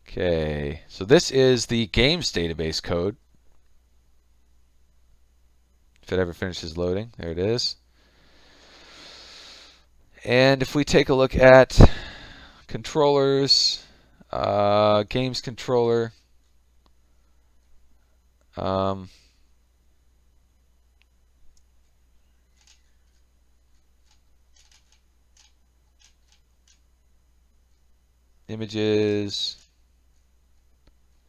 Okay, so this is the games database code. If it ever finishes loading, there it is. And if we take a look at controllers, games controller, images,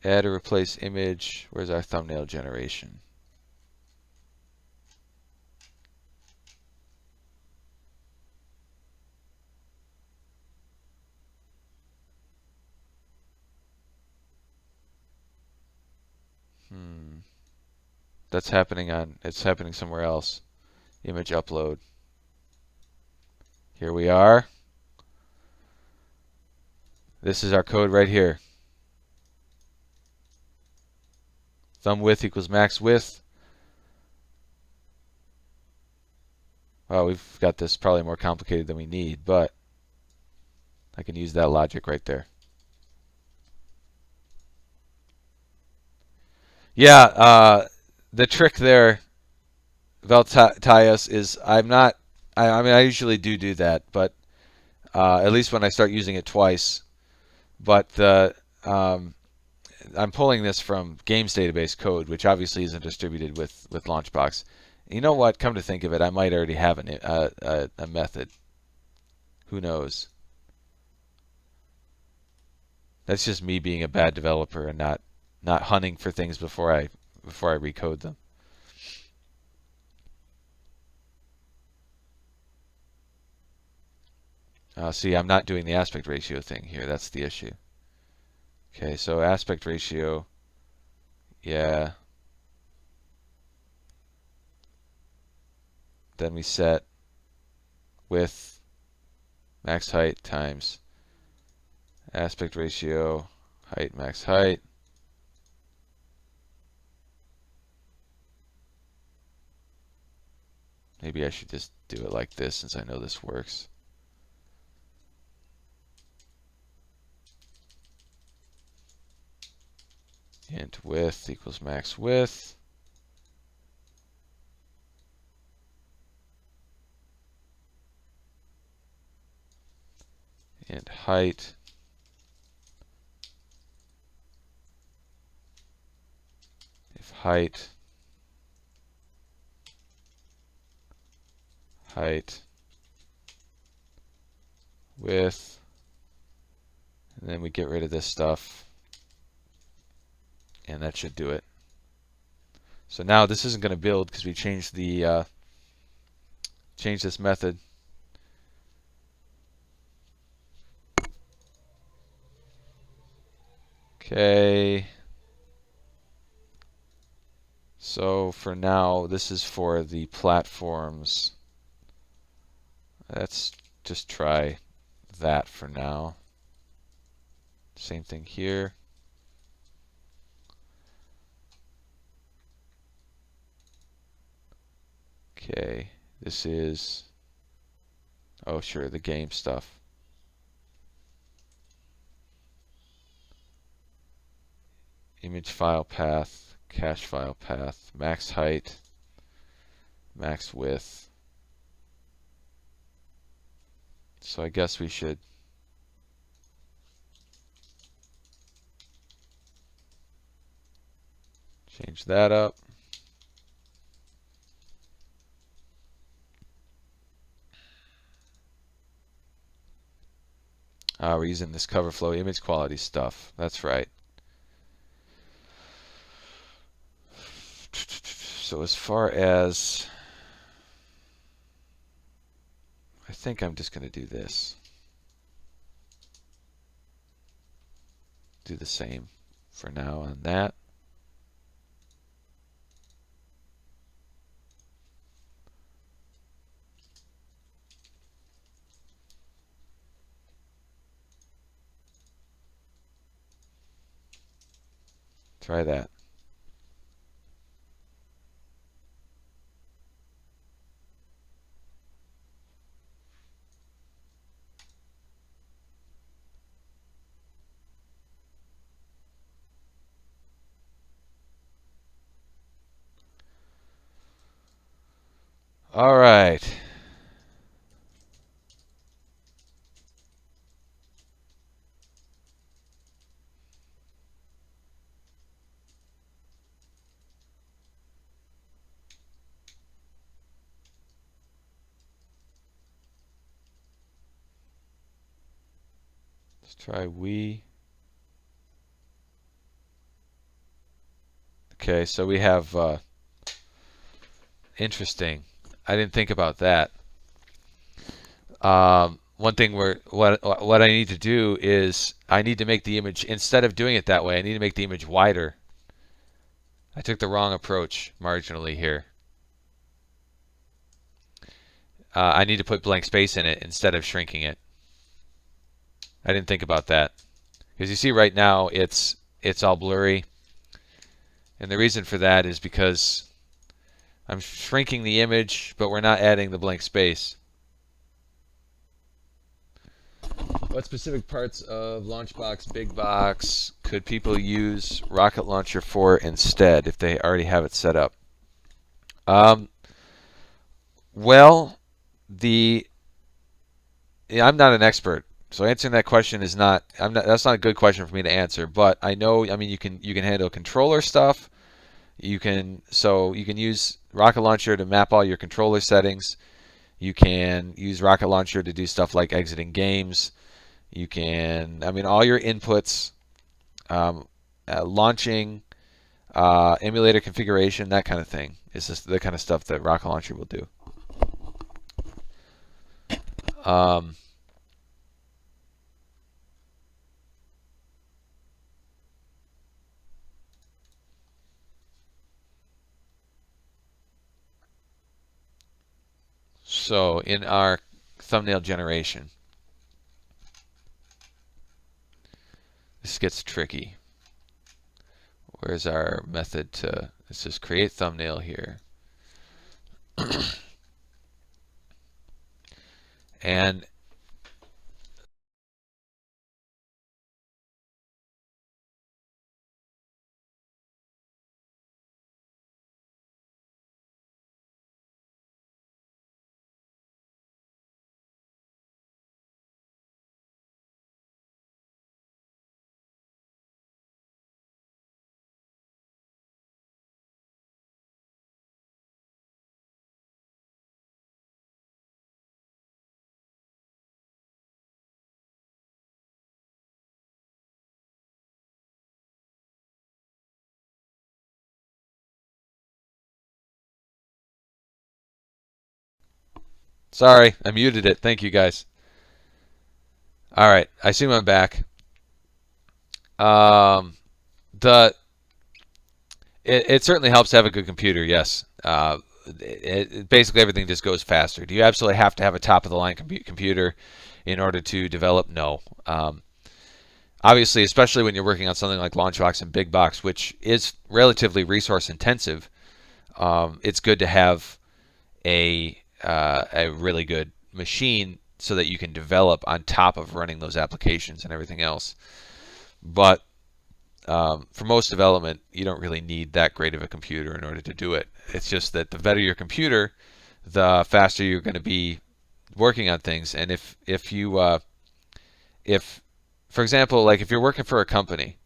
add or replace image. Where's our thumbnail generation? It's happening somewhere else. Image upload. Here we are. This is our code right here. Thumb width equals max width. Well, we've got this probably more complicated than we need, but I can use that logic right there. Yeah, the trick there, Valtias, is I'm not. I mean, I usually do that, but at least when I start using it twice. But I'm pulling this from games database code, which obviously isn't distributed with LaunchBox. You know what? Come to think of it, I might already have a method. Who knows? That's just me being a bad developer and not hunting for things before I recode them. See, I'm not doing the aspect ratio thing here. That's the issue. Okay, so aspect ratio, yeah. Then we set width, max height times aspect ratio, height, max height. Maybe I should just do it like this since I know this works. Int width equals max width. Int height if height width, and then we get rid of this stuff, and that should do it. So now this isn't going to build because we changed the changed this method. Okay. So for now, this is for the platforms. Let's just try that for now. Same thing here. Okay, this is, oh sure, the game stuff. Image file path, cache file path, max height, max width. So I guess we should change that up. We're using this cover flow image quality stuff. That's right. So as far as, I think I'm just going to do this. Do the same for now on that. Try that. All right. Let's try we. Okay, so we have interesting. I didn't think about that. One thing what I need to do is I need to make the image, instead of doing it that way, I need to make the image wider. I took the wrong approach marginally here. I need to put blank space in it instead of shrinking it. I didn't think about that. Because you see right now it's all blurry. And the reason for that is because I'm shrinking the image, but we're not adding the blank space. What specific parts of LaunchBox, Big Box could people use Rocket Launcher for instead if they already have it set up? Well, I'm not an expert, so answering that question is not. That's not a good question for me to answer. But I know. I mean, you can handle controller stuff. You can use Rocket Launcher to map all your controller settings. You can use Rocket Launcher to do stuff like exiting games. You can, I mean, all your inputs, launching, emulator configuration, that kind of thing is just the kind of stuff that Rocket Launcher will do. So in our thumbnail generation, this gets tricky. Where's our method to, let's just create thumbnail here. And sorry, I muted it. Thank you guys. All right, I assume I'm back. The It certainly helps to have a good computer, yes. Basically, everything just goes faster. Do you absolutely have to have a top-of-the-line computer in order to develop? No. Obviously, especially when you're working on something like LaunchBox and BigBox, which is relatively resource intensive, it's good to have a really good machine so that you can develop on top of running those applications and everything else. But for most development, you don't really need that great of a computer in order to do it. It's just that the better your computer, the faster you're going to be working on things. And if for example, like if you're working for a company,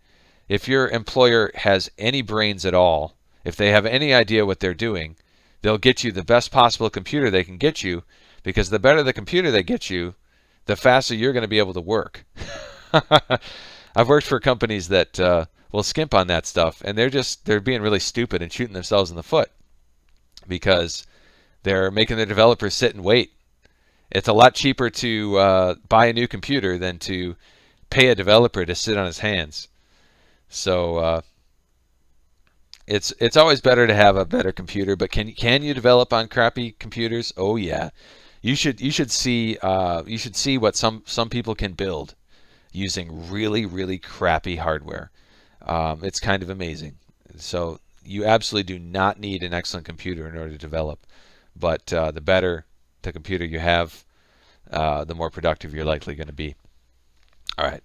if your employer has any brains at all, if they have any idea what they're doing, they'll get you the best possible computer they can get you, because the better the computer they get you, the faster you're going to be able to work. I've worked for companies that will skimp on that stuff, and they're being really stupid and shooting themselves in the foot because they're making their developers sit and wait. It's a lot cheaper to buy a new computer than to pay a developer to sit on his hands. So it's always better to have a better computer. But can you develop on crappy computers? Oh yeah, you should see what some people can build using really crappy hardware. It's kind of amazing. So you absolutely do not need an excellent computer in order to develop. But the better the computer you have, the more productive you're likely going to be. All right.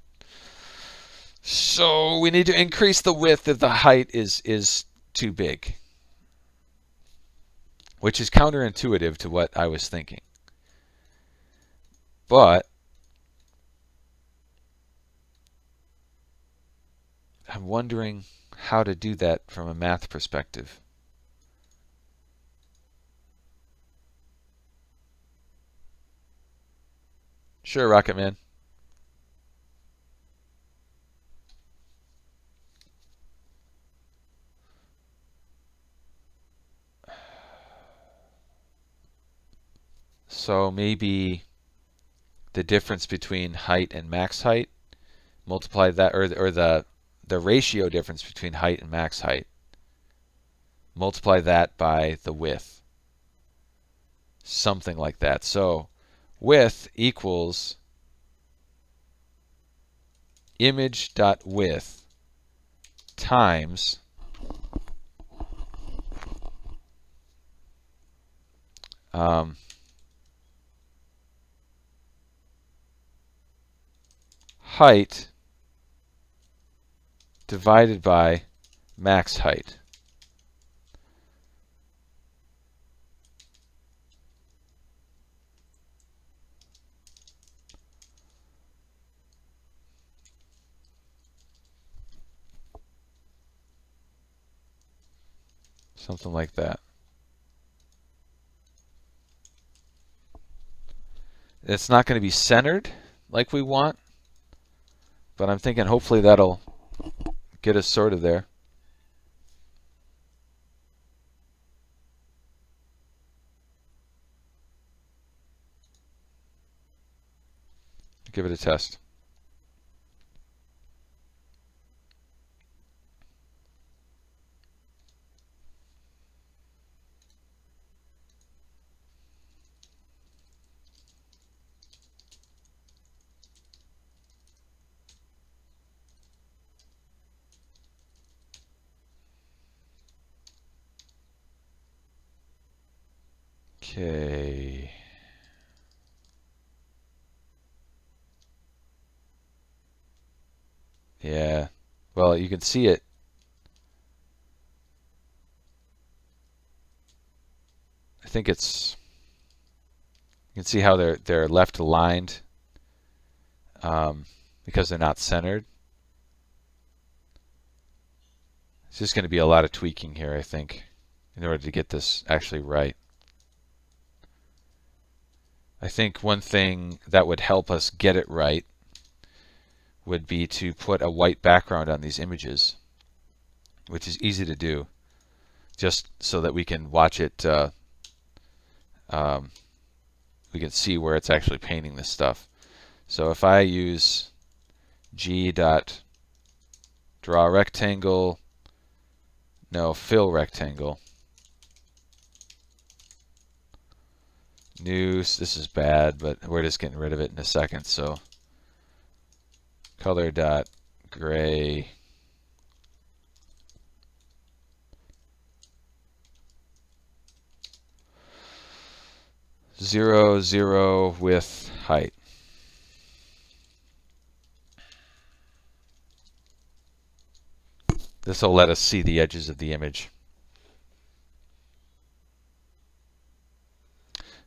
So we need to increase the width if the height is too big, which is counterintuitive to what I was thinking. But I'm wondering how to do that from a math perspective. Sure, Rocket Man. So maybe the difference between height and max height, multiply that, or the ratio difference between height and max height, multiply that by the width. Something like that. So width equals image.width times height divided by max height. Something like that. It's not going to be centered like we want, but I'm thinking hopefully that'll get us sort of there. Give it a test. Okay. Yeah. Well, you can see it. I think it's. You can see how they're left aligned because they're not centered. It's just going to be a lot of tweaking here, I think, in order to get this actually right. I think one thing that would help us get it right would be to put a white background on these images, which is easy to do, just so that we can watch it, we can see where it's actually painting this stuff. So if I use g.drawRectangle No, fill rectangle. New, this is bad, but we're just getting rid of it in a second. So color dot gray. Zero, zero with height. This will let us see the edges of the image.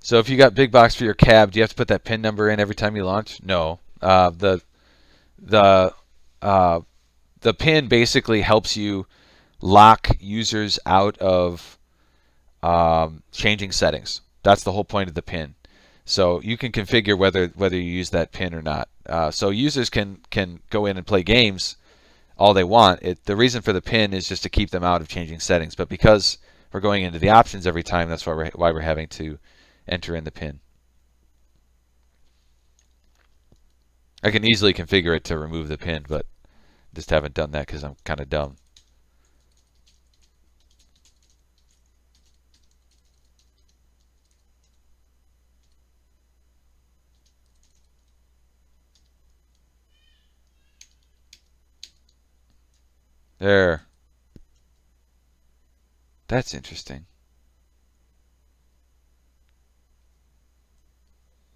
So if you got big box for your cab, do you have to put that PIN number in every time you launch? No. The PIN basically helps you lock users out of changing settings. That's the whole point of the PIN. So you can configure whether you use that PIN or not. So users can go in and play games all they want. The reason for the PIN is just to keep them out of changing settings. But because we're going into the options every time, that's why we're having to enter in the PIN. I can easily configure it to remove the PIN, but just haven't done that because I'm kind of dumb. There. That's interesting.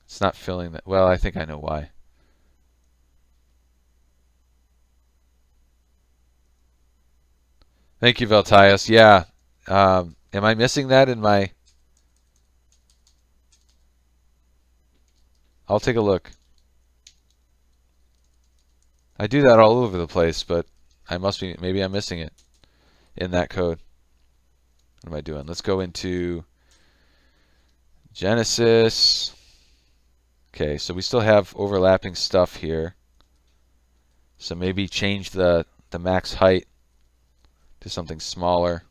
It's not filling that. Well, I think I know why. Thank you, Veltias. Yeah. Am I missing that in my... I'll take a look. I do that all over the place, but I must be... Maybe I'm missing it in that code. What am I doing? Let's go into Genesis. Okay, so we still have overlapping stuff here. So maybe change the max height to something smaller.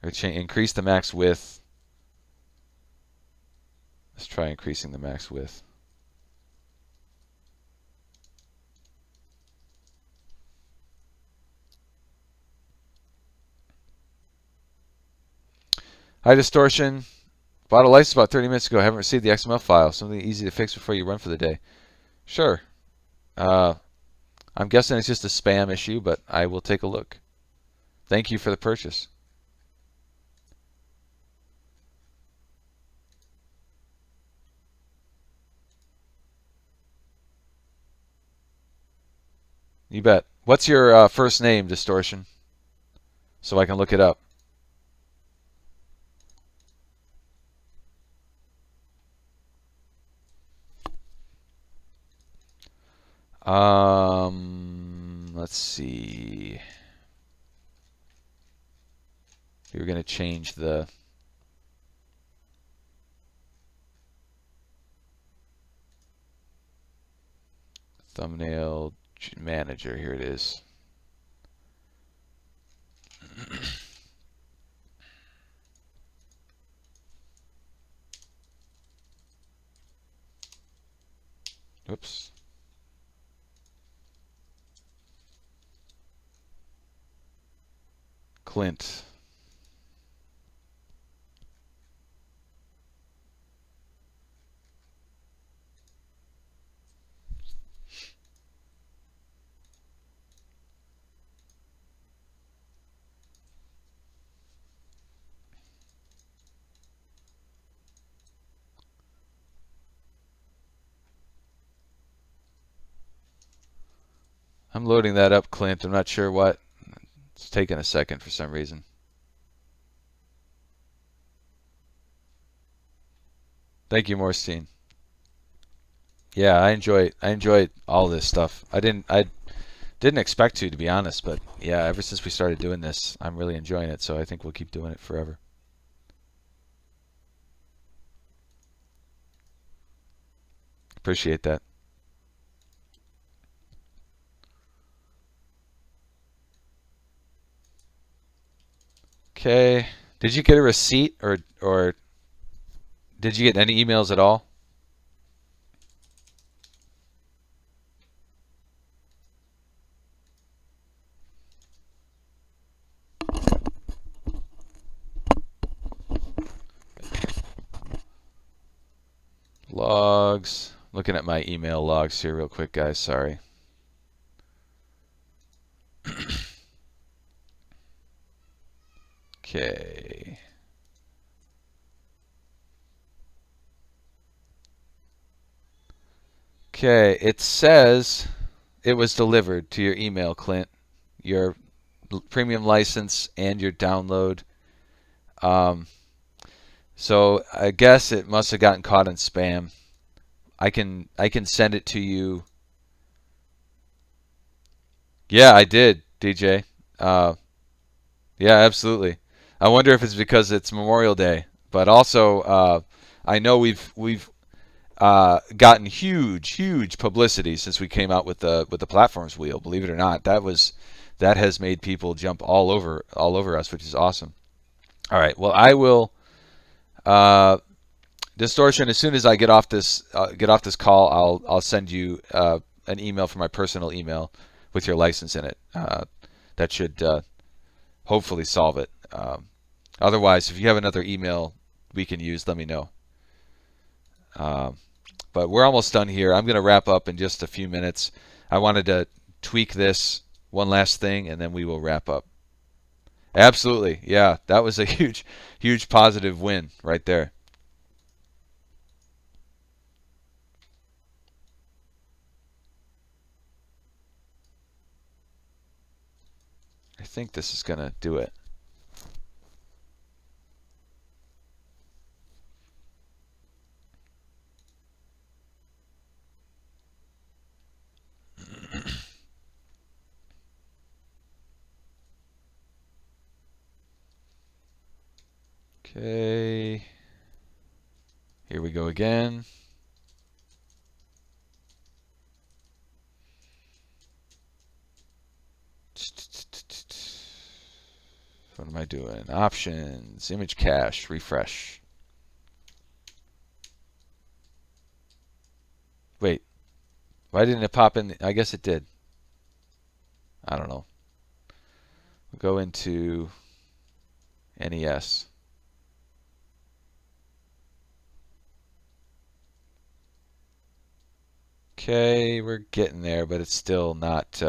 Or increase the max width. Let's try increasing the max width. High distortion. Bought a license about 30 minutes ago. Haven't received the XML file. Something easy to fix before you run for the day. Sure. I'm guessing it's just a spam issue, but I will take a look. Thank you for the purchase. You bet. What's your first name, Distortion? So I can look it up. Let's see. You're going to change the thumbnail manager. Here it is. Oops. Clint. I'm loading that up, Clint. I'm not sure what. It's taking a second for some reason. Thank you, Morstein. Yeah, I enjoy all this stuff. I didn't expect to be honest, but yeah, ever since we started doing this, I'm really enjoying it, so I think we'll keep doing it forever. Appreciate that. Okay. Did you get a receipt or did you get any emails at all? logs. Looking at my email logs here real quick, guys. Sorry. Okay. Okay, it says it was delivered to your email, Clint. Your premium license and your download. So I guess it must have gotten caught in spam. I can send it to you. Yeah, I did, DJ. Yeah, absolutely. I wonder if it's because it's Memorial Day, but also I know we've gotten huge publicity since we came out with the platforms wheel. Believe it or not, that has made people jump all over us, which is awesome. All right, well I will Distortion. As soon as I get off this call, I'll send you an email from my personal email with your license in it. That should hopefully solve it. Otherwise, if you have another email we can use, let me know. But we're almost done here. I'm going to wrap up in just a few minutes. I wanted to tweak this one last thing, and then we will wrap up. Absolutely. Yeah, that was a huge positive win right there. I think this is going to do it. Okay. Here we go again. What am I doing? Options, image cache, refresh. Wait, why didn't it pop in? I guess it did. I don't know. We'll go into NES. Okay, we're getting there, but it's still not.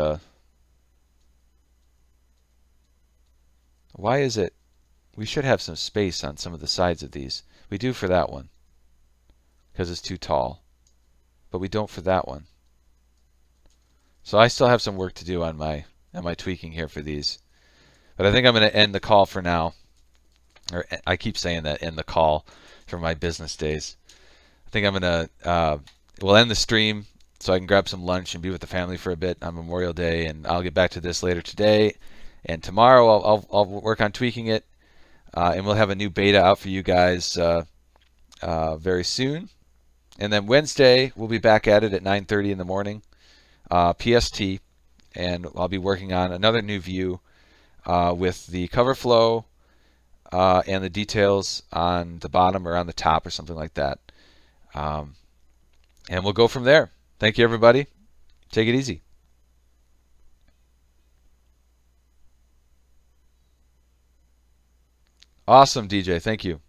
Why is it? We should have some space on some of the sides of these. We do for that one because it's too tall, but we don't for that one. So I still have some work to do on my tweaking here for these. But I think I'm going to end the call for now. Or I keep saying that, end the call for my business days. I think I'm going to we'll end the stream so I can grab some lunch and be with the family for a bit on Memorial Day, and I'll get back to this later today. And tomorrow I'll work on tweaking it, and we'll have a new beta out for you guys very soon. And then Wednesday we'll be back at it at 9:30 in the morning, PST, and I'll be working on another new view with the cover flow and the details on the bottom or on the top or something like that. And we'll go from there. Thank you, everybody. Take it easy. Awesome, DJ. Thank you.